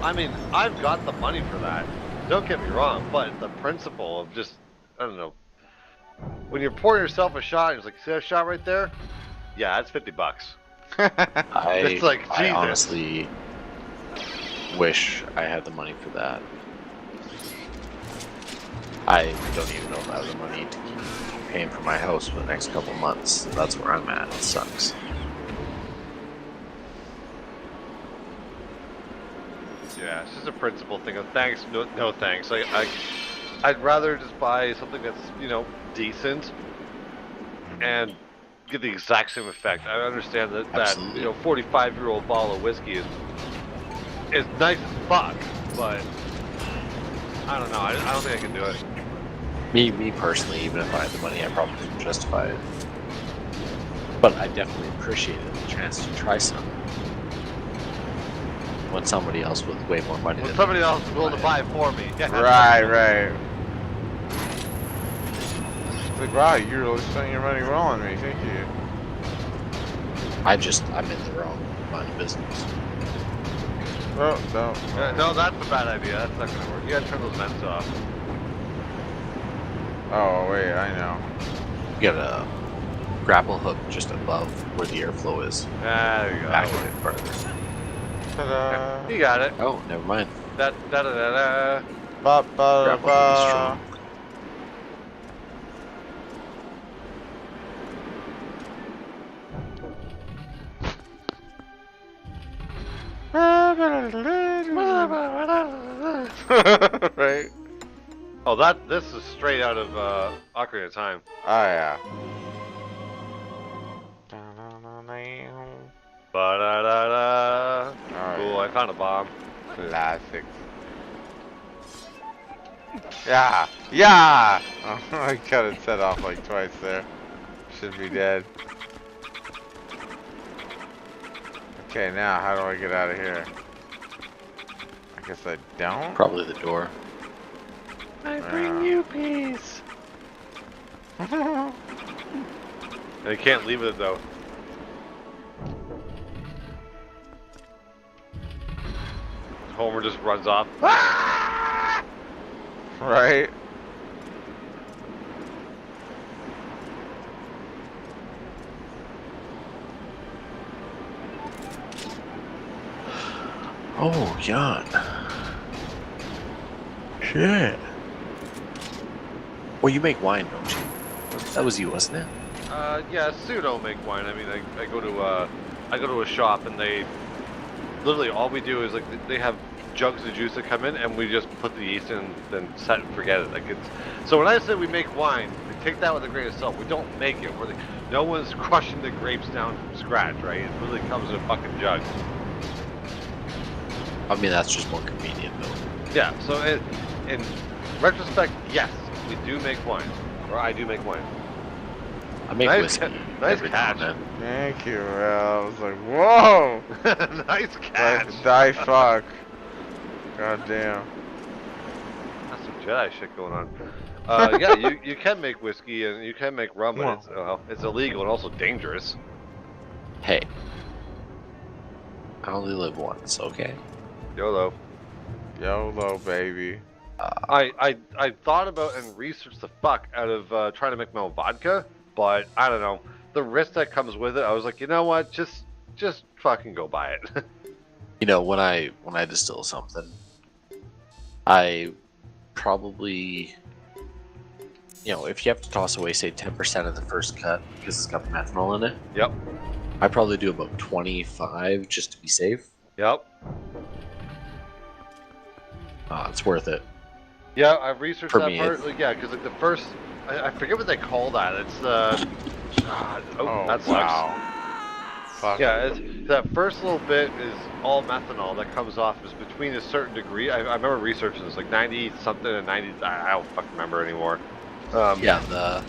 Speaker 4: I mean, I've got the money for that. Don't get me wrong, but the principle of just, I don't know, when you're pouring yourself a shot, it's like, see that shot right there? Yeah, it's $50. It's like,
Speaker 2: I
Speaker 4: Jesus.
Speaker 2: honestly wish I had the money for that. I don't even know if I have the money to keep paying for my house for the next couple months. That's where I'm at. It sucks.
Speaker 4: Yeah, it's just a principle thing of thanks, no thanks. I'd rather just buy something that's, you know, decent and get the exact same effect. I understand that
Speaker 2: Absolutely.
Speaker 4: you know, 45-year-old bottle of whiskey is nice as fuck, but I don't know. I don't think I can do it.
Speaker 2: Me personally, even if I had the money, I probably couldn't justify it. But I definitely appreciated the chance to try some. When somebody else with way more money
Speaker 4: When
Speaker 2: than
Speaker 4: somebody
Speaker 2: me
Speaker 4: else is willing to buy it for me. Yeah.
Speaker 1: Right. It's like, wow, you really spent your money well on me. Thank you.
Speaker 2: I'm in the wrong line of business.
Speaker 1: Oh, no.
Speaker 4: No, that's a bad idea. That's not gonna work. You gotta turn those vents off.
Speaker 1: Oh, wait, I know.
Speaker 2: You got a grapple hook just above where the airflow is.
Speaker 4: There you go.
Speaker 2: Back a bit further.
Speaker 1: Ta-da.
Speaker 4: You got it.
Speaker 2: Oh, never mind.
Speaker 4: Da da da da da.
Speaker 1: Ba, ba,
Speaker 2: Grapple hook is
Speaker 1: ba.
Speaker 2: strong.
Speaker 1: Right?
Speaker 4: Oh, this is straight out of Ocarina of Time.
Speaker 1: Oh yeah.
Speaker 4: Ba-da-da-da.
Speaker 1: Oh,
Speaker 4: Cool, I found a bomb.
Speaker 1: Classic. Yeah, yeah. Oh, I got it set off like twice there. Should be dead. Okay, now how do I get out of here? I guess I don't.
Speaker 2: Probably the door.
Speaker 4: I bring you peace. And you can't leave it though. Homer just runs off.
Speaker 1: Right.
Speaker 2: Oh, Jan. Shit. Well, you make wine, don't you? That was you, wasn't it?
Speaker 4: Yeah, pseudo make wine. I mean, I go to a shop and they literally all we do is like they have jugs of juice that come in and we just put the yeast in and then set and forget it. Like it's so when I say we make wine, we take that with a grain of salt. We don't make it. No one's crushing the grapes down from scratch, right? It literally comes in fucking jugs.
Speaker 2: I mean, that's just more convenient, though.
Speaker 4: Yeah. So in retrospect, yes, we do make wine, or I do make wine.
Speaker 2: I make
Speaker 4: Nice
Speaker 2: whiskey.
Speaker 4: nice
Speaker 2: every now
Speaker 4: catch.
Speaker 2: and then.
Speaker 1: Thank you, Al. I was like, whoa!
Speaker 4: Nice catch.
Speaker 1: Die fuck. God damn.
Speaker 4: That's some Jedi shit going on. Yeah, you can make whiskey and you can make rum, but it's illegal and also dangerous.
Speaker 2: Hey. I only live once, okay?
Speaker 4: YOLO.
Speaker 1: YOLO, baby.
Speaker 4: I thought about and researched the fuck out of trying to make my own vodka, but I don't know. The risk that comes with it, I was like, you know what? Just fucking go buy it.
Speaker 2: You know, when I distill something, I probably, you know, if you have to toss away, say, 10% of the first cut because it's got the methanol in it,
Speaker 4: Yep.
Speaker 2: I probably do about 25 just to be safe.
Speaker 4: Yep.
Speaker 2: It's worth it.
Speaker 4: Yeah, I've researched
Speaker 2: For
Speaker 4: that
Speaker 2: me,
Speaker 4: part. Like, yeah, because like the first, I forget what they call that. It's the.
Speaker 1: Oh,
Speaker 4: that sucks.
Speaker 1: wow. Fuck.
Speaker 4: Yeah, that first little bit is all methanol that comes off is between a certain degree. I remember researching this, like 90 something and 90. I don't fucking remember anymore.
Speaker 2: Yeah,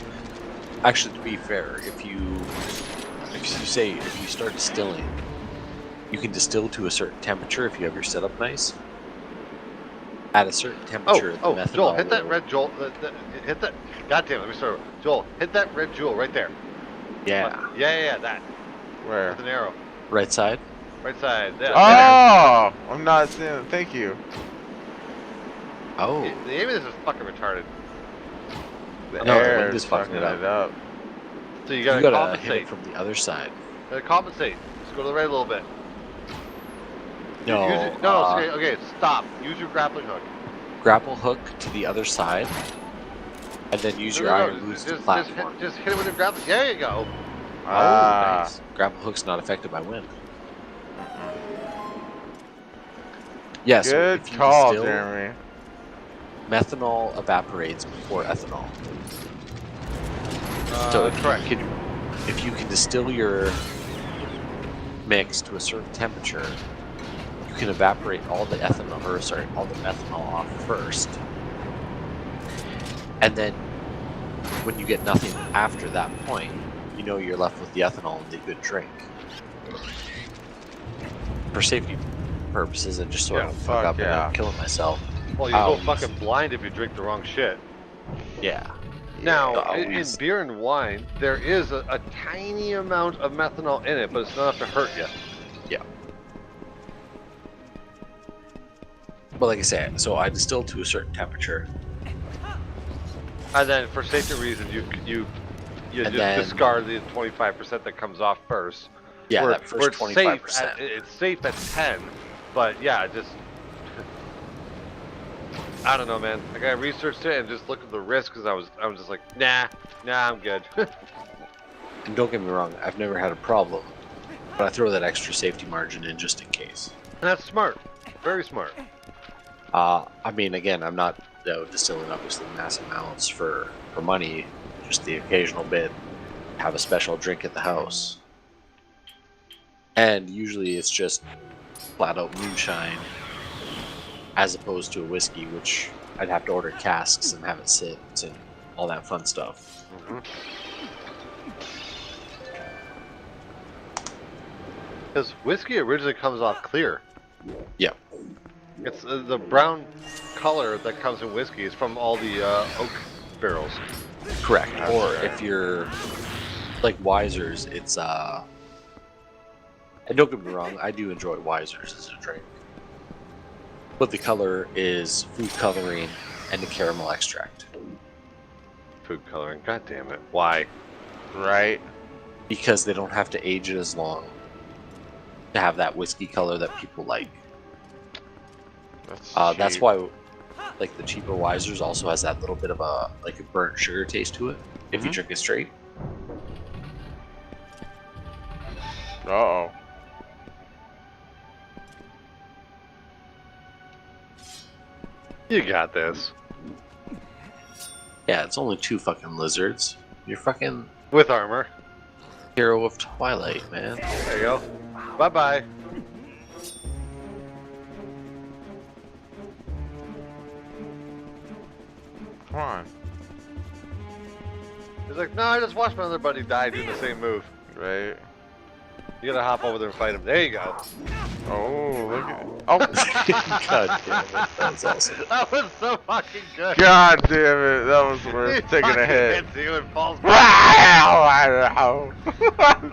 Speaker 2: actually, to be fair, if you start distilling, you can distill to a certain temperature if you have your setup nice. At a certain temperature, the methanol
Speaker 4: Joel, hit that
Speaker 2: will-
Speaker 4: red Joel. Hit that. Goddamn, let me start. Joel, hit that red jewel right there.
Speaker 2: Yeah,
Speaker 4: Yeah, that.
Speaker 1: Where?
Speaker 4: With an arrow.
Speaker 2: right side.
Speaker 4: Right side. There.
Speaker 1: Oh! I'm not seeing it. Thank you.
Speaker 2: Oh,
Speaker 4: The aim of this is fucking retarded.
Speaker 1: The
Speaker 2: No, the
Speaker 1: air
Speaker 2: wind
Speaker 1: is
Speaker 2: is fucking
Speaker 1: fucking
Speaker 2: it
Speaker 1: it up.
Speaker 4: So you
Speaker 2: you
Speaker 4: gotta,
Speaker 2: gotta hit
Speaker 4: compensate.
Speaker 2: it from the other side.
Speaker 4: Compensate. Just go to the right a little bit.
Speaker 2: No,
Speaker 4: Okay, stop. Use your grappling hook.
Speaker 2: grapple hook to the other side, and then use your iron boots to platform.
Speaker 4: Just hit it with your grappling. There you go.
Speaker 1: Ah.
Speaker 2: Nice. Grapple hook's not affected by wind. Yeah, so
Speaker 1: Good
Speaker 2: if you
Speaker 1: call,
Speaker 2: distill,
Speaker 1: Jeremy.
Speaker 2: methanol evaporates before ethanol. So if you can distill your mix to a certain temperature, you can evaporate all the methanol off first, and then when you get nothing after that point, you know you're left with the ethanol and the good drink. For safety purposes, and just so I
Speaker 1: Yeah,
Speaker 2: don't fuck
Speaker 1: fuck
Speaker 2: up and
Speaker 1: yeah.
Speaker 2: I'm killing myself.
Speaker 4: Well, you
Speaker 2: I'll
Speaker 4: go fucking blind if you drink the wrong shit.
Speaker 2: Yeah.
Speaker 4: Now,
Speaker 2: I'll
Speaker 4: in
Speaker 2: use-
Speaker 4: beer and wine, there is a tiny amount of methanol in it, but it's not enough to hurt you.
Speaker 2: Yeah. But like I said, so I distill to a certain temperature.
Speaker 4: And then, for safety reasons, you
Speaker 2: And
Speaker 4: just
Speaker 2: then-
Speaker 4: discard the 25% that comes off first.
Speaker 2: Yeah,
Speaker 4: Where-
Speaker 2: that
Speaker 4: where
Speaker 2: first
Speaker 4: it's
Speaker 2: 25%.
Speaker 4: It's safe at 10, but yeah, just I don't know, man. Like I researched it and just looked at the risk because I was just like, nah, I'm good.
Speaker 2: And don't get me wrong, I've never had a problem, but I throw that extra safety margin in just in case.
Speaker 4: That's smart. Very smart.
Speaker 2: I mean, again, I'm not distilling obviously mass amounts for money, just the occasional bit. Have a special drink at the house. And usually it's just flat out moonshine as opposed to a whiskey, which I'd have to order casks and have it sit and all that fun stuff.
Speaker 4: Because whiskey originally comes off clear.
Speaker 2: Yeah.
Speaker 4: It's the brown color that comes in whiskey is from all the oak barrels.
Speaker 2: Correct.
Speaker 1: That's
Speaker 2: Or
Speaker 1: right.
Speaker 2: if you're like Wiser's, it's and don't get me wrong, I do enjoy Wiser's as a drink. But the color is food coloring and the caramel extract.
Speaker 4: Food coloring. God damn it. Why?
Speaker 1: Right?
Speaker 2: Because they don't have to age it as long to have that whiskey color that people like. That's
Speaker 1: cheap.
Speaker 2: why like the cheaper Wiser's also has that little bit of a burnt sugar taste to it if you drink it straight.
Speaker 1: Uh-oh.
Speaker 4: You got this.
Speaker 2: Yeah, it's only 2 fucking lizards. You're fucking
Speaker 4: With armor.
Speaker 2: hero of Twilight, man.
Speaker 4: There you go. Bye-bye.
Speaker 1: Come on.
Speaker 4: He's like, no, I just watched my other buddy die doing the same move.
Speaker 1: Right?
Speaker 4: You gotta hop over there and fight him. There you go.
Speaker 1: Oh, look at it. Oh,
Speaker 2: God damn it, that was awesome.
Speaker 4: That was so fucking good.
Speaker 1: God damn it. That was worth
Speaker 4: He
Speaker 1: taking a
Speaker 4: fucking
Speaker 1: hit.
Speaker 4: hits you and falls back.
Speaker 1: Oh,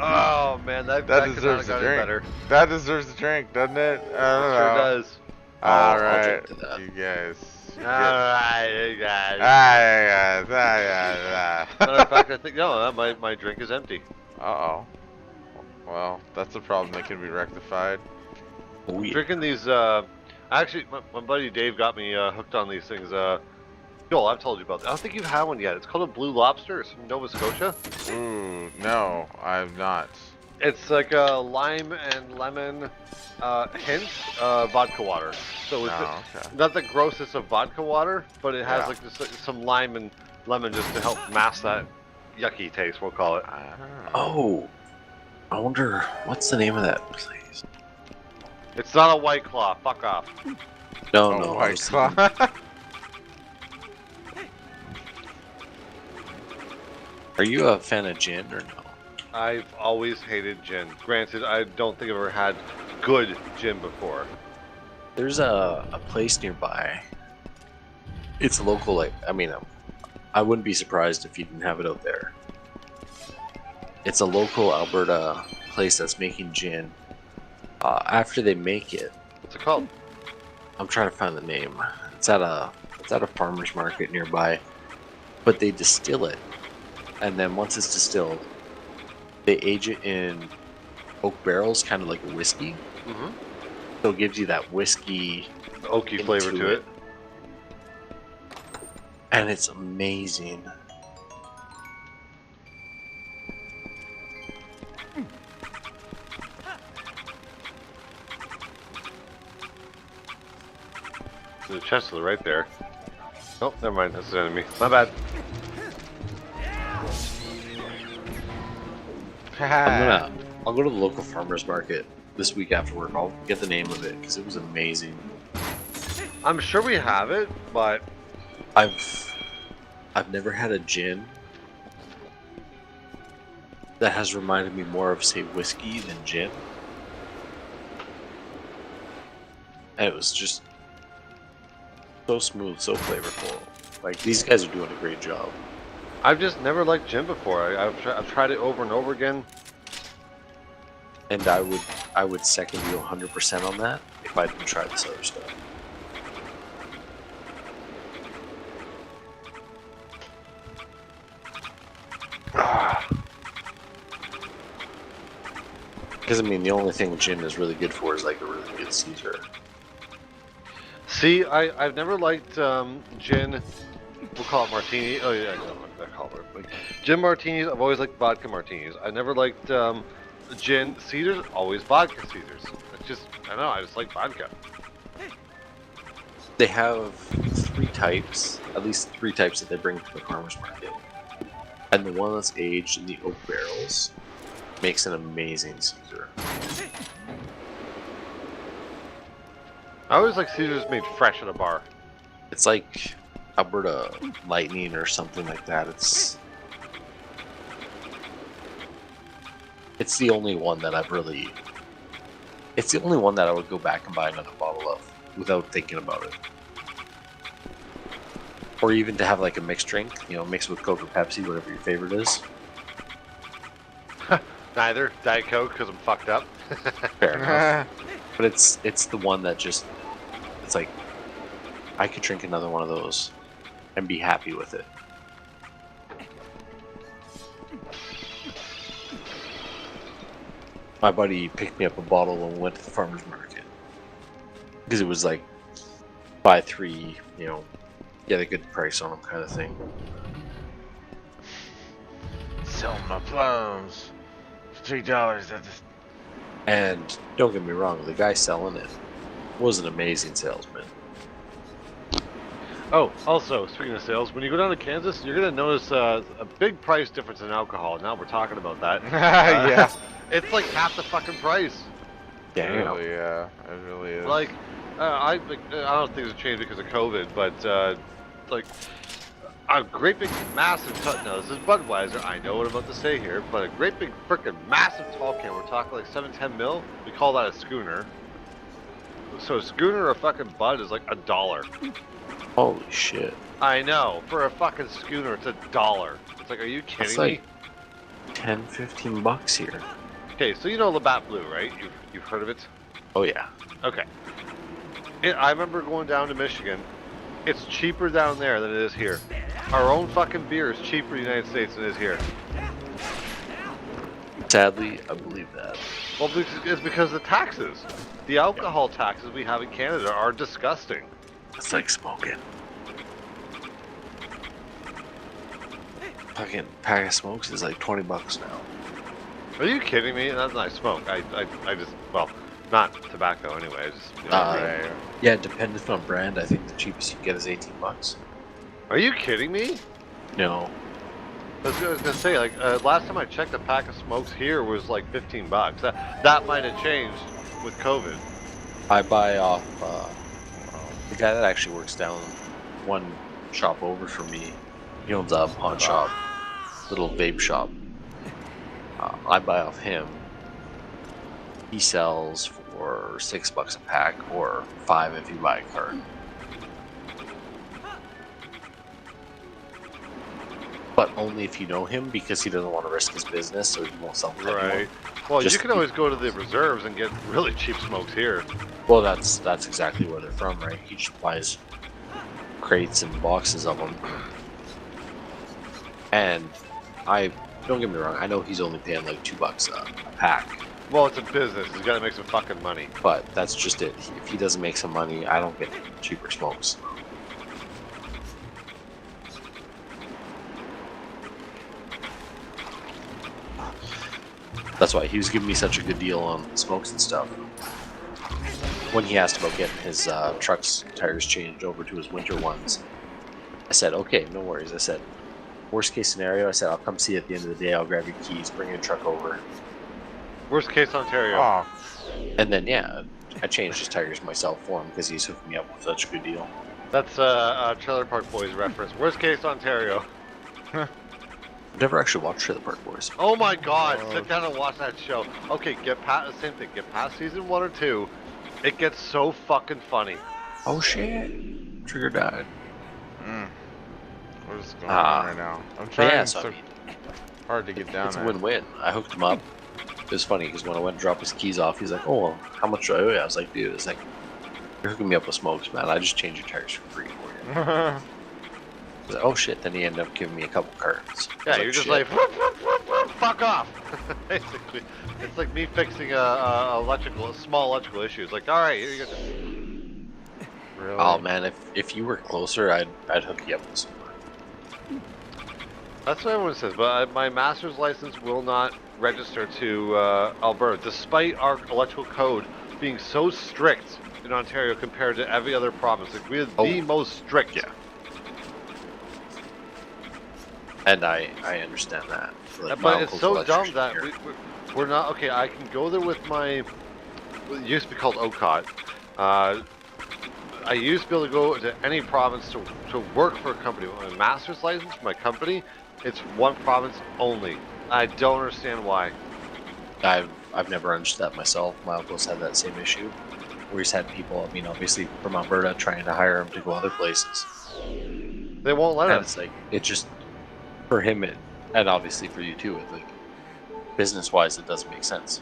Speaker 4: Oh man, that could
Speaker 1: deserves
Speaker 4: not
Speaker 1: a
Speaker 4: have gotten
Speaker 1: drink.
Speaker 4: better.
Speaker 1: That deserves a drink, doesn't it? I don't
Speaker 4: Sure
Speaker 1: know.
Speaker 4: does.
Speaker 2: I'll
Speaker 1: Alright,
Speaker 2: drink to that.
Speaker 1: you guys.
Speaker 4: Alright, you guys. Matter of fact, I think no, my drink is empty.
Speaker 1: Uh-oh. Well, that's a problem that can be rectified.
Speaker 2: Oh, yeah.
Speaker 4: Drinking these, actually, my buddy Dave got me hooked on these things. Joel, I've told you about that. I don't think you've had one yet. It's called a Blue Lobster. It's from Nova Scotia.
Speaker 1: Ooh, no, I've not.
Speaker 4: It's like a lime and lemon hint vodka water. So it's
Speaker 1: Oh, okay.
Speaker 4: not the grossest of vodka water, but it has
Speaker 1: Yeah.
Speaker 4: like just, some lime and lemon just to help mask that yucky taste, we'll call it.
Speaker 2: Oh, I wonder what's the name of that place.
Speaker 4: It's not a White Claw. Fuck off.
Speaker 2: No,
Speaker 1: Oh,
Speaker 2: no. I
Speaker 1: White
Speaker 2: was
Speaker 1: Claw.
Speaker 2: thinking- Are you a fan of gin or no?
Speaker 4: I've always hated gin. Granted, I don't think I've ever had good gin before.
Speaker 2: There's a place nearby. It's local. Like, I mean, I wouldn't be surprised if you didn't have it out there. It's a local Alberta place that's making gin. After they make it,
Speaker 4: What's it called?
Speaker 2: I'm trying to find the name. It's at a farmer's market nearby, but they distill it, and then once it's distilled, they age it in oak barrels, kind of like a whiskey.
Speaker 4: Mm-hmm.
Speaker 2: So it gives you that whiskey,
Speaker 4: Oaky flavor
Speaker 2: into
Speaker 4: to it.
Speaker 2: and it's amazing.
Speaker 4: There's a chest to the right there. Oh, never mind. That's an enemy. My bad.
Speaker 2: I'll go to the local farmer's market this week after work. I'll get the name of it because it was amazing.
Speaker 4: I'm sure we have it, but
Speaker 2: I've never had a gin that has reminded me more of, say, whiskey than gin. And it was just so smooth, so flavorful. Like, these guys are doing a great job.
Speaker 4: I've just never liked gin before. I've tried it over and over again.
Speaker 2: And I would second you 100% on that if I didn't try this other stuff. Because I mean, the only thing gin is really good for is like a really good Caesar.
Speaker 4: See, I've never liked gin. We'll call it martini. Oh yeah, I know what I call it. Like, gin martinis. I've always liked vodka martinis. I never liked gin, Caesars, always vodka Caesars. It's just, I don't know, I just like vodka.
Speaker 2: They have 3 types, at least 3 types that they bring to the farmer's market. And the one that's aged in the oak barrels makes an amazing Caesar.
Speaker 4: I always like Caesars made fresh at a bar.
Speaker 2: It's like Alberta Lightning or something like that. It's the only one that I've really... It's the only one that I would go back and buy another bottle of without thinking about it. Or even to have like a mixed drink, you know, mixed with Coke or Pepsi, whatever your favorite is.
Speaker 4: Neither. Diet Coke, because I'm fucked up.
Speaker 2: Fair enough. But it's the one that just... It's like, I could drink another one of those and be happy with it. My buddy picked me up a bottle when we went to the farmer's market. Because it was like, buy 3, you know, get a good price on them kind of thing.
Speaker 1: Sell my plums for $3 at this.
Speaker 2: And don't get me wrong, the guy selling it was an amazing salesman.
Speaker 4: Oh, also, speaking of sales, when you go down to Kansas, you're going to notice a big price difference in alcohol. Now we're talking about that.
Speaker 1: Yeah.
Speaker 4: It's like half the fucking price.
Speaker 2: Damn.
Speaker 1: Really, yeah, it really is.
Speaker 4: Like, I don't think it's changed because of COVID, but like a great big massive now this is Budweiser. I know what I'm about to say here, but a great big freaking massive tall can. We're talking like 710 mil. We call that a schooner. So a schooner or a fucking Bud is like $1.
Speaker 2: Holy shit.
Speaker 4: I know, for a fucking schooner, it's $1. It's like, are you kidding
Speaker 2: It's
Speaker 4: me?
Speaker 2: like 10, 15 bucks here.
Speaker 4: Okay, so you know Labatt Blue, right? You've heard of it?
Speaker 2: Oh yeah.
Speaker 4: Okay. I remember going down to Michigan. It's cheaper down there than it is here. Our own fucking beer is cheaper in the United States than it is here.
Speaker 2: Sadly, I believe that.
Speaker 4: Well, it's because of the taxes. The alcohol taxes we have in Canada are disgusting.
Speaker 2: It's like smoking. Fucking pack of smokes is like 20 bucks now.
Speaker 4: Are you kidding me? That's not smoke. I just, well, not tobacco anyway. I just, you know,
Speaker 1: Right.
Speaker 2: Yeah, depending on brand, I think the cheapest you can get is 18 bucks.
Speaker 4: Are you kidding me?
Speaker 2: No.
Speaker 4: I was gonna say, like, last time I checked, a pack of smokes here was like 15 bucks. That might have changed with COVID.
Speaker 2: I buy off the guy that actually works down one shop over from me. He owns a pawn shop, little vape shop. I buy off him. He sells for $6 a pack, or $5 if you buy a carton. But only if you know him, because he doesn't want to risk his business, so he won't sell them to anyone.
Speaker 4: Right. Well,
Speaker 2: Just
Speaker 4: you can always go to the reserves and get really cheap smokes here.
Speaker 2: Well, that's exactly where they're from, right? He just buys crates and boxes of them. And don't get me wrong, I know he's only paying like $2 a pack.
Speaker 4: Well, it's a business. He's got to make some fucking money.
Speaker 2: But that's just it. If he doesn't make some money, I don't get cheaper smokes. That's why he was giving me such a good deal on smokes and stuff. When he asked about getting his truck's tires changed over to his winter ones, I said, okay, no worries. I said, worst case scenario, I said, I'll come see you at the end of the day. I'll grab your keys, bring your truck over.
Speaker 4: Worst case, Ontario.
Speaker 1: Oh,
Speaker 2: And then, yeah, I changed his tires myself for him because he's hooked me up with such a good deal.
Speaker 4: That's a Trailer Park Boys reference. Worst case, Ontario.
Speaker 2: I've never actually watched Trailer Park Boys.
Speaker 4: Oh my god, sit down and watch that show. Okay, get past the same thing. Get past season 1 or 2. It gets so fucking funny.
Speaker 2: Oh shit! Trigger died.
Speaker 1: what is going on right now? I'm trying
Speaker 2: Yeah, so
Speaker 1: so
Speaker 2: I mean,
Speaker 1: hard to get down
Speaker 2: it's a
Speaker 1: there.
Speaker 2: win-win. I hooked him up. It was funny because when I went to drop his keys off, he's like, "Oh, well, how much do I owe you?" I was like, "Dude, it's like you're hooking me up with smokes, man. I just changed your tires for free for you." He's like, "Oh shit!" Then he ended up giving me a couple cartons.
Speaker 4: Yeah,
Speaker 2: I was
Speaker 4: you're just
Speaker 2: "Shit."
Speaker 4: like, whoop, whoop, whoop, whoop, fuck off. Basically, it's like me fixing a small electrical issue. It's like, all right, here you go.
Speaker 1: Really?
Speaker 2: "Oh man, if you were closer, I'd hook you up with some."
Speaker 4: That's what everyone says, but my master's license will not register to Alberta, despite our electrical code being so strict in Ontario compared to every other province. Like, we are the most strict.
Speaker 2: Yeah. And I understand that. Like,
Speaker 4: but it's so dumb that we're not okay. I can go there with my. It used to be called OCOT. I used to be able to go to any province to work for a company. With my master's license for my company, it's one province only. I don't understand why.
Speaker 2: I've never understood that myself. My uncle's had that same issue. Where he's had people, I mean, obviously from Alberta, trying to hire him to go other places.
Speaker 4: They won't let
Speaker 2: And
Speaker 4: us.
Speaker 2: it's like, it just, for him, and obviously for you too, like, business-wise, it doesn't make sense.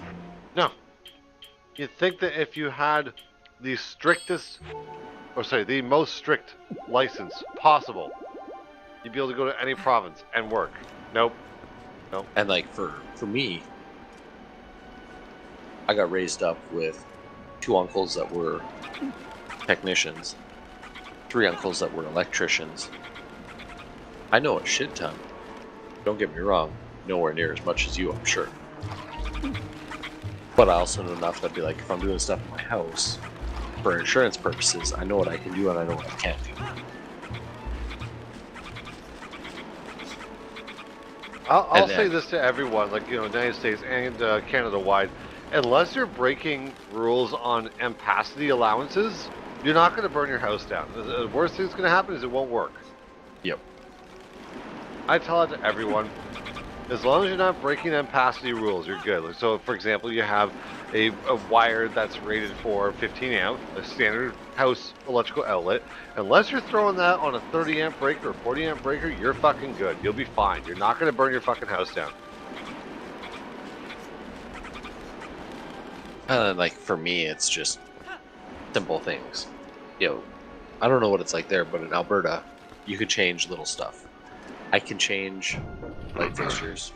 Speaker 4: No. You'd think that if you had the strictest, or sorry, the most strict license possible, you'd be able to go to any province and work. Nope. Nope.
Speaker 2: And like, for me, I got raised up with 2 uncles that were technicians, 3 uncles that were electricians. I know a shit ton. Don't get me wrong, nowhere near as much as you, I'm sure. But I also know enough that I'd be like, if I'm doing stuff in my house, for insurance purposes, I know what I can do and I know what I can't do.
Speaker 4: I'll say this to everyone, like, United States and Canada-wide. Unless you're breaking rules on ampacity allowances, you're not going to burn your house down. The worst thing that's going to happen is it won't work.
Speaker 2: Yep.
Speaker 4: I tell it to everyone. As long as you're not breaking ampacity rules, you're good. Like, so, for example, you have a wire that's rated for 15 amp, a standard house electrical outlet. Unless you're throwing that on a 30 amp breaker or 40 amp breaker, you're fucking good. You'll be fine. You're not going to burn your fucking house down.
Speaker 2: Like, for me, it's just simple things. I don't know what it's like there, but in Alberta, you could change little stuff. I can change light fixtures.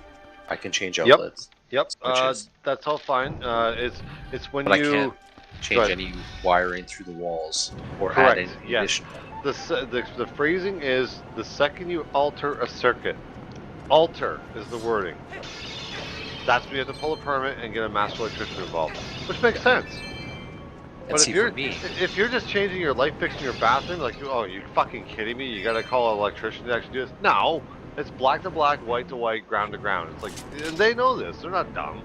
Speaker 2: I can change outlets.
Speaker 4: Yep. That's all fine. It's when
Speaker 2: but
Speaker 4: you.
Speaker 2: I can't change any wiring through the walls or
Speaker 4: Correct.
Speaker 2: add any
Speaker 4: Yes.
Speaker 2: additional.
Speaker 4: The phrasing is the second you alter a circuit. Alter is the wording. That's when you have to pull a permit and get a master electrician involved, which makes sense.
Speaker 2: And
Speaker 4: But
Speaker 2: see,
Speaker 4: if you're just changing your light fixture in your bathroom, like, oh, you're fucking kidding me? You gotta call an electrician to actually do this? No, it's black to black, white to white, ground to ground. It's like, and they know this. They're not dumb.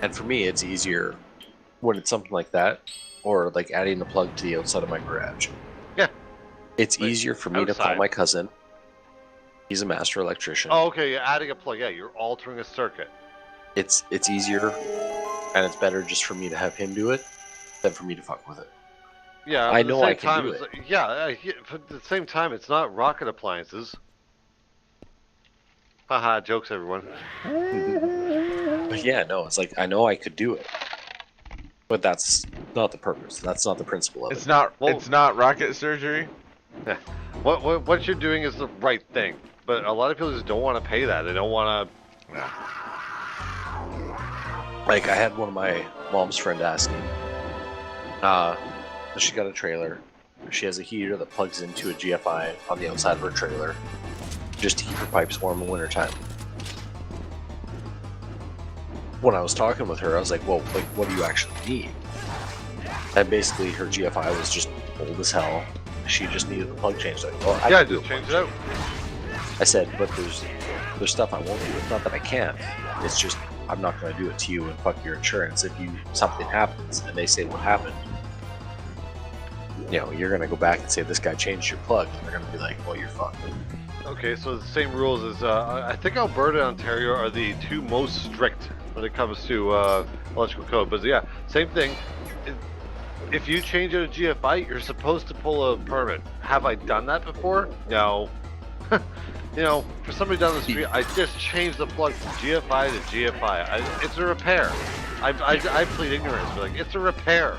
Speaker 2: and for me, it's easier when it's something like that, or like adding the plug to the outside of my garage.
Speaker 4: Yeah.
Speaker 2: It's
Speaker 4: Like,
Speaker 2: easier for me to call
Speaker 4: outside.
Speaker 2: my cousin. He's a master electrician.
Speaker 4: Oh, okay. You're adding a plug. Yeah, you're altering a circuit.
Speaker 2: It's easier, and it's better just for me to have him do it than for me to fuck with it.
Speaker 4: Yeah,
Speaker 2: I
Speaker 4: at the
Speaker 2: know
Speaker 4: same
Speaker 2: I can
Speaker 4: time,
Speaker 2: do
Speaker 4: it's
Speaker 2: it.
Speaker 4: like- yeah, but at the same time, it's not rocket appliances. Haha, jokes, everyone.
Speaker 2: But yeah, no, it's like I know I could do it, but that's not the purpose. That's not the principle of
Speaker 1: It's
Speaker 2: it.
Speaker 1: not.
Speaker 4: Well-
Speaker 1: It's not rocket surgery.
Speaker 4: What you're doing is the right thing, but a lot of people just don't want to pay that. They don't want to.
Speaker 2: Like I had one of my mom's friend ask me. She got a trailer. She has a heater that plugs into a GFI on the outside of her trailer, just to keep her pipes warm in wintertime. When I was talking with her, I was like, "Well, like, what do you actually need?" And basically, her GFI was just old as hell. She just needed the plug changed. Like, well, I
Speaker 4: Yeah,
Speaker 2: can do
Speaker 4: just
Speaker 2: a
Speaker 4: change
Speaker 2: plug
Speaker 4: it out.
Speaker 2: I said, but there's stuff I won't do. It's not that I can't. It's just I'm not going to do it to you and fuck your insurance. If something happens and they say what happened, you're going to go back and say this guy changed your plug, and they're going to be like, well, you're fucked.
Speaker 4: Okay, so the same rules as I think Alberta and Ontario are the two most strict when it comes to electrical code. But yeah, same thing. If you change out a GFI, you're supposed to pull a permit. Have I done that before? No. For somebody down the street, I just changed the plug from GFI to GFI. It's a repair. I plead ignorance, but like, it's a repair.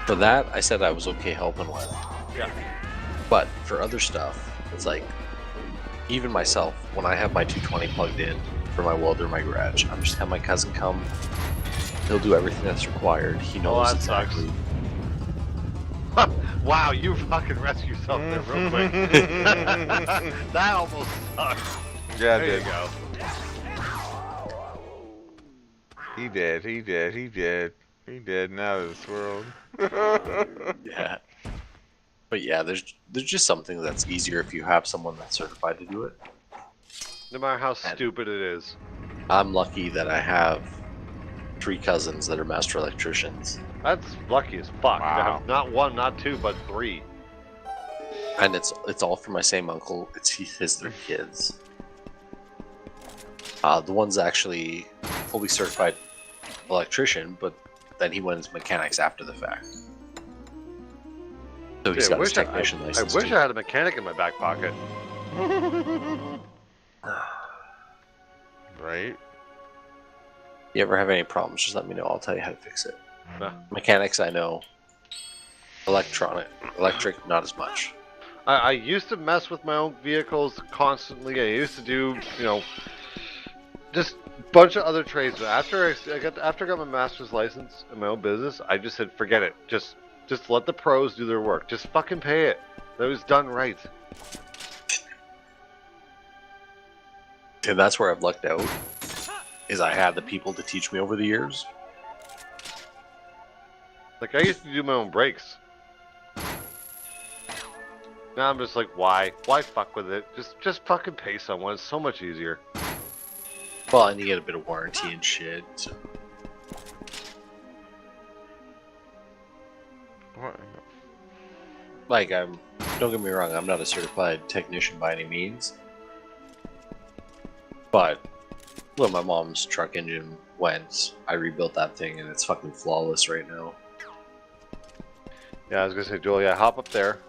Speaker 2: For that, I said I was okay helping with.
Speaker 4: Yeah.
Speaker 2: But for other stuff, it's like, even myself, when I have my 220 plugged in for my welder in my garage, I'm just have my cousin come. He'll do everything that's required. He knows
Speaker 4: that sucks.
Speaker 2: exactly.
Speaker 4: Wow, you fucking rescued yourself there real quick. That almost sucked.
Speaker 1: Yeah,
Speaker 4: There you go.
Speaker 1: He did. He did. He did. He did. Now this world.
Speaker 2: Yeah. But yeah, there's just something that's easier if you have someone that's certified to do it.
Speaker 4: No matter how
Speaker 2: And-
Speaker 4: stupid it is.
Speaker 2: I'm lucky that I have 3 cousins that are master electricians,
Speaker 4: That's lucky as fuck.
Speaker 1: Wow.
Speaker 4: Not 1, not 2, but 3.
Speaker 2: and it's all for my same uncle. It's his 3 kids. The one's actually fully certified electrician, but then he went into mechanics after the fact. So he's
Speaker 4: Dude,
Speaker 2: got his technician
Speaker 4: I
Speaker 2: license.
Speaker 4: wish
Speaker 2: too.
Speaker 4: I had a mechanic in my back pocket.
Speaker 1: Right?
Speaker 2: You ever have any problems, just let me know. I'll tell you how to fix it.
Speaker 4: Yeah.
Speaker 2: Mechanics, I know. Electric, not as much.
Speaker 4: I used to mess with my own vehicles constantly. I used to do, just a bunch of other trades. But after I got my master's license in my own business, I just said, forget it. Just let the pros do their work. Just fucking pay it. That was done right.
Speaker 2: And that's where I've lucked out. Is I had the people to teach me over the years.
Speaker 4: Like, I used to do my own brakes. Now I'm just like, why? Why fuck with it? Just fucking pay someone. It's so much easier.
Speaker 2: Well, and you get a bit of warranty and shit. So.
Speaker 1: What?
Speaker 2: Like, don't get me wrong, I'm not a certified technician by any means. But when my mom's truck engine went, I rebuilt that thing and it's fucking flawless right now.
Speaker 4: Yeah, I was gonna say, Joel, yeah, hop up there.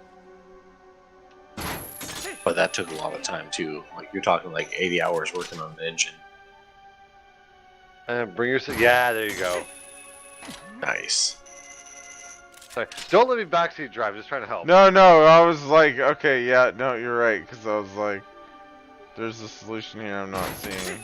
Speaker 2: But that took a lot of time too. Like, you're talking like 80 hours working on the engine.
Speaker 4: And bring yourself. Yeah, there you go.
Speaker 2: Nice.
Speaker 4: Sorry. Don't let me backseat drive. Just trying to help.
Speaker 1: No, I was like, okay, yeah, no, you're right, because I was like, there's a solution here I'm not seeing.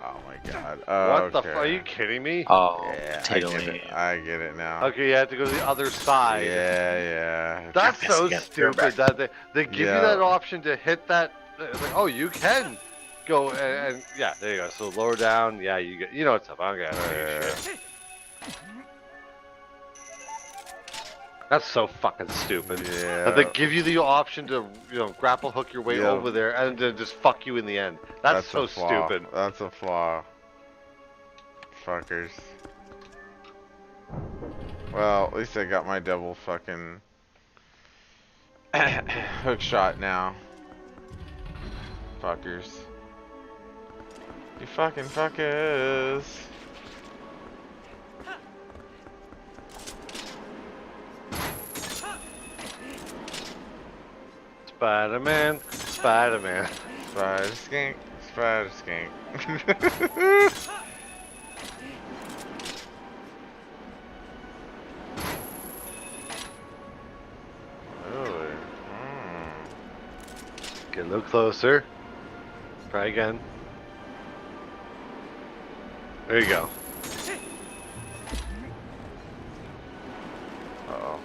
Speaker 1: Oh my god.
Speaker 4: What the
Speaker 1: okay.
Speaker 4: fuck? Are you kidding me?
Speaker 2: Oh,
Speaker 1: Yeah,
Speaker 2: potato
Speaker 1: I get
Speaker 2: land.
Speaker 1: it. I get it now.
Speaker 4: Okay, you have to go to the other side.
Speaker 1: Yeah.
Speaker 4: That's
Speaker 2: Yes,
Speaker 4: so
Speaker 2: yes,
Speaker 4: stupid that they give you
Speaker 1: Yeah.
Speaker 4: that option to hit that. It's like, oh, you can go and yeah, there you go. So lower down. Yeah, you get. You know what's up. I'm gonna tell you shit. That's so fucking stupid.
Speaker 1: Yeah.
Speaker 4: That they give you the option to, grapple hook your way
Speaker 1: Yeah.
Speaker 4: over there and then just fuck you in the end. That's so
Speaker 1: a flaw.
Speaker 4: stupid.
Speaker 1: That's a flaw. Fuckers. Well, at least I got my double fucking hook shot now. Fuckers. You fucking fuckers.
Speaker 4: Spider-Man, Spider-Man.
Speaker 1: Spider skink, spider skink. Really?
Speaker 4: Get a little closer. Try again. There you go.
Speaker 1: Uh-oh.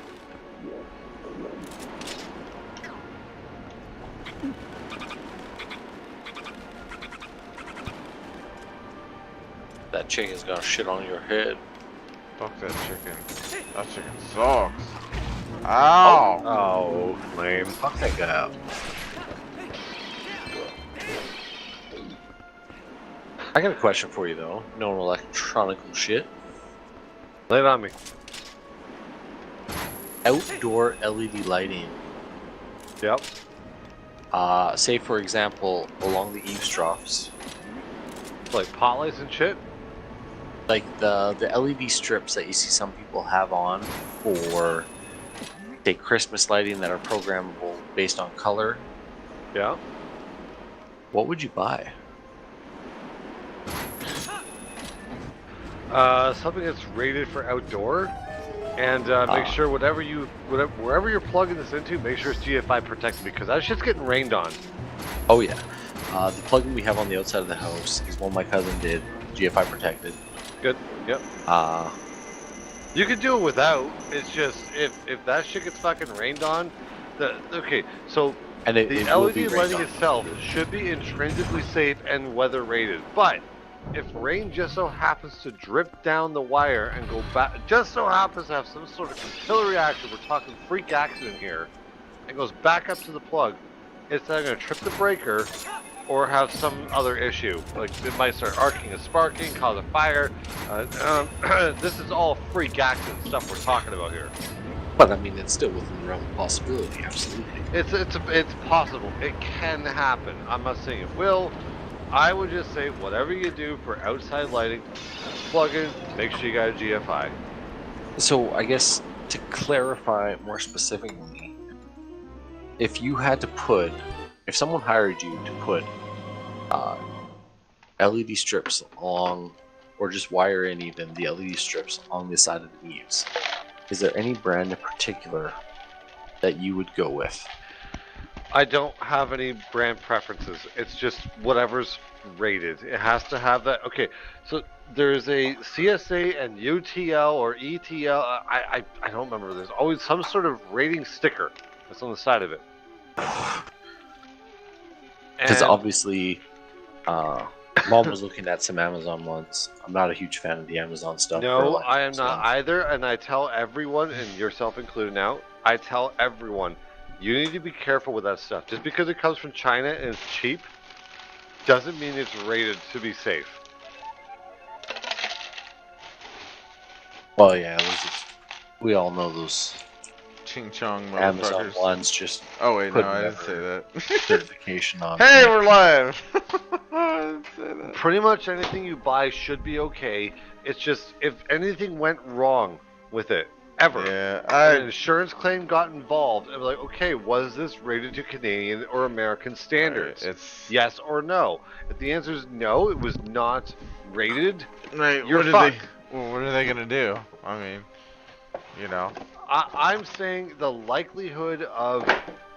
Speaker 2: That chicken's gonna shit on your head.
Speaker 1: Fuck that chicken. That chicken sucks. Ow!
Speaker 4: Oh, lame.
Speaker 2: Fuck that guy up. I got a question for you though. No electronical shit.
Speaker 4: Lay it on me.
Speaker 2: Outdoor LED lighting.
Speaker 4: Yep.
Speaker 2: Say for example, along the eavesdrops,
Speaker 4: Like pot lights and shit.
Speaker 2: like the LED strips that you see some people have on for, say, Christmas lighting that are programmable based on color.
Speaker 4: Yeah.
Speaker 2: What would you buy?
Speaker 4: Something that's rated for outdoor, and make sure wherever you're plugging this into, make sure it's GFI protected because that shit's getting rained on.
Speaker 2: Oh yeah. The plugin we have on the outside of the house is one my cousin did, GFI protected.
Speaker 4: Good. Yep. You can do it without. It's just if that shit gets fucking rained on, okay. So
Speaker 2: And
Speaker 4: the
Speaker 2: it will be
Speaker 4: LED
Speaker 2: rained
Speaker 4: lighting
Speaker 2: on.
Speaker 4: itself should be intrinsically safe and weather rated. But if rain just so happens to drip down the wire and go back, just so happens to have some sort of capillary action, we're talking freak accident here, and goes back up to the plug, it's either going to trip the breaker or have some other issue. Like it might start arcing and sparking, cause a fire. This is all freak accident stuff we're talking about here.
Speaker 2: But I mean, it's still within the realm of possibility. Absolutely.
Speaker 4: It's possible. It can happen. I'm not saying it will. I would just say whatever you do for outside lighting, plug in. Make sure you got a GFI.
Speaker 2: So I guess to clarify more specifically, if someone hired you to put LED strips along, or just wire in even the LED strips on the side of the eaves, is there any brand in particular that you would go with?
Speaker 4: I don't have any brand preferences. It's just whatever's rated. It has to have that. Okay, so there's a CSA and UTL or ETL. I don't remember. There's always some sort of rating sticker that's on the side of it.
Speaker 2: Because
Speaker 4: And
Speaker 2: obviously, Mom was looking at some Amazon ones. I'm not a huge fan of the Amazon stuff.
Speaker 4: no, I am not either. And I tell everyone, and yourself included now, I tell everyone, you need to be careful with that stuff. Just because it comes from China and it's cheap, doesn't mean it's rated to be safe.
Speaker 2: Well, yeah, we all know those
Speaker 1: Ching chong
Speaker 2: Amazon
Speaker 1: motherfuckers.
Speaker 2: ones just
Speaker 1: Oh wait,
Speaker 2: Could
Speaker 1: no, I didn't
Speaker 2: never.
Speaker 1: say that.
Speaker 2: certification on.
Speaker 1: Hey, we're live. I didn't say that.
Speaker 4: Pretty much anything you buy should be okay. It's just if anything went wrong with it, ever,
Speaker 1: Yeah,
Speaker 4: an insurance claim got involved, and like, okay, was this rated to Canadian or American standards?
Speaker 1: It's
Speaker 4: Yes or no? If the answer is no, it was not rated.
Speaker 1: right.
Speaker 4: You're
Speaker 1: What are
Speaker 4: fucked.
Speaker 1: they? Well, what are they gonna do? I mean, you know.
Speaker 4: I'm saying the likelihood of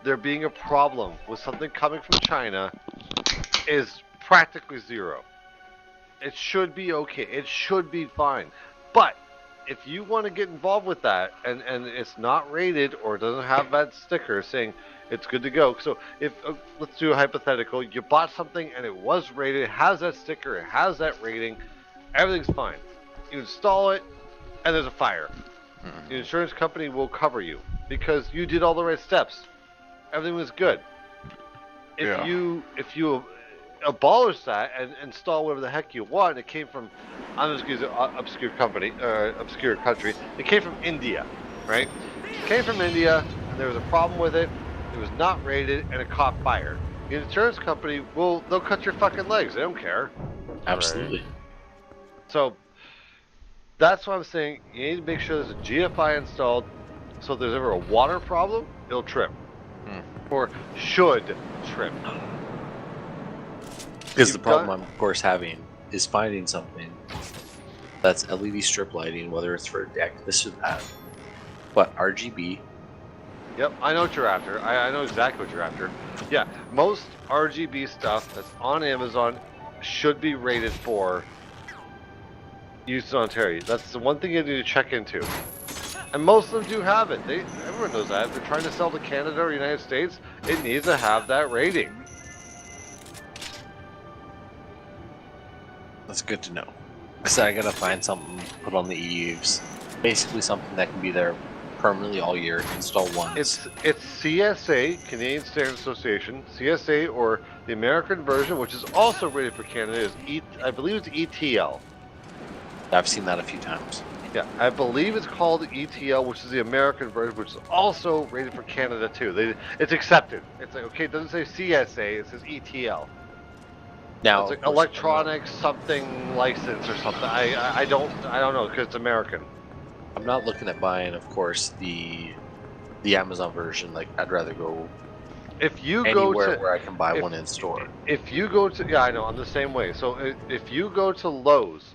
Speaker 4: there being a problem with something coming from China is practically zero. It should be okay. It should be fine. But if you want to get involved with that and it's not rated or doesn't have that sticker saying it's good to go. So if let's do a hypothetical, you bought something and it was rated, it has that sticker, it has that rating, everything's fine. You install it and there's a fire. The insurance company will cover you because you did all the right steps. Everything was good. If you abolish that and install whatever the heck you want, it came from, I'm just going to use an obscure obscure country. It came from India, right? It came from India and there was a problem with it. It was not rated and it caught fire. The insurance company they'll cut your fucking legs. They don't care.
Speaker 2: Absolutely.
Speaker 4: So that's what I'm saying. You need to make sure there's a GFI installed, so if there's ever a water problem, it'll trip, or should trip.
Speaker 2: Because the
Speaker 4: You've
Speaker 2: problem
Speaker 4: got-
Speaker 2: I'm of course having is finding something that's LED strip lighting, whether it's for a deck, this or that, but RGB.
Speaker 4: Yep, I know what you're after. I know exactly what you're after. Yeah, most RGB stuff that's on Amazon should be rated for use in Ontario. That's the one thing you need to check into. And most of them do have it. Everyone knows that. If they're trying to sell to Canada or United States, it needs to have that rating.
Speaker 2: That's good to know. So I gotta find something to put on the eaves. Basically something that can be there permanently all year, install once.
Speaker 4: It's CSA, Canadian Standards Association, CSA, or the American version, which is also rated for Canada, is I believe it's ETL.
Speaker 2: I've seen that a few times.
Speaker 4: Yeah, I believe it's called ETL, which is the American version, which is also rated for Canada too. It's accepted. It's like, okay, it doesn't say CSA, it says ETL.
Speaker 2: Now,
Speaker 4: It's like
Speaker 2: of course,
Speaker 4: electronic something license or something. I don't know because it's American.
Speaker 2: I'm not looking at buying, of course, the Amazon version. Like, I'd rather go
Speaker 4: If you
Speaker 2: anywhere
Speaker 4: go to
Speaker 2: where I can buy
Speaker 4: if-
Speaker 2: one in store.
Speaker 4: If you go to, yeah, I know, I'm the same way. So if you go to Lowe's,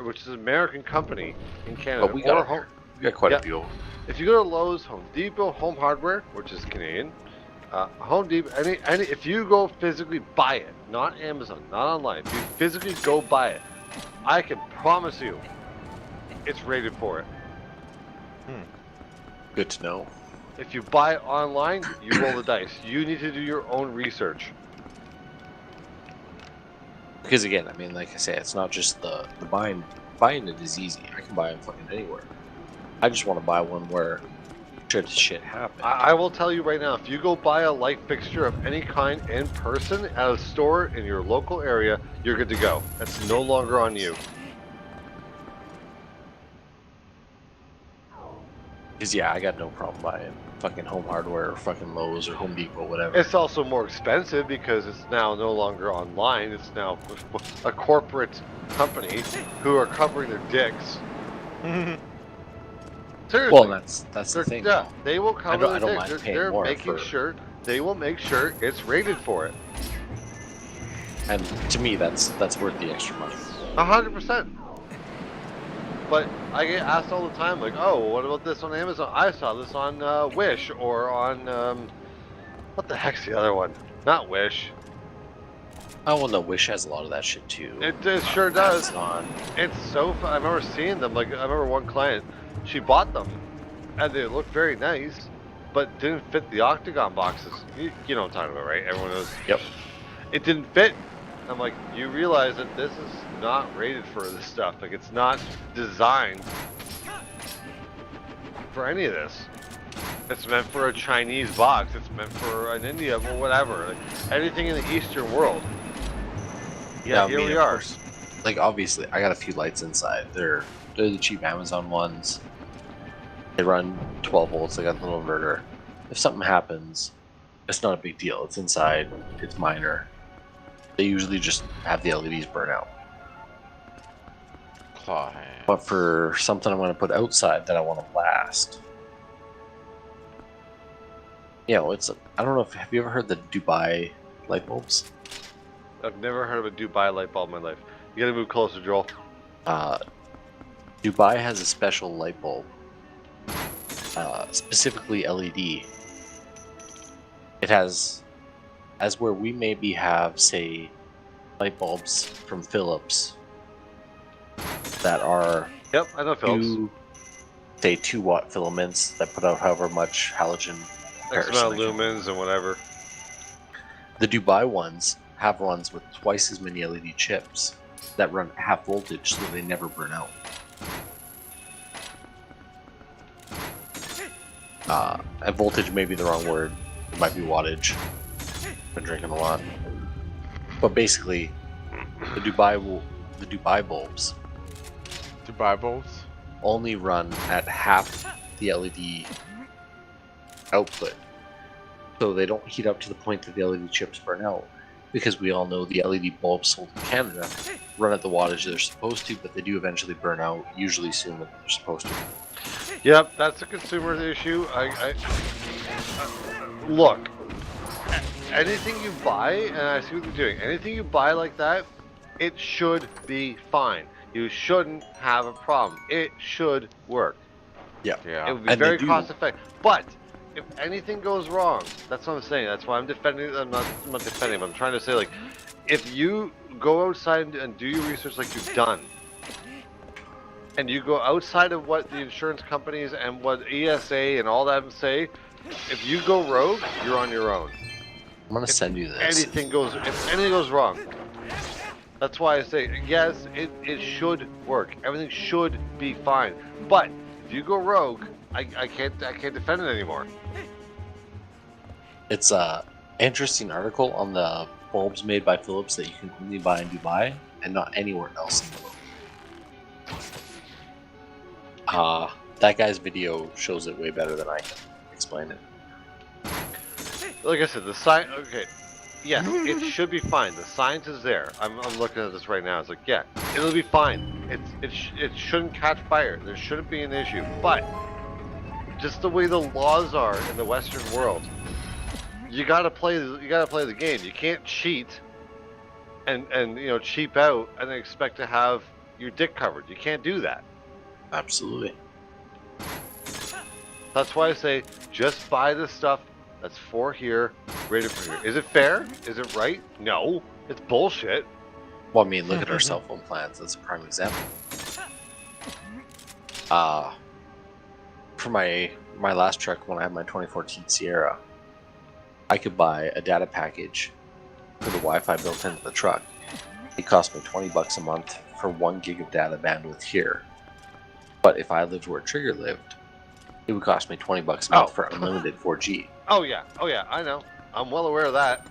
Speaker 4: which is an American company in Canada,
Speaker 2: But we
Speaker 4: or
Speaker 2: got quite
Speaker 4: yeah.
Speaker 2: a few.
Speaker 4: if you go to Lowe's, Home Depot, Home Hardware, which is Canadian, Home Depot, any, if you go physically buy it, not Amazon, not online, if you physically go buy it, I can promise you, it's rated for it.
Speaker 2: Good to know.
Speaker 4: If you buy online, you roll the dice. You need to do your own research.
Speaker 2: Because again, I mean, like I say, it's not just the buying. Buying it is easy. I can buy them fucking anywhere. I just want to buy one where shit happens.
Speaker 4: I will tell you right now, if you go buy a light fixture of any kind in person at a store in your local area, you're good to go. That's no longer on you.
Speaker 2: Because yeah, I got no problem buying fucking Home Hardware or fucking Lowe's or Home Depot, whatever.
Speaker 4: It's also more expensive because it's now no longer online. It's now a corporate company who are covering their dicks. Seriously.
Speaker 2: Well, that's the thing.
Speaker 4: Yeah, they will cover
Speaker 2: I
Speaker 4: their
Speaker 2: don't mind
Speaker 4: dicks.
Speaker 2: paying
Speaker 4: They're
Speaker 2: more
Speaker 4: making
Speaker 2: for-
Speaker 4: sure they will make sure it's rated for it.
Speaker 2: And to me, that's worth the extra money.
Speaker 4: 100%. But I get asked all the time, like, oh, what about this on Amazon? I saw this on Wish or on, what the heck's the other one? Not Wish.
Speaker 2: Oh, well, no, Wish has a lot of that shit too.
Speaker 4: It sure does.
Speaker 2: Amazon.
Speaker 4: It's so fun. I remember seeing them. Like, I remember one client, she bought them, and they looked very nice, but didn't fit the octagon boxes. You know what I'm talking about, right? Everyone knows.
Speaker 2: Yep.
Speaker 4: It didn't fit. I'm like, you realize that this is not rated for this stuff. Like, it's not designed for any of this. It's meant for a Chinese box. It's meant for an India or whatever. Like, anything in the Eastern world. Yeah,
Speaker 2: I
Speaker 4: here
Speaker 2: mean,
Speaker 4: we
Speaker 2: of
Speaker 4: are.
Speaker 2: course. Like, obviously, I got a few lights inside. They're the cheap Amazon ones. They run 12 volts. They got a little inverter. If something happens, it's not a big deal. It's inside. It's minor. They usually just have the LEDs burn out.
Speaker 1: Claw hands.
Speaker 2: But for something I want to put outside that I want to last, you know, I don't know if have you ever heard the Dubai light bulbs?
Speaker 4: I've never heard of a Dubai light bulb in my life. You gotta move closer, Joel.
Speaker 2: Dubai has a special light bulb, specifically LED. It has, as where we maybe have, say, light bulbs from Philips that are
Speaker 4: Yep, I know Phillips.
Speaker 2: say 2-watt filaments that put out however much halogen.
Speaker 4: X amount of lumens and whatever.
Speaker 2: The Dubai ones have ones with twice as many LED chips that run half voltage, so they never burn out. And voltage may be the wrong word. It might be wattage. Been drinking a lot. But basically, the Dubai bulbs
Speaker 1: Dubai bulbs?
Speaker 2: only run at half the LED output. So they don't heat up to the point that the LED chips burn out. Because we all know the LED bulbs sold in Canada run at the wattage they're supposed to, but they do eventually burn out, usually sooner than they're supposed to.
Speaker 4: Yep, that's a consumer issue. Look, anything you buy, and I see what you're doing, anything you buy like that, it should be fine. You shouldn't have a problem. It should work.
Speaker 2: Yeah.
Speaker 4: It would be
Speaker 2: And they
Speaker 4: very
Speaker 2: do.
Speaker 4: cost effective. But if anything goes wrong, that's what I'm saying. That's why I'm defending. I'm not defending. But I'm trying to say, like, if you go outside and do your research like you've done, and you go outside of what the insurance companies and what ESA and all that say, if you go rogue, you're on your own.
Speaker 2: I'm gonna send you this.
Speaker 4: If anything goes wrong, that's why I say yes. It should work. Everything should be fine. But if you go rogue, I can't defend it anymore.
Speaker 2: It's a interesting article on the bulbs made by Philips that you can only buy in Dubai and not anywhere else in the world. That guy's video shows it way better than I can explain it.
Speaker 4: Like I said, the science. Okay, yes, it should be fine. The science is there. I'm looking at this right now. It's like, yeah, it'll be fine. It shouldn't catch fire. There shouldn't be an issue. But just the way the laws are in the Western world, you gotta play the game. You can't cheat and cheap out and expect to have your dick covered. You can't do that.
Speaker 2: Absolutely.
Speaker 4: That's why I say just buy the stuff that's for here, rated for here. Is it fair? Is it right? No, it's bullshit.
Speaker 2: Well, I mean, look at our cell phone plans. That's a prime example. for my last truck when I had my 2014 Sierra, I could buy a data package for the Wi-Fi built into the truck. It cost me $20 a month for 1 gig of data bandwidth here. But if I lived where Trigger lived, it would cost me $20 a month for unlimited 4G.
Speaker 4: Oh yeah, I know. I'm well aware of that.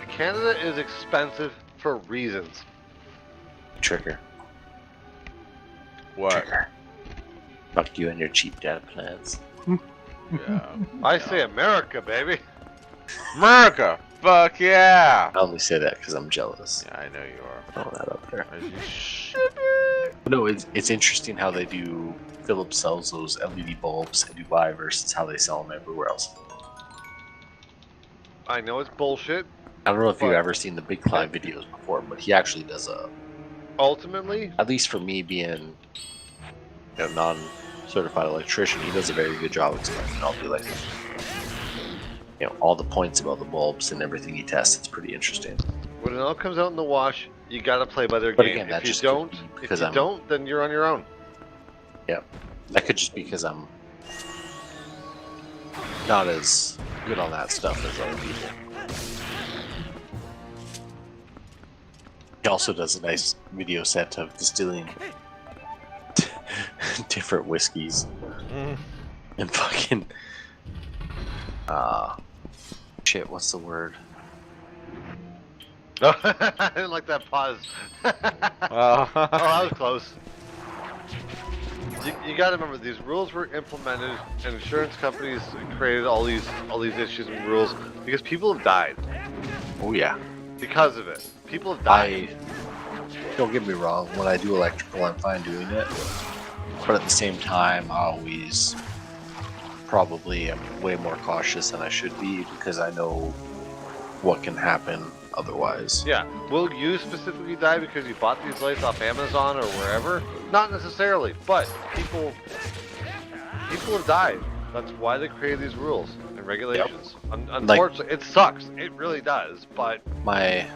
Speaker 4: Canada is expensive for reasons.
Speaker 2: Trigger.
Speaker 1: What?
Speaker 2: Trigger. Fuck you and your cheap data plans.
Speaker 1: Yeah.
Speaker 4: I say America, baby.
Speaker 1: America! Fuck yeah!
Speaker 2: I only say that because I'm jealous.
Speaker 1: Yeah, I know you are.
Speaker 2: Throw that up there.
Speaker 1: Are you shitting?
Speaker 2: But no, it's interesting how they do. Philips sells those LED bulbs in Dubai versus how they sell them everywhere else.
Speaker 4: I know it's bullshit.
Speaker 2: I don't know if you've
Speaker 4: But-
Speaker 2: ever seen the Big Clive videos before, but he actually does
Speaker 4: Ultimately,
Speaker 2: at least for me being non-certified electrician, he does a very good job explaining all the all the points about the bulbs and everything he tests. It's pretty interesting.
Speaker 4: when it all comes out in the wash, you gotta play by their
Speaker 2: But
Speaker 4: game.
Speaker 2: again, that
Speaker 4: If you
Speaker 2: just could
Speaker 4: don't,
Speaker 2: be
Speaker 4: if
Speaker 2: because
Speaker 4: you
Speaker 2: I'm-
Speaker 4: don't, then you're on your own.
Speaker 2: That could just be because I'm not as good on that stuff as other people. He also does a nice video set of distilling different whiskeys and fucking shit, what's the word?
Speaker 4: I didn't like that pause. Oh, that was close. You got to remember, these rules were implemented, and insurance companies created all these issues and rules because people have died
Speaker 2: Oh yeah.
Speaker 4: because of it. People have died.
Speaker 2: Don't get me wrong, when I do electrical I'm fine doing it. But at the same time I always probably am way more cautious than I should be because I know what can happen otherwise.
Speaker 4: Yeah. Will you specifically die because you bought these lights off Amazon or wherever? Not necessarily, but people have died. That's why they created these rules and regulations. Unfortunately, it sucks. It really does. But
Speaker 2: My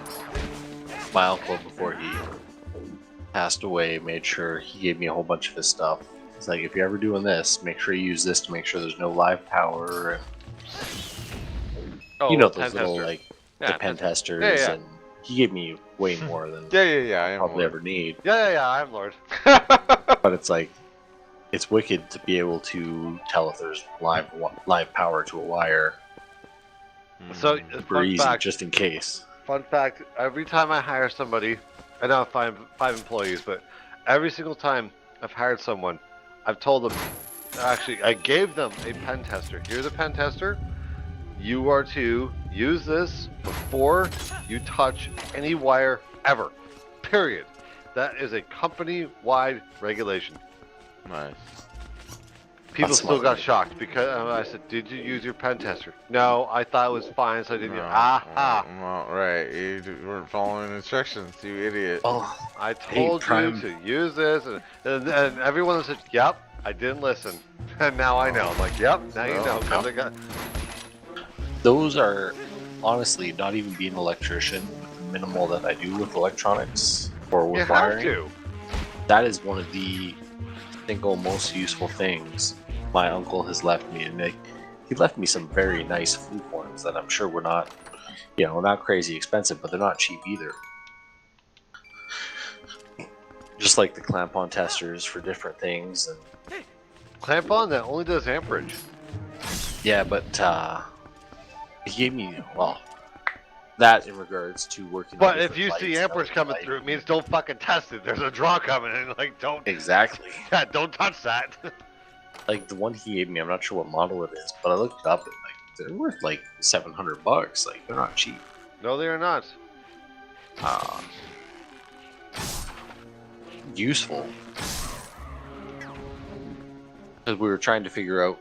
Speaker 2: uncle, before he passed away, made sure he gave me a whole bunch of his stuff. He's like, if you're ever doing this, make sure you use this to make sure there's no live power and those
Speaker 4: pen
Speaker 2: little
Speaker 4: tester.
Speaker 2: like
Speaker 4: Yeah,
Speaker 2: the pen testers,
Speaker 4: yeah.
Speaker 2: and he gave me way more than
Speaker 1: Yeah, I
Speaker 2: I
Speaker 1: am.
Speaker 2: probably ever need.
Speaker 4: Yeah, I'm Lord.
Speaker 2: But it's like, it's wicked to be able to tell if there's live power to a wire
Speaker 4: So,
Speaker 2: super
Speaker 4: fun
Speaker 2: easy,
Speaker 4: fact,
Speaker 2: just in case.
Speaker 4: Fun fact, every time I hire somebody, I now have five employees, but every single time I've hired someone, I've told them, actually, I gave them a pen tester. Here's a pen tester. You are to use this before you touch any wire ever. Period. That is a company-wide regulation.
Speaker 1: Nice.
Speaker 4: People
Speaker 2: That's
Speaker 4: still got
Speaker 2: smart.
Speaker 4: shocked because I said, "Did you use your pen tester?" No, I thought it was fine, so I didn't.
Speaker 1: No,
Speaker 4: Aha!
Speaker 1: well, right. You weren't following instructions, you idiot.
Speaker 2: Oh,
Speaker 4: I told you
Speaker 2: Prime.
Speaker 4: to use this, and everyone said, "Yep, I didn't listen," and now I know. I'm like, "Yep, now you know." 'Cause I got-
Speaker 2: those are honestly not even being an electrician with the minimal that I do with electronics or with
Speaker 4: you have
Speaker 2: wiring.
Speaker 4: to.
Speaker 2: That is one of the single most useful things my uncle has left me, and he left me some very nice flute horns that I'm sure were not, not crazy expensive, but they're not cheap either. Just like the clamp-on testers for different things, and
Speaker 4: Clamp on that only does amperage.
Speaker 2: yeah, but he gave me that in regards to working.
Speaker 4: But
Speaker 2: on
Speaker 4: if you
Speaker 2: different
Speaker 4: see
Speaker 2: lights,
Speaker 4: amperage
Speaker 2: LED
Speaker 4: coming
Speaker 2: light.
Speaker 4: through, it means don't fucking test it. There's a draw coming in. Like, don't.
Speaker 2: Exactly.
Speaker 4: Yeah, don't touch that.
Speaker 2: Like the one he gave me, I'm not sure what model it is, but I looked it up and like they're worth like $700. Like they're not cheap.
Speaker 4: No, they are not.
Speaker 2: Useful. Because we were trying to figure out,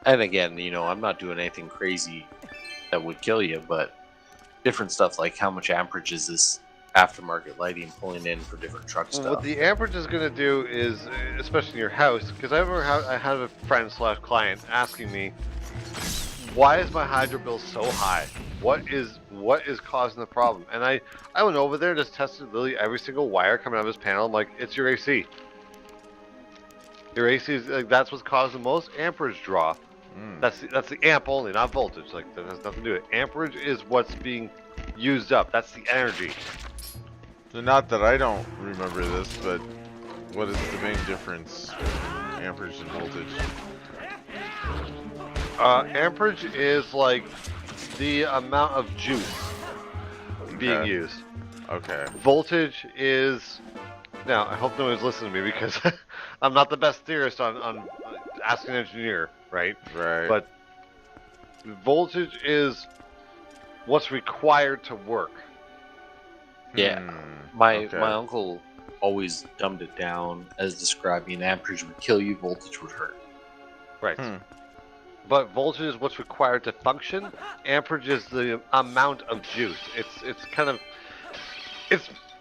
Speaker 2: and again, I'm not doing anything crazy that would kill you, but different stuff like how much amperage is this aftermarket lighting pulling in for different truck
Speaker 4: Well,
Speaker 2: stuff.
Speaker 4: what the amperage is going to do is, especially in your house, because I had a friend / client asking me, why is my hydro bill so high? What is causing the problem? And I went over there, just tested literally every single wire coming out of his panel. I'm like, it's your AC. Your AC is like, that's what's causing the most amperage draw. That's the amp only, not voltage. Like that has nothing to do with it. Amperage is what's being used up. That's the energy.
Speaker 1: So not that I don't remember this, but what is the main difference between amperage and voltage?
Speaker 4: Amperage is like the amount of juice being
Speaker 1: Okay.
Speaker 4: used.
Speaker 1: Okay.
Speaker 4: Voltage is. Now, I hope no one's listening to me because I'm not the best theorist on Ask an Engineer, right?
Speaker 1: Right.
Speaker 4: But voltage is what's required to work.
Speaker 2: Yeah.
Speaker 1: Hmm,
Speaker 2: My
Speaker 1: okay.
Speaker 2: my uncle always dumbed it down as describing amperage would kill you, voltage would hurt.
Speaker 4: Right.
Speaker 1: Hmm.
Speaker 4: But voltage is what's required to function. Amperage is the amount of juice. It's kind of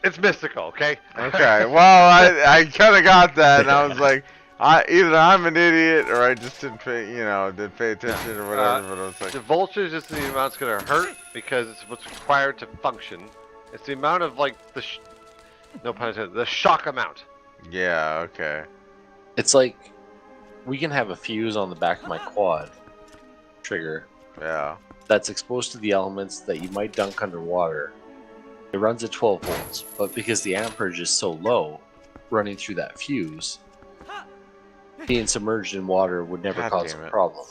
Speaker 4: it's mystical, okay?
Speaker 1: Okay. Well, I kind of got that, and I was like, either I'm an idiot or I just didn't pay, didn't pay attention or whatever. But I was like,
Speaker 4: The voltage is the amount it's going to hurt because it's what's required to function. It's the amount of like no pun intended, the shock amount.
Speaker 1: yeah, okay.
Speaker 2: It's like we can have a fuse on the back of my quad trigger
Speaker 1: Yeah.
Speaker 2: that's exposed to the elements that you might dunk underwater. It runs at 12 volts, but because the amperage is so low, running through that fuse, being submerged in water would never
Speaker 1: God
Speaker 2: cause
Speaker 1: damn
Speaker 2: a
Speaker 1: it.
Speaker 2: problem.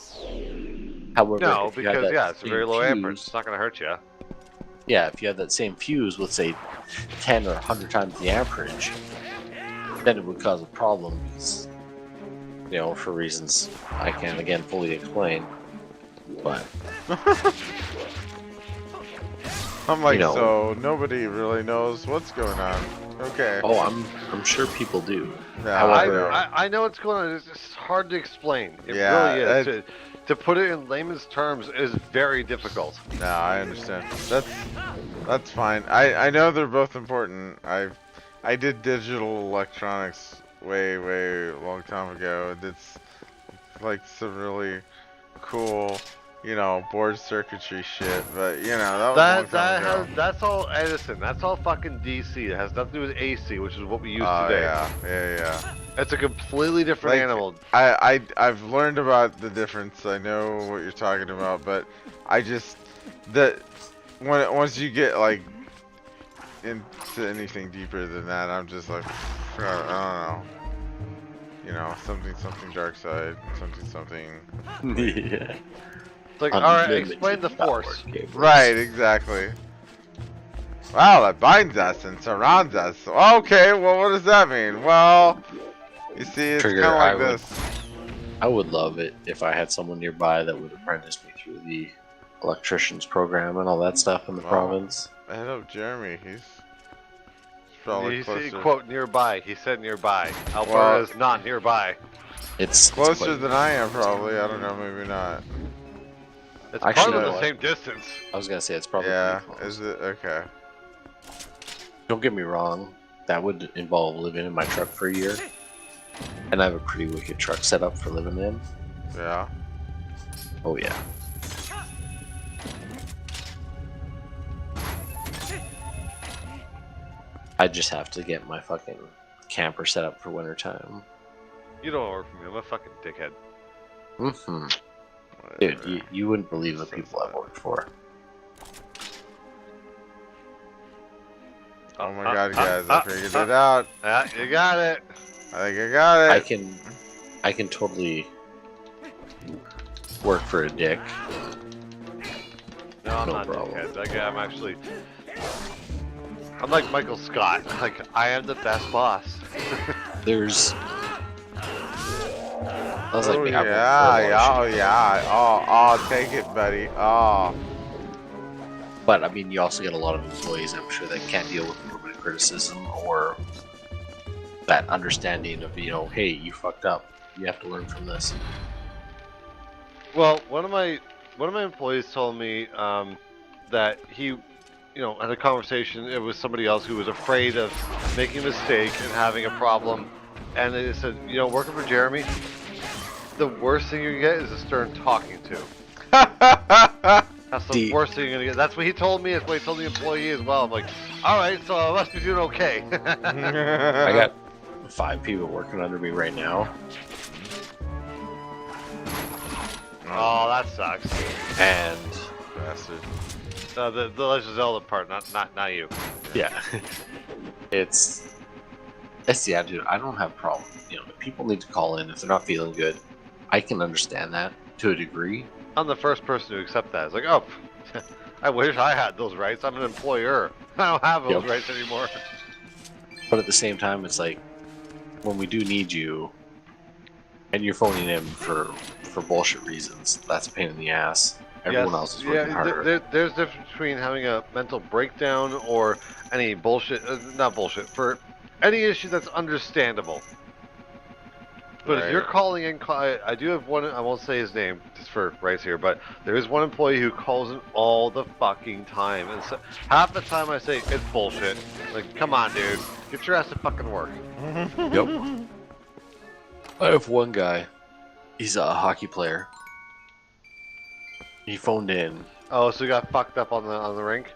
Speaker 2: However,
Speaker 4: No,
Speaker 2: if you had
Speaker 4: because
Speaker 2: that
Speaker 4: it's a
Speaker 2: same
Speaker 4: very low amperage.
Speaker 2: fuse-
Speaker 4: It's not going to hurt you.
Speaker 2: Yeah, if you had that same fuse with, say, 10 or 100 times the amperage, then it would cause a problem because, for reasons I can't, again, fully explain. But,
Speaker 1: I'm like,
Speaker 2: You know.
Speaker 1: so nobody really knows what's going on. Okay.
Speaker 2: oh, I'm sure people do.
Speaker 1: Yeah,
Speaker 2: however-
Speaker 4: I know what's going on. It's just hard to explain. It
Speaker 1: Yeah,
Speaker 4: really is. To put it in layman's terms is very difficult.
Speaker 1: No, I understand. That's fine. I know they're both important. I did digital electronics way long time ago. It's like some really cool, board circuitry shit. But that was a long time ago.
Speaker 4: That's all Edison. That's all fucking DC. It has nothing to do with AC, which is what we use
Speaker 1: Oh
Speaker 4: today.
Speaker 1: yeah.
Speaker 4: It's a completely different
Speaker 1: Like,
Speaker 4: animal.
Speaker 1: I've learned about the difference. I know what you're talking about, but I just once you get like into anything deeper than that, I'm just like, I don't know. Something dark side, something.
Speaker 2: Yeah.
Speaker 4: It's like, all right,
Speaker 2: Unlimited
Speaker 4: explain the
Speaker 2: power
Speaker 4: force.
Speaker 2: cables.
Speaker 1: Right, exactly. Wow, that binds us and surrounds us. Okay, well, what does that mean? Well, you see, it's kind
Speaker 2: Trigger,
Speaker 1: of
Speaker 2: I
Speaker 1: like
Speaker 2: would-
Speaker 1: this.
Speaker 2: I would love it if I had someone nearby that would apprentice me through the electrician's program and all that stuff in the
Speaker 1: Wow.
Speaker 2: province.
Speaker 1: Head up, Jeremy. He's probably
Speaker 4: He
Speaker 1: closer.
Speaker 4: said, quote, nearby. He said nearby. Alberta is not nearby.
Speaker 2: It's
Speaker 1: Closer
Speaker 2: quite-
Speaker 1: than I am, probably. I don't know, maybe not.
Speaker 4: It's
Speaker 2: Actually,
Speaker 4: probably
Speaker 2: no,
Speaker 4: the
Speaker 2: I-
Speaker 4: same distance.
Speaker 2: I was gonna say it's probably
Speaker 1: Yeah,
Speaker 2: pretty close.
Speaker 1: is it? Okay.
Speaker 2: Don't get me wrong, that would involve living in my truck for a year, and I have a pretty wicked truck set up for living in.
Speaker 1: Yeah.
Speaker 2: Oh yeah. I just have to get my fucking camper set up for wintertime.
Speaker 4: You don't work for me. I'm a fucking dickhead.
Speaker 2: Mm-hmm.
Speaker 1: Whatever.
Speaker 2: Dude, you wouldn't believe the people I've worked for.
Speaker 1: Oh my god, guys, I figured it out.
Speaker 4: Yeah, you got it.
Speaker 1: I think I got
Speaker 2: I
Speaker 1: it.
Speaker 2: can totally work for a dick.
Speaker 4: No, I'm
Speaker 2: No
Speaker 4: not a
Speaker 2: problem.
Speaker 4: dickhead. Like, I'm like Michael Scott. Like, I am the best boss.
Speaker 2: There's I was like,
Speaker 1: Oh
Speaker 2: the
Speaker 1: yeah,
Speaker 2: Apple
Speaker 1: yeah, oh
Speaker 2: Revolution.
Speaker 1: yeah. Oh, take it, buddy. Oh.
Speaker 2: But I mean, you also get a lot of employees, I'm sure, that can't deal with a little bit of criticism or that understanding of, hey, you fucked up. You have to learn from this.
Speaker 4: Well, one of my employees told me that he, had a conversation. It was somebody else who was afraid of making a mistake and having a problem, and they said, working for Jeremy, the worst thing you can get is a stern talking to. That's the
Speaker 2: The-
Speaker 4: worst thing you're gonna get. That's what he told me. That's what he told the employee as well. I'm like, all right, so I must be doing okay.
Speaker 2: I got 5 people working under me right now,
Speaker 4: Oh, that sucks.
Speaker 2: And
Speaker 1: Bastard.
Speaker 4: The Legend of Zelda part, not you.
Speaker 2: yeah, it's the attitude. I don't have a problem. You know, if people need to call in if they're not feeling good, I can understand that to a degree.
Speaker 4: I'm the first person to accept that. It's like, oh, I wish I had those rights. I'm an employer. I don't have those rights anymore.
Speaker 2: But at the same time, it's like when we do need you, and you're phoning in for bullshit reasons, that's a pain in the ass. Everyone else is working harder.
Speaker 4: There's a difference between having a mental breakdown or any bullshit, not bullshit, for any issue that's understandable. But if you're calling in, I do have one, I won't say his name just for rights here, but there is one employee who calls in all the fucking time. And so, half the time I say, it's bullshit. Like, come on, dude. Get your ass to fucking work.
Speaker 2: Yep. I have one guy. He's a hockey player. He phoned in.
Speaker 4: Oh, so he got fucked up on the rink?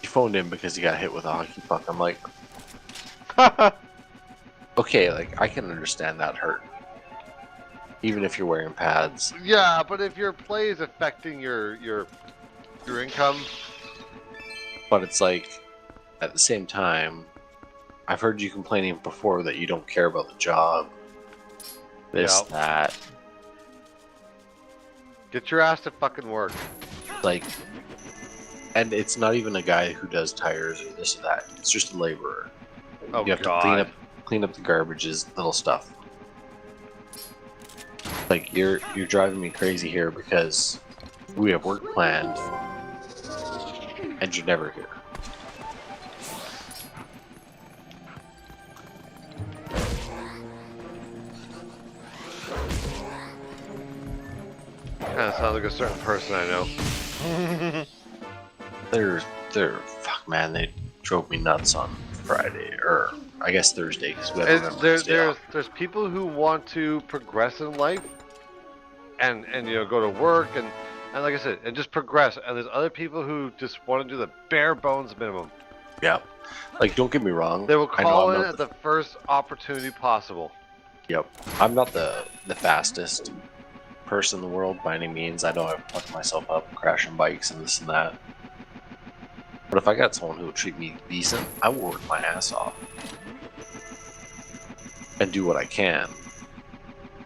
Speaker 2: He phoned in because he got hit with a hockey puck. I'm like, okay, like I can understand that hurt, even if you're wearing pads.
Speaker 4: Yeah, but if your play is affecting your income,
Speaker 2: but it's like at the same time, I've heard you complaining before that you don't care about the job. This, that.
Speaker 4: Get your ass to fucking work.
Speaker 2: Like, and it's not even a guy who does tires or this or that. It's just a laborer.
Speaker 4: Oh,
Speaker 2: you have to clean up the garbages, little stuff. Like you're driving me crazy here because we have work planned and you're never here.
Speaker 4: Kind of sounds like a certain person I know.
Speaker 2: Fuck man, they drove me nuts on Friday, or I guess Thursday, because we have
Speaker 4: there's people who want to progress in life and you know, go to work and like I said, and just progress, and there's other people who just want to do the bare bones minimum.
Speaker 2: Yeah, like don't get me wrong,
Speaker 4: they will call in at the first opportunity possible.
Speaker 2: Yep, I'm not the fastest person in the world by any means. I know I've fucked myself up crashing bikes and this and that. But if I got someone who would treat me decent, I will work my ass off and do what I can.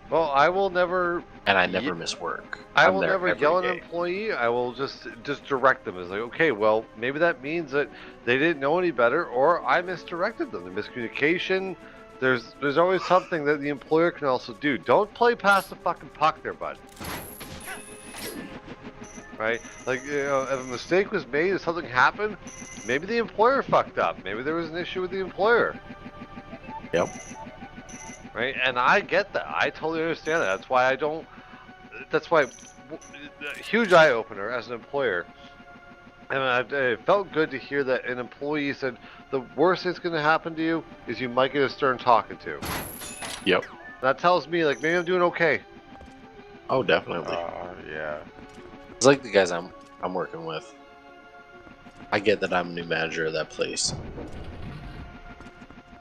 Speaker 4: Well, I will never...
Speaker 2: And I never miss work.
Speaker 4: I will never yell at an employee. I will just direct them. It's like, okay, well, maybe that means that they didn't know any better, or I misdirected them. The miscommunication... There's always something that the employer can also do. Don't play past the fucking puck there, bud. Right? Like, you know, if a mistake was made, if something happened, maybe the employer fucked up. Maybe there was an issue with the employer.
Speaker 2: Yep.
Speaker 4: Right? And I get that. I totally understand that. That's why huge eye-opener as an employer. And it felt good to hear that an employee said, the worst that's going to happen to you is you might get a stern talking to.
Speaker 2: Yep.
Speaker 4: That tells me, like, maybe I'm doing okay.
Speaker 2: Oh, definitely.
Speaker 1: Yeah.
Speaker 2: It's like the guys I'm working with. I get that I'm a new manager of that place.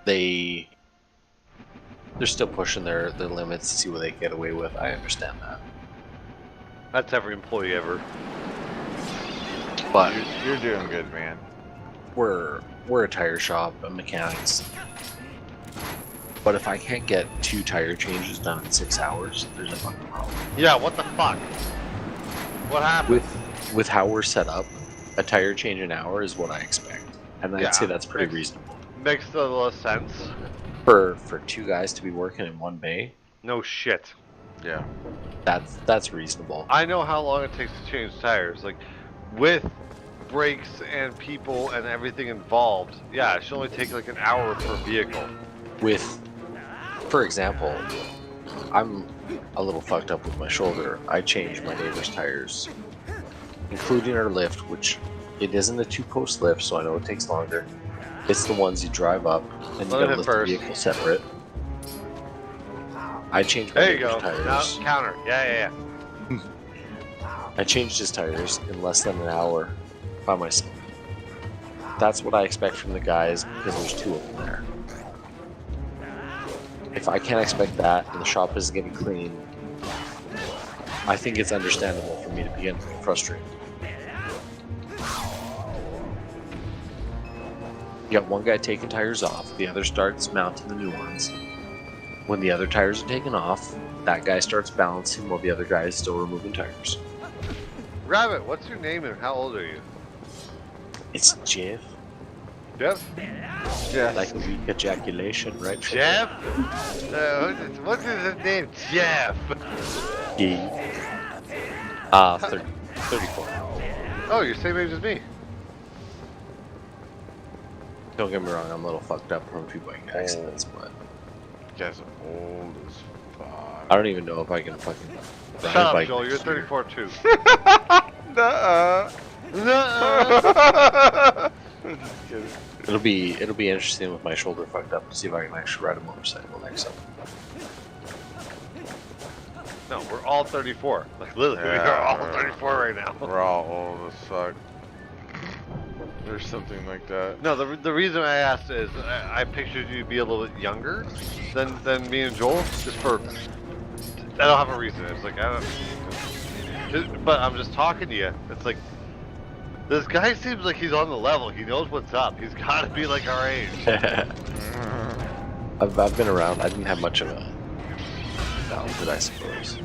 Speaker 2: They're still pushing their limits to see what they can get away with. I understand that.
Speaker 4: That's every employee ever.
Speaker 2: But
Speaker 1: you're doing good, man.
Speaker 2: We're a tire shop and mechanics. But if I can't get 2 tire changes done in 6 hours, there's a fucking problem.
Speaker 4: Yeah, what the fuck? What happened?
Speaker 2: With how we're set up, a tire change an hour is what I expect. And I'd say that's pretty reasonable.
Speaker 4: Makes a little sense.
Speaker 2: For 2 guys to be working in one bay?
Speaker 4: No shit.
Speaker 1: Yeah.
Speaker 2: That's reasonable.
Speaker 4: I know how long it takes to change tires. Like, with brakes and people and everything involved, yeah, it should only take like an hour per vehicle.
Speaker 2: For example, I'm a little fucked up with my shoulder. I changed my neighbor's tires, including our lift, which it isn't a 2-post lift, so I know it takes longer. It's the ones you drive up and you gotta lift the vehicle separate. I changed my neighbor's tires.
Speaker 4: Now, counter. Yeah.
Speaker 2: I changed his tires in less than an hour by myself. That's what I expect from the guys because there's 2 of them there. If I can't expect that and the shop isn't getting clean, I think it's understandable for me to begin frustrated. You got one guy taking tires off, the other starts mounting the new ones. When the other tires are taken off, that guy starts balancing while the other guy is still removing tires.
Speaker 4: Rabbit, what's your name and how old are you?
Speaker 2: It's Jeff.
Speaker 4: Jeff?
Speaker 1: Yes.
Speaker 2: Like a weak ejaculation, right?
Speaker 4: Jeff? What's his name? Jeff.
Speaker 2: Yeah. 34.
Speaker 4: Oh, you're same age as me.
Speaker 2: Don't get me wrong, I'm a little fucked up from a few bike accidents, but
Speaker 1: You guys are old as fuck.
Speaker 2: I don't even know if I can fucking ride
Speaker 4: Shut
Speaker 2: a
Speaker 4: up,
Speaker 2: bike
Speaker 4: Joel. You're
Speaker 2: next year.
Speaker 4: 34 too.
Speaker 1: Nuh-uh.
Speaker 4: Nuh-uh.
Speaker 1: I'm just kidding.
Speaker 2: It'll be interesting with my shoulder fucked up to see if I can actually ride a motorcycle next summer.
Speaker 4: No, we're all 34. Like literally, we
Speaker 1: Yeah,
Speaker 4: are all
Speaker 1: we're-
Speaker 4: 34 right now.
Speaker 1: We're all old as fuck. Or something like that.
Speaker 4: No, the reason I asked is I pictured you to be a little bit younger than me and Joel, just for. I don't have a reason. It's like I don't. But I'm just talking to you. It's like this guy seems like he's on the level. He knows what's up. He's got to be like our age.
Speaker 2: I've been around. I didn't have much of a childhood, I suppose.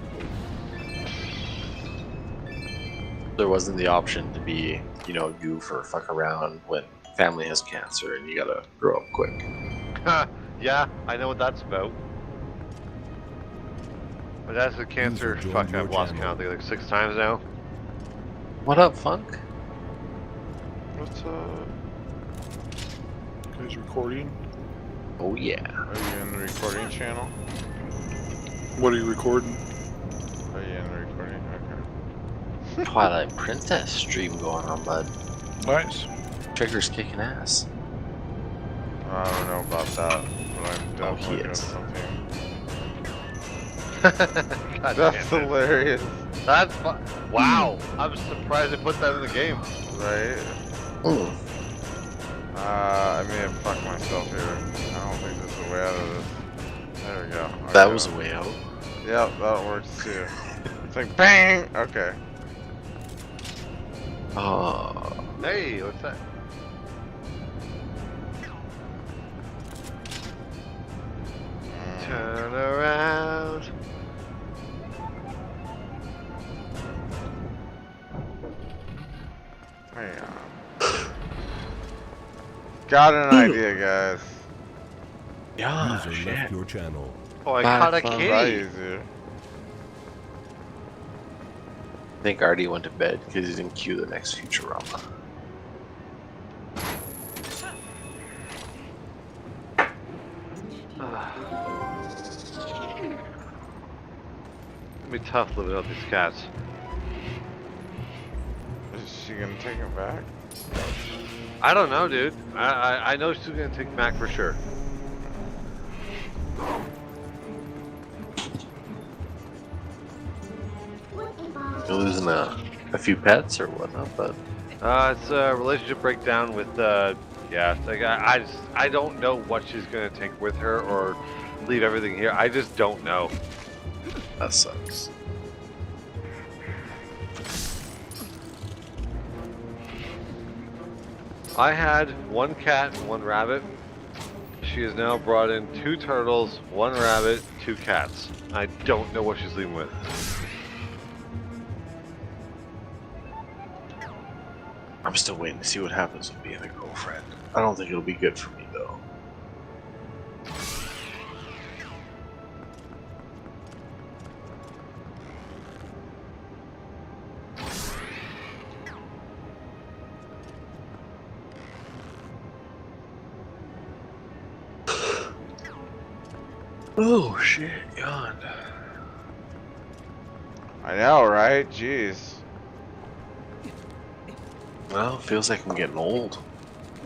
Speaker 2: There wasn't the option to be, you know, goof or fuck around when family has cancer and you gotta grow up quick.
Speaker 4: Yeah, I know what that's about. But that's a cancer.
Speaker 3: User
Speaker 4: Fuck,
Speaker 3: joined your
Speaker 4: I've lost
Speaker 3: channel.
Speaker 4: count. I think like 6 times now.
Speaker 2: What up, Funk?
Speaker 1: What's up?
Speaker 5: Guys recording?
Speaker 2: Oh yeah.
Speaker 1: Are you in the recording channel?
Speaker 5: What are you recording?
Speaker 1: Are you in the recording? Okay.
Speaker 2: Twilight Princess stream going on, bud.
Speaker 5: Nice.
Speaker 2: Trigger's kicking ass.
Speaker 1: I don't know about that, but I'm definitely
Speaker 2: he
Speaker 1: doing
Speaker 2: is.
Speaker 1: something.
Speaker 4: God
Speaker 1: That's
Speaker 4: damn it.
Speaker 1: hilarious,
Speaker 4: That's wow. I'm surprised they put that in the game.
Speaker 1: right?
Speaker 2: Mm.
Speaker 1: I may have fucked myself here. I don't think there's a way out of this. There we go.
Speaker 2: That
Speaker 1: Okay.
Speaker 2: was a way out.
Speaker 1: Yep, that works too. It's like bang! Okay.
Speaker 2: Oh.
Speaker 4: Hey, what's that? Turn around.
Speaker 1: Hang on. Got an idea, guys.
Speaker 2: Yeah,
Speaker 3: User
Speaker 2: shit.
Speaker 3: left your channel.
Speaker 4: Oh, I
Speaker 2: Bye,
Speaker 4: caught a
Speaker 2: fun.
Speaker 1: That
Speaker 4: kitty.
Speaker 1: easier.
Speaker 2: I think Artie went to bed because he's in queue the next Futurama.
Speaker 4: It'll be tough living out these cats.
Speaker 1: Is she gonna take him back?
Speaker 4: I don't know, dude. I know she's gonna take Mac for sure.
Speaker 2: You're losing a few pets or whatnot, but
Speaker 4: It's a relationship breakdown with yeah. It's like I don't know what she's gonna take with her or leave everything here. I just don't know.
Speaker 2: that sucks.
Speaker 4: I had 1 cat and 1 rabbit. She has now brought in 2 turtles, 1 rabbit, 2 cats. I don't know what she's leaving with.
Speaker 2: I'm still waiting to see what happens with being a girlfriend. I don't think it'll be good for me though. Oh shit, yawned.
Speaker 1: I know, right? Jeez.
Speaker 2: Well, feels like I'm getting old.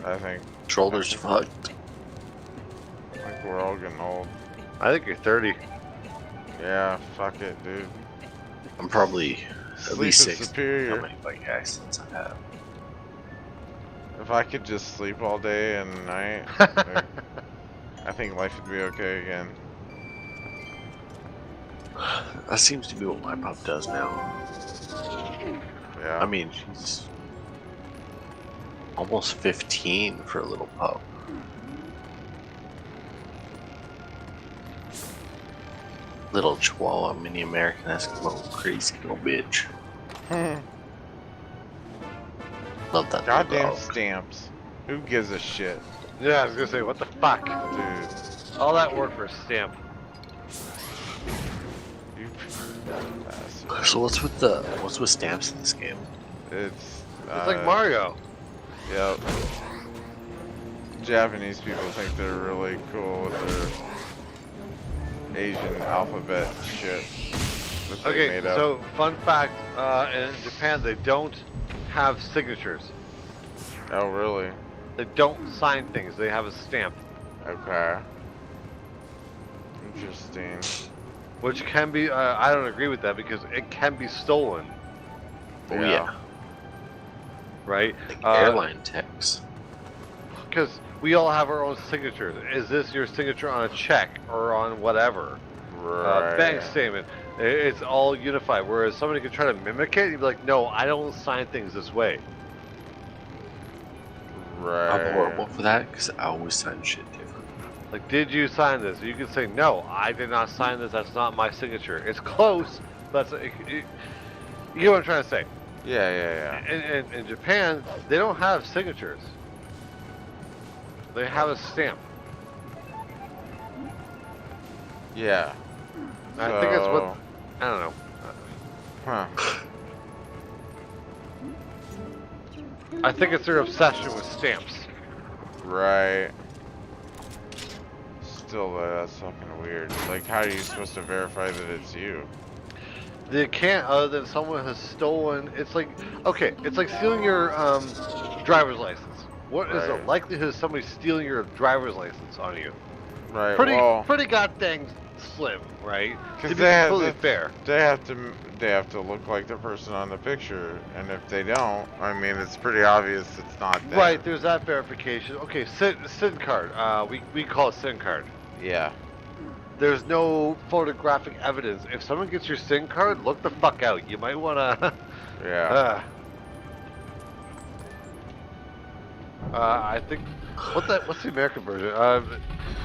Speaker 1: I think
Speaker 2: Shoulders fucked.
Speaker 1: we're all getting old.
Speaker 4: I think you're 30.
Speaker 1: Yeah, fuck it, dude.
Speaker 2: I'm probably at
Speaker 1: Sleep
Speaker 2: least
Speaker 1: is
Speaker 2: 60.
Speaker 1: superior.
Speaker 2: How many bike accidents I've had?
Speaker 1: If I could just sleep all day and night, I think life would be okay again.
Speaker 2: That seems to be what my pup does now.
Speaker 1: Yeah.
Speaker 2: I mean, she's almost 15 for a little pup. Little Chihuahua mini American Eskimo, crazy little bitch. Love that. little
Speaker 1: Goddamn
Speaker 2: dog.
Speaker 1: stamps. Who gives a shit?
Speaker 4: Yeah, I was gonna say, what the fuck?
Speaker 1: Dude.
Speaker 4: All that work for a stamp.
Speaker 1: You bastard.
Speaker 2: So what's with stamps in this game?
Speaker 1: It's
Speaker 4: It's like Mario.
Speaker 1: Yep. Japanese people think they're really cool with their Asian alphabet shit that they
Speaker 4: Okay,
Speaker 1: made up.
Speaker 4: so fun fact, in Japan they don't have signatures.
Speaker 1: Oh, really?
Speaker 4: They don't sign things, they have a stamp.
Speaker 1: Okay. Interesting.
Speaker 4: Which can be, I don't agree with that because it can be stolen,
Speaker 2: Oh yeah,
Speaker 4: right?
Speaker 2: like airline techs.
Speaker 4: Because we all have our own signatures. Is this your signature on a check or on whatever?
Speaker 1: Right.
Speaker 4: Bank statement. It's all unified. Whereas somebody could try to mimic it, you'd be like, no, I don't sign things this way.
Speaker 1: Right.
Speaker 2: I'm horrible for that because I always sign shit different.
Speaker 4: Like, did you sign this? You can say, no, I did not sign this. That's not my signature. It's close, but you get what I'm trying to say.
Speaker 1: Yeah.
Speaker 4: In Japan, they don't have signatures. They have a stamp.
Speaker 1: Yeah.
Speaker 4: I think that's what,
Speaker 1: So-
Speaker 4: I don't know.
Speaker 1: Huh.
Speaker 4: I think it's their obsession with stamps.
Speaker 1: Right. Still, that's fucking weird. Like, how are you supposed to verify that it's you?
Speaker 4: They can't other than someone has stolen. It's like, okay, it's like stealing your driver's license. What is the
Speaker 1: Right.
Speaker 4: likelihood of somebody stealing your driver's license on you?
Speaker 1: Right.
Speaker 4: Pretty,
Speaker 1: well,
Speaker 4: pretty goddamn slim, right? To
Speaker 1: 'cause
Speaker 4: be
Speaker 1: they have
Speaker 4: completely
Speaker 1: to-
Speaker 4: fair.
Speaker 1: they have to look like the person on the picture, and if they don't, I mean, it's pretty obvious it's not them.
Speaker 4: Right, there's that verification. Okay, SIN card. We call it SIN card.
Speaker 1: Yeah.
Speaker 4: There's no photographic evidence. If someone gets your SIN card, look the fuck out. You might wanna.
Speaker 1: Yeah.
Speaker 4: I think. What's the American version?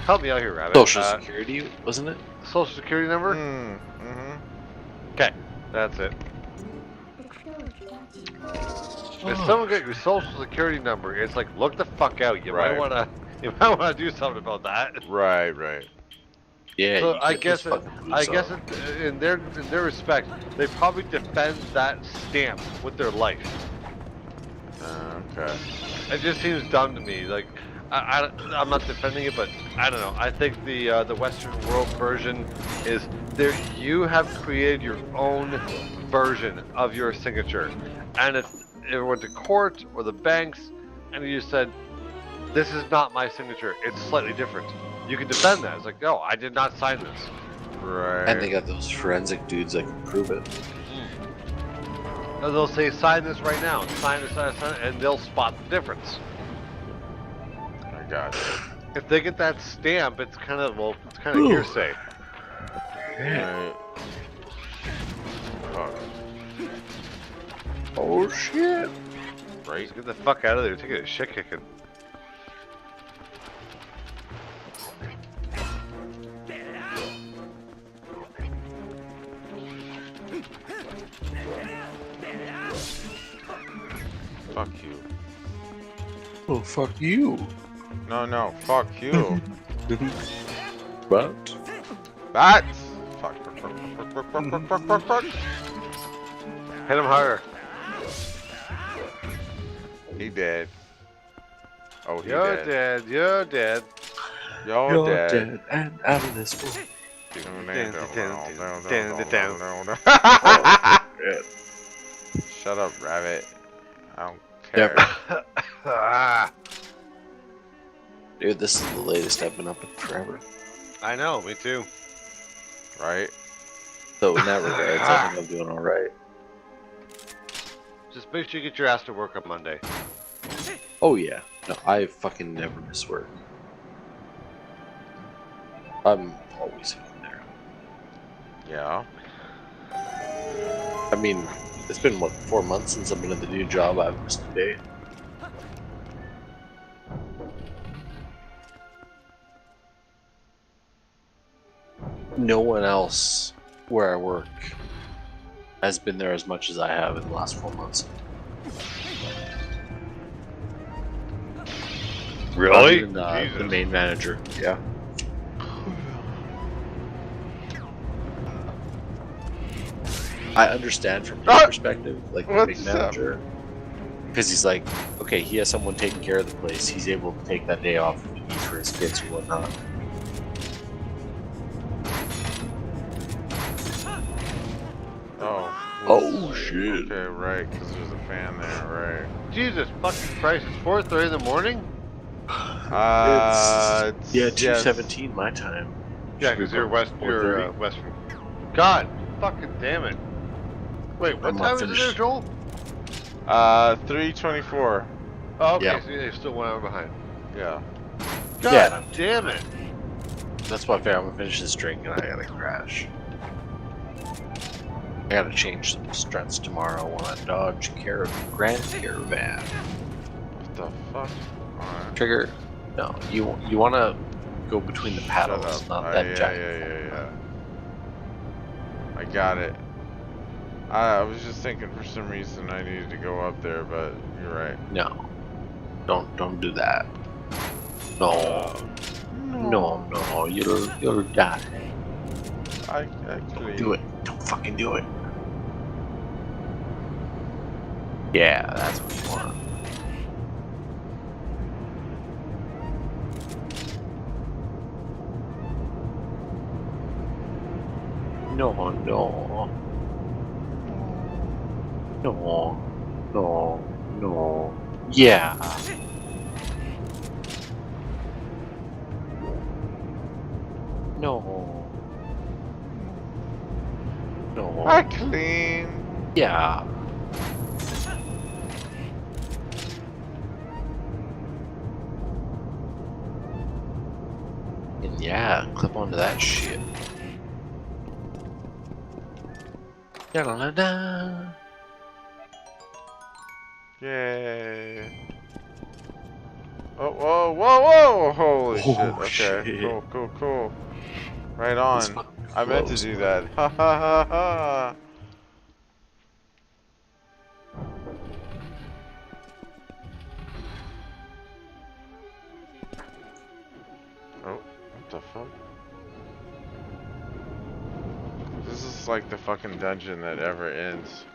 Speaker 4: Help me out here, Rabbit.
Speaker 2: Social Security, wasn't it?
Speaker 4: Social Security number.
Speaker 1: Mm-hmm.
Speaker 4: Okay, that's it. If someone got your Social Security number, it's like look the fuck out. You
Speaker 1: Right.
Speaker 4: might wanna do something about that.
Speaker 1: Right.
Speaker 2: Yeah.
Speaker 4: So
Speaker 2: you
Speaker 4: I
Speaker 2: get
Speaker 4: guess
Speaker 2: those fucking boots
Speaker 4: I guess
Speaker 2: on.
Speaker 4: in their respect, they probably defend that stamp with their life.
Speaker 1: Okay.
Speaker 4: It just seems dumb to me. Like I'm not defending it, but I don't know. I think the Western world version is there. You have created your own version of your signature, and if it went to court or the banks, and you said, "This is not my signature. It's slightly different," you can defend that. It's like, "No, I did not sign this."
Speaker 1: Right.
Speaker 2: And they got those forensic dudes that can prove it.
Speaker 4: And they'll say, "Sign this right now. Sign this, sign it," and they'll spot the difference.
Speaker 1: I got it.
Speaker 4: If they get that stamp, it's kind of
Speaker 2: Ooh.
Speaker 4: hearsay.
Speaker 1: Right. Fuck.
Speaker 2: Oh shit!
Speaker 1: Right.
Speaker 4: Just get the fuck out of there. Taking a shit kicking.
Speaker 1: Fuck you.
Speaker 2: Oh fuck you!
Speaker 1: No. Fuck you.
Speaker 2: But
Speaker 1: Bats. Fuck.
Speaker 4: Hit him harder.
Speaker 1: He dead. Oh, he
Speaker 4: You're
Speaker 1: dead.
Speaker 4: dead. You're dead.
Speaker 1: You're,
Speaker 2: you're
Speaker 1: dead.
Speaker 2: dead and out of this world.
Speaker 1: Shut up, rabbit. I don't care.
Speaker 2: Yep.
Speaker 4: Ah,
Speaker 2: Dude, this is the latest I've been up in forever.
Speaker 4: I know. Me too.
Speaker 1: Right?
Speaker 2: So in that regard, I think I'm doing all right.
Speaker 4: Just make sure you get your ass to work on Monday.
Speaker 2: Oh yeah, no, I fucking never miss work. I'm always in there.
Speaker 1: Yeah.
Speaker 2: I mean, it's been, what, 4 months since I've been in the new job. I haven't missed a day. No one else where I work has been there as much as I have in the last 4 months.
Speaker 4: Really?
Speaker 2: Even, the main manager. Yeah. I understand from his perspective, like the big manager, because he's like, okay, he has someone taking care of the place. He's able to take that day off to eat for his kids or whatnot. Oh shit!
Speaker 1: Okay, right, because there's a fan there, right?
Speaker 4: Jesus fucking Christ! It's 4:30 in the morning.
Speaker 2: It's, yeah,
Speaker 1: yes.
Speaker 2: 2:17 my time.
Speaker 4: Yeah, because you're western. God, fucking damn it! Wait, what
Speaker 2: I'm
Speaker 4: time is it
Speaker 2: finished.
Speaker 4: there, Joel?
Speaker 1: 3:24.
Speaker 4: Oh, okay,
Speaker 2: Yeah.
Speaker 4: so you're still 1 hour behind.
Speaker 1: Yeah.
Speaker 4: God
Speaker 2: Yeah.
Speaker 4: damn it!
Speaker 2: That's why I figured I'm gonna finish this drink and I gotta crash. I gotta change some struts tomorrow when I Dodge Grand Caravan.
Speaker 1: What the fuck? Alright.
Speaker 2: Trigger. No, you wanna go between the
Speaker 1: Shut
Speaker 2: paddles,
Speaker 1: up.
Speaker 2: not that
Speaker 1: yeah,
Speaker 2: giant.
Speaker 1: yeah. I got it. I was just thinking for some reason I needed to go up there, but you're right.
Speaker 2: No, don't do that. No, no, you'll die.
Speaker 1: I actually
Speaker 2: Do it. Don't fucking do it. Yeah, that's what you want. No, no. No, no, no. Yeah. No. No.
Speaker 1: I clean.
Speaker 2: Yeah. And yeah, clip onto that shit. Da-da-da-da.
Speaker 1: Yay. Oh, whoa, whoa, whoa! Holy
Speaker 2: Oh,
Speaker 1: shit. Okay,
Speaker 2: shit.
Speaker 1: cool. Right on.
Speaker 2: This fucking
Speaker 1: I meant to
Speaker 2: close,
Speaker 1: do
Speaker 2: man.
Speaker 1: that. Ha ha ha ha. Oh, what the fuck? This is like the dungeon that ever ends.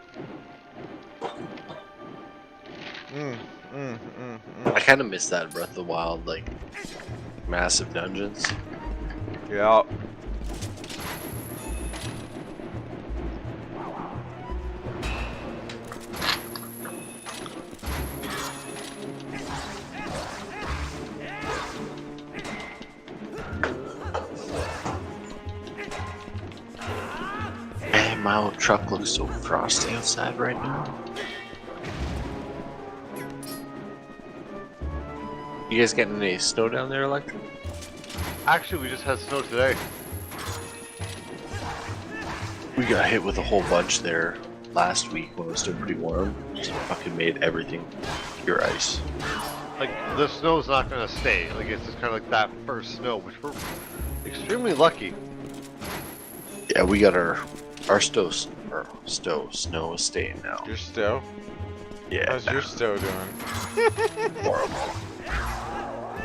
Speaker 2: I kind of miss that Breath of the Wild, like, massive dungeons.
Speaker 1: Yeah.
Speaker 2: Man, my old truck looks so frosty outside right now. You guys getting any snow down there, Electric?
Speaker 4: Actually, we just had snow today.
Speaker 2: We got hit with a whole bunch there last week when it was still pretty warm. Just fucking made everything pure ice.
Speaker 4: Like, the snow's not gonna stay. Like, it's just kind of like that first snow, which we're extremely lucky.
Speaker 2: Yeah, we got our snow is staying now.
Speaker 1: Your stow?
Speaker 2: Yeah,
Speaker 1: How's your stow doing?
Speaker 2: horrible.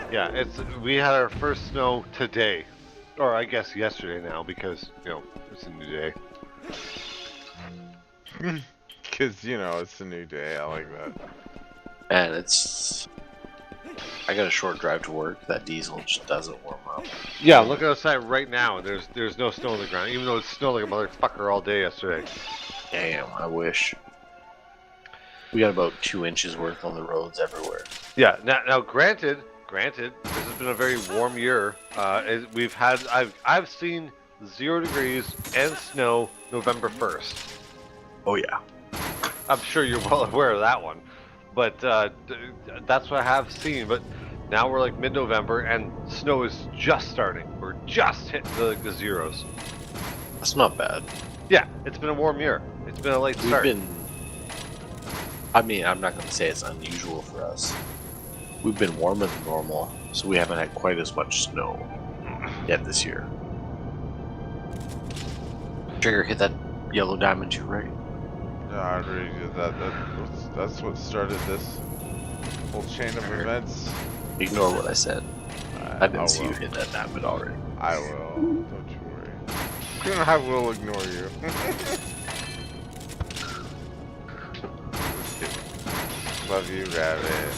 Speaker 4: Yeah, we had our first snow today. Or I guess yesterday now, because, you know, it's a new day.
Speaker 1: Because, you know, it's a new day. I like that.
Speaker 2: And I got a short drive to work. That diesel just doesn't warm up.
Speaker 4: Yeah, look outside right now, and there's no snow on the ground, even though it snowed like a motherfucker all day yesterday.
Speaker 2: Damn, I wish. We got about 2 inches worth on the roads everywhere.
Speaker 4: Yeah, now granted, this has been a very warm year. I've seen 0 degrees and snow November 1st.
Speaker 2: Oh yeah.
Speaker 4: I'm sure you're well aware of that one, but that's what I have seen. But now we're like mid-November and snow is just starting. We're just hitting the zeros.
Speaker 2: That's not bad.
Speaker 4: Yeah, it's been a warm year. It's been a late
Speaker 2: We've
Speaker 4: start.
Speaker 2: been. I mean, I'm not going to say it's unusual for us. We've been warmer than normal, so we haven't had quite as much snow yet this year. Trigger hit that yellow diamond too, right?
Speaker 1: No, I already did that. That's what started this whole chain of events.
Speaker 2: Ignore what I said. I
Speaker 1: I
Speaker 2: didn't see you
Speaker 1: will.
Speaker 2: hit that diamond already.
Speaker 1: I will. Don't you worry. I will ignore you. Just kidding. Love you, Rabbit.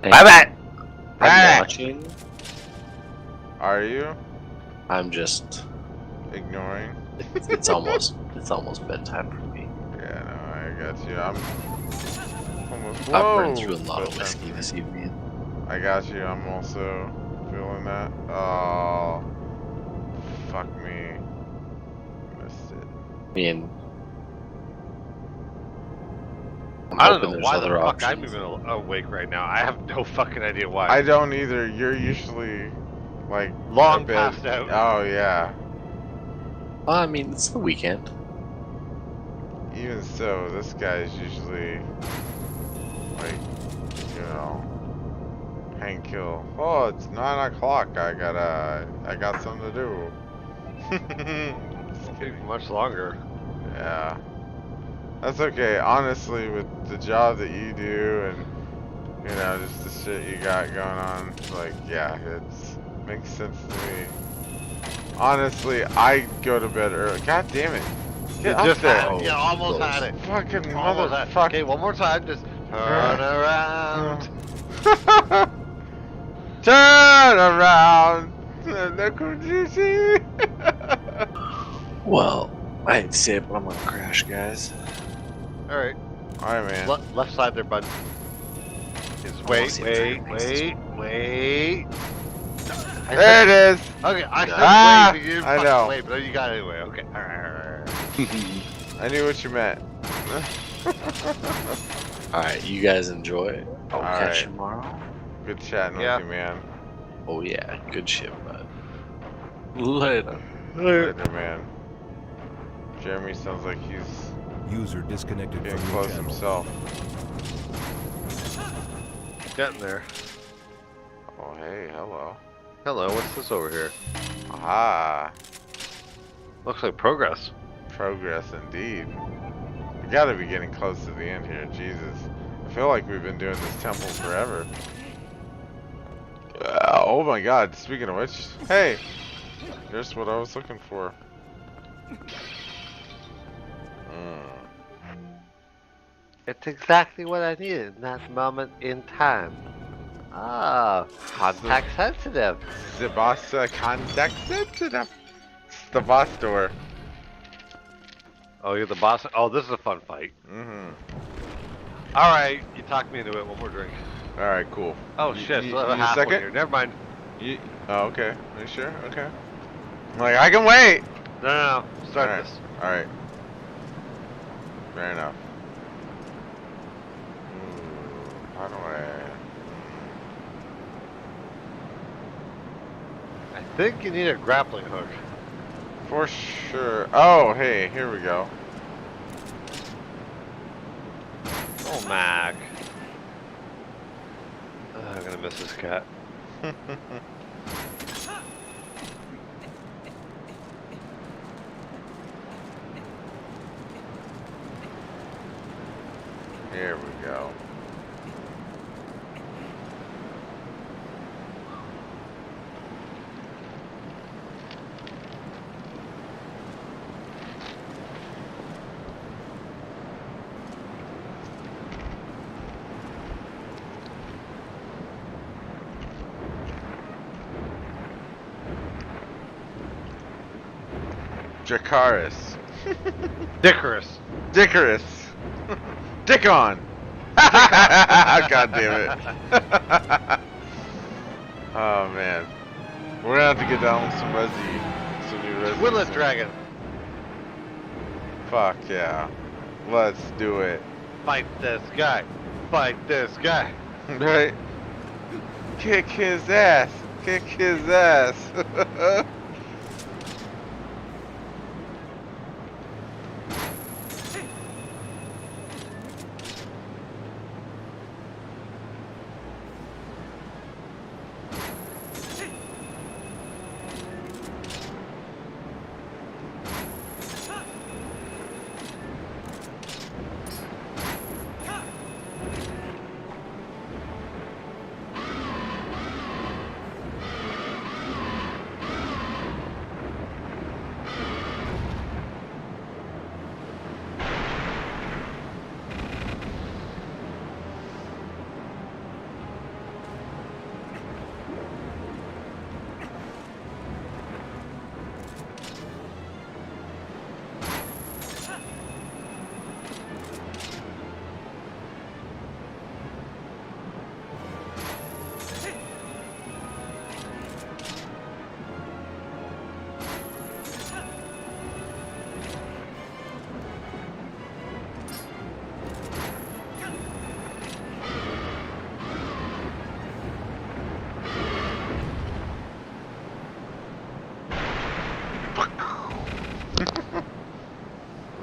Speaker 2: Rabbit! I'm
Speaker 1: Rabbit!
Speaker 2: watching.
Speaker 1: Are you
Speaker 2: I'm just.
Speaker 1: ignoring?
Speaker 2: It's almost bedtime for me.
Speaker 1: Yeah, no, I got you. I'm almost.
Speaker 2: I've
Speaker 1: Whoa!
Speaker 2: burned through a lot of
Speaker 1: Bedtime
Speaker 2: whiskey
Speaker 1: for me.
Speaker 2: this evening.
Speaker 1: I got you. I'm also feeling that. Oh, fuck me. Missed it.
Speaker 2: I mean, I'm
Speaker 4: I don't
Speaker 2: hoping
Speaker 4: know
Speaker 2: there's
Speaker 4: why the
Speaker 2: other
Speaker 4: fuck I'm
Speaker 2: options.
Speaker 4: even awake right now. I have no fucking idea why.
Speaker 1: I don't either. You're usually like
Speaker 4: Long
Speaker 1: a bit-
Speaker 4: passed out.
Speaker 1: Oh yeah.
Speaker 2: Well, I mean, it's the weekend.
Speaker 1: Even so, this guy's usually like, you know, hang kill. Oh, it's 9 o'clock. I got something to do.
Speaker 4: Won't take much longer.
Speaker 1: Yeah. That's okay. Honestly, with the job that you do and, you know, just the shit you got going on, like, yeah, it's makes sense to me. Honestly, I go to bed early. God damn it. Get up
Speaker 4: Just
Speaker 1: there.
Speaker 4: had it. Yeah, almost had it.
Speaker 1: Fucking
Speaker 4: Almost had it.
Speaker 1: motherfucker.
Speaker 4: Okay, one more time. Just turn around.
Speaker 1: Turn around. Look what you see.
Speaker 2: Well, I hate to say it, but I'm gonna crash, guys.
Speaker 4: All right,
Speaker 1: Alright, man.
Speaker 4: left side there, bud. Is
Speaker 2: Almost
Speaker 4: wait.
Speaker 1: There it is.
Speaker 4: Okay, I said
Speaker 1: Ah,
Speaker 4: wait, but you didn't
Speaker 1: I
Speaker 4: fucking
Speaker 1: know.
Speaker 4: wait, but you got it anyway. Okay. All right.
Speaker 1: I knew what you meant.
Speaker 2: Alright, you guys enjoy. I'll catch
Speaker 1: Alright.
Speaker 2: you tomorrow.
Speaker 1: Good chatting
Speaker 4: Yeah.
Speaker 1: with you, man.
Speaker 2: Oh, yeah, good shit, bud. Later.
Speaker 1: Later, man. Jeremy sounds like he's
Speaker 3: User disconnected
Speaker 1: getting
Speaker 3: from your
Speaker 1: close
Speaker 3: channel.
Speaker 1: himself.
Speaker 4: Getting there.
Speaker 1: Oh, hey, hello.
Speaker 4: Hello, what's this over here?
Speaker 1: Aha.
Speaker 4: Looks like progress.
Speaker 1: Progress indeed. We gotta be getting close to the end here, Jesus. I feel like we've been doing this temple forever. Oh my god, speaking of which, hey! Here's what I was looking for.
Speaker 4: It's exactly what I needed in that moment in time. Ah, contact sensitive.
Speaker 1: The boss contact sensitive. It's the boss door.
Speaker 4: Oh, you're the boss? Oh, this is a fun fight.
Speaker 1: Mm-hmm.
Speaker 4: Alright, you talked me into it. One more drink.
Speaker 1: Alright, cool.
Speaker 4: Oh
Speaker 1: You-
Speaker 4: shit,
Speaker 1: you-
Speaker 4: so I have
Speaker 1: you
Speaker 4: a half one
Speaker 1: second?
Speaker 4: here. Never mind.
Speaker 1: Oh, okay. Are you sure? Okay. I'm like, I can wait!
Speaker 4: No. Start
Speaker 1: Alright.
Speaker 4: this.
Speaker 1: Alright. Fair enough. How do
Speaker 4: I think you need a grappling hook.
Speaker 1: For sure. Oh, hey, here we go.
Speaker 4: Oh, Mac. I'm gonna miss this cat.
Speaker 1: Here we go. Dracaris.
Speaker 4: Dickerous.
Speaker 1: Dickerous. Dick on. God damn it. Oh man. We're gonna have to get down with some new resi.
Speaker 4: Twilight dragon.
Speaker 1: Fuck yeah. Let's do it.
Speaker 4: Fight this guy. Fight this guy.
Speaker 1: Right? Kick his ass. Kick his ass.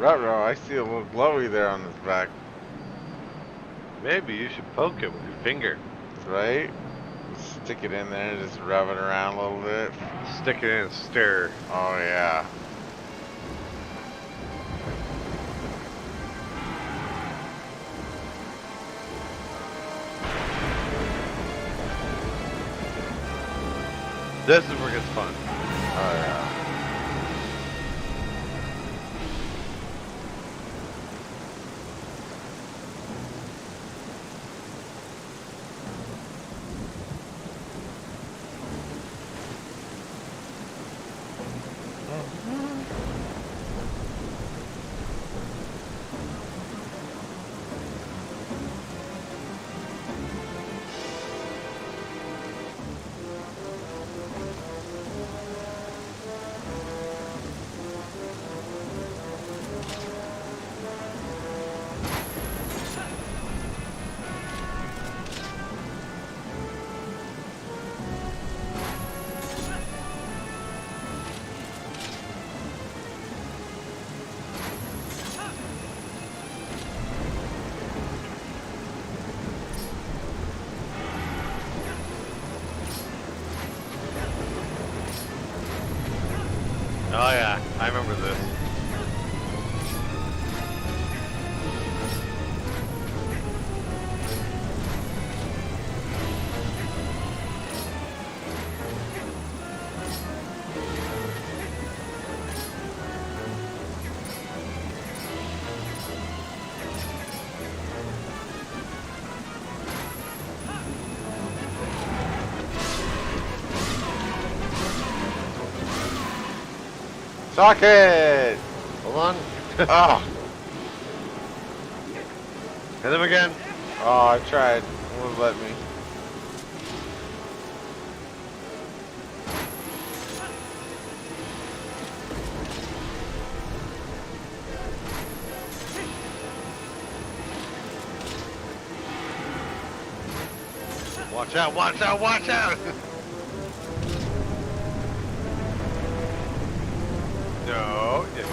Speaker 1: Ruh-roh, I see a little glowy there on his back,
Speaker 4: Maybe you should poke it with your finger.
Speaker 1: right? Stick it in there, just rub it around a little bit.
Speaker 4: Stick it in and stir.
Speaker 1: Oh yeah.
Speaker 4: This is where it gets fun.
Speaker 1: Oh yeah.
Speaker 4: Oh yeah, I remember this.
Speaker 1: Socket!
Speaker 4: Hold on.
Speaker 1: Oh,
Speaker 4: Hit him again.
Speaker 1: oh, I tried. It wouldn't let me.
Speaker 4: Watch out, watch out, watch out! No, okay.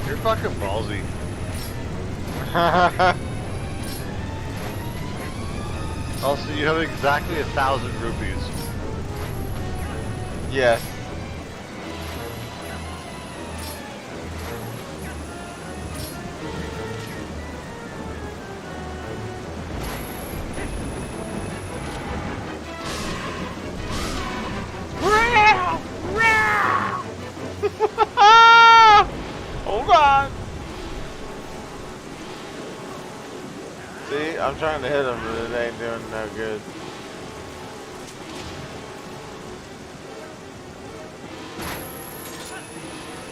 Speaker 4: You're fucking ballsy. Also, you have exactly 1,000 rupees.
Speaker 1: Yes. Hold on. See, I'm trying to hit him, but it ain't doing no good.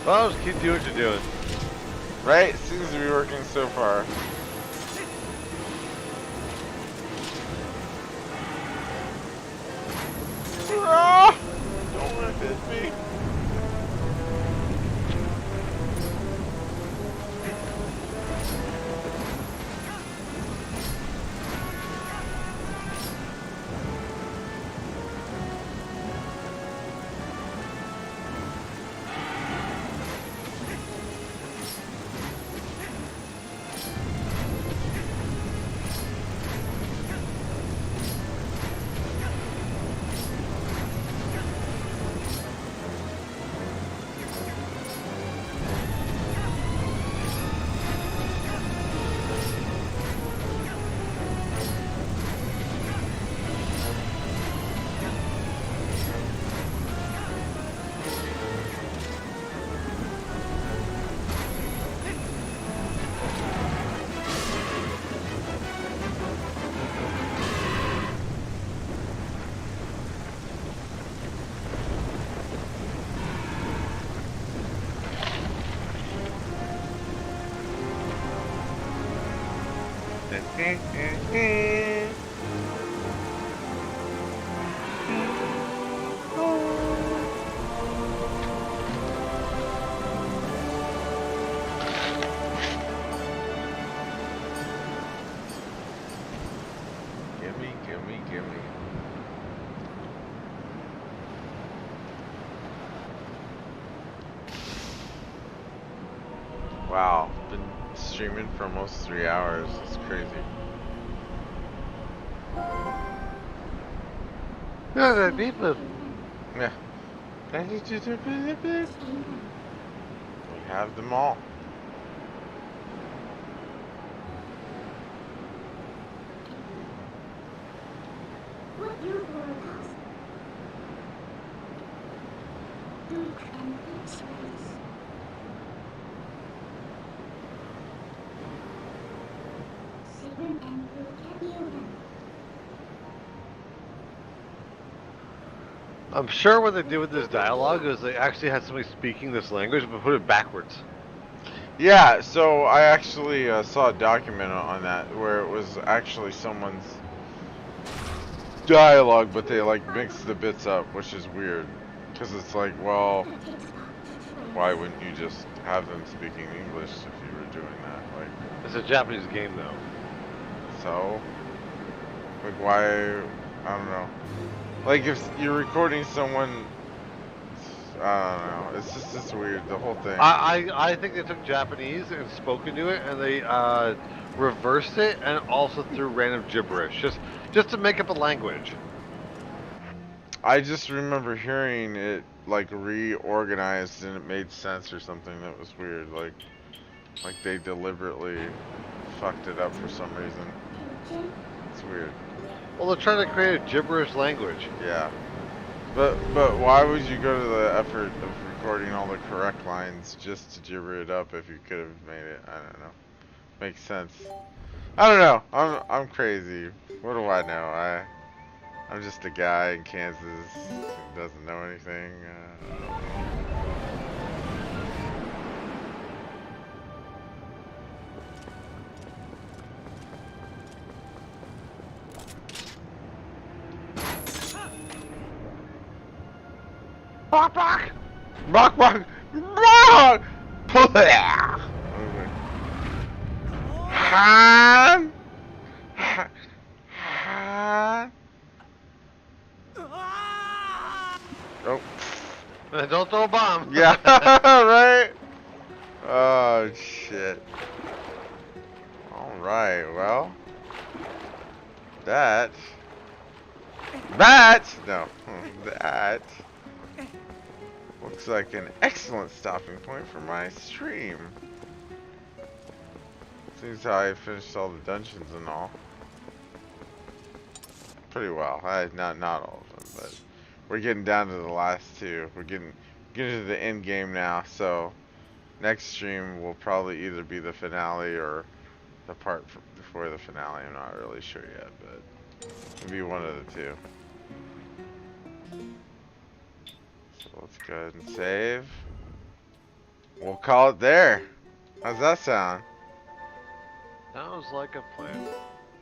Speaker 4: Well, just keep doing what you're doing.
Speaker 1: Right? Seems to be working so far. Ah! Don't let it hit me. Gimme, gimme. Wow, been streaming for almost 3 hours. It's crazy.
Speaker 4: Yeah, people.
Speaker 1: Yeah. We have them all.
Speaker 6: What you were lost. Duke and space. Sigmund and Luke and Yoda.
Speaker 4: I'm sure what they did with this dialogue is they actually had somebody speaking this language, but put it backwards.
Speaker 1: Yeah, so I actually saw a document on that where it was actually someone's dialogue, but they like mixed the bits up, which is weird. Because it's like, well, why wouldn't you just have them speaking English if you were doing that? Like,
Speaker 4: It's a Japanese game, though.
Speaker 1: so? Like, why? I don't know. Like, if you're recording someone, I don't know. It's weird, the whole thing.
Speaker 4: I think they took Japanese and spoke into it, and they reversed it, and also threw random gibberish, just to make up a language.
Speaker 1: I just remember hearing it, like, reorganized and it made sense or something that was weird. Like they deliberately fucked it up for some reason. It's weird.
Speaker 4: Well, they're trying to create a gibberish language.
Speaker 1: Yeah. But why would you go to the effort of recording all the correct lines just to gibber it up if you could have made it? I don't know. Makes sense. I don't know. I'm crazy. What do I know? I'm just a guy in Kansas who doesn't know anything.
Speaker 4: Bark, bark!
Speaker 1: Rock, rock, rock! Han! Han! Oh.
Speaker 4: Don't throw a bomb.
Speaker 1: Yeah, right? Oh, shit. Alright, well. That. No. That. Looks like an excellent stopping point for my stream. Seems how I finished all the dungeons and all. Pretty well. Not all of them, but we're getting down to the last two. We're getting to the end game now, so next stream will probably either be the finale or the part before the finale. I'm not really sure yet, but it'll be one of the two. So let's go ahead and save. We'll call it there. How's that sound?
Speaker 4: Sounds like a plan.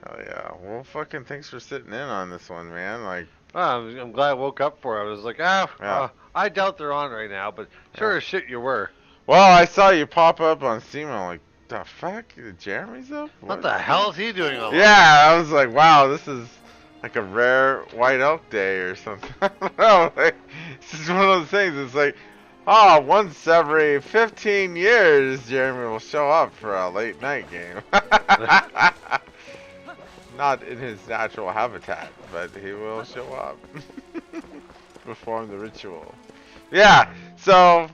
Speaker 1: Hell yeah. Well, fucking thanks for sitting in on this one, man. Like,
Speaker 4: I'm glad I woke up for it. I was like,
Speaker 1: Yeah.
Speaker 4: I doubt they're on right now, but sure as shit you were.
Speaker 1: well, I saw you pop up on Steam. I'm like, the fuck? Jeremy's up?
Speaker 4: What the hell is he doing online?
Speaker 1: Yeah, I was like, wow, this is like a rare White Elk Day or something. I don't know. Like, this is one of those things. It's like, oh, once every 15 years, Jeremy will show up for a late night game. Not in his natural habitat, but he will show up. Perform the ritual. Yeah, so,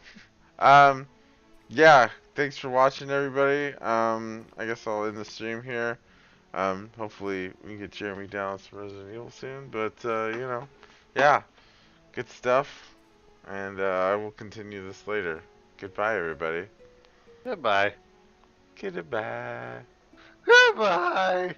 Speaker 1: yeah, thanks for watching, everybody. I guess I'll end the stream here. Hopefully we can get Jeremy down some Resident Evil soon, but, you know, yeah, good stuff, and I will continue this later. Goodbye, everybody.
Speaker 4: Goodbye.
Speaker 1: Goodbye.
Speaker 4: Goodbye.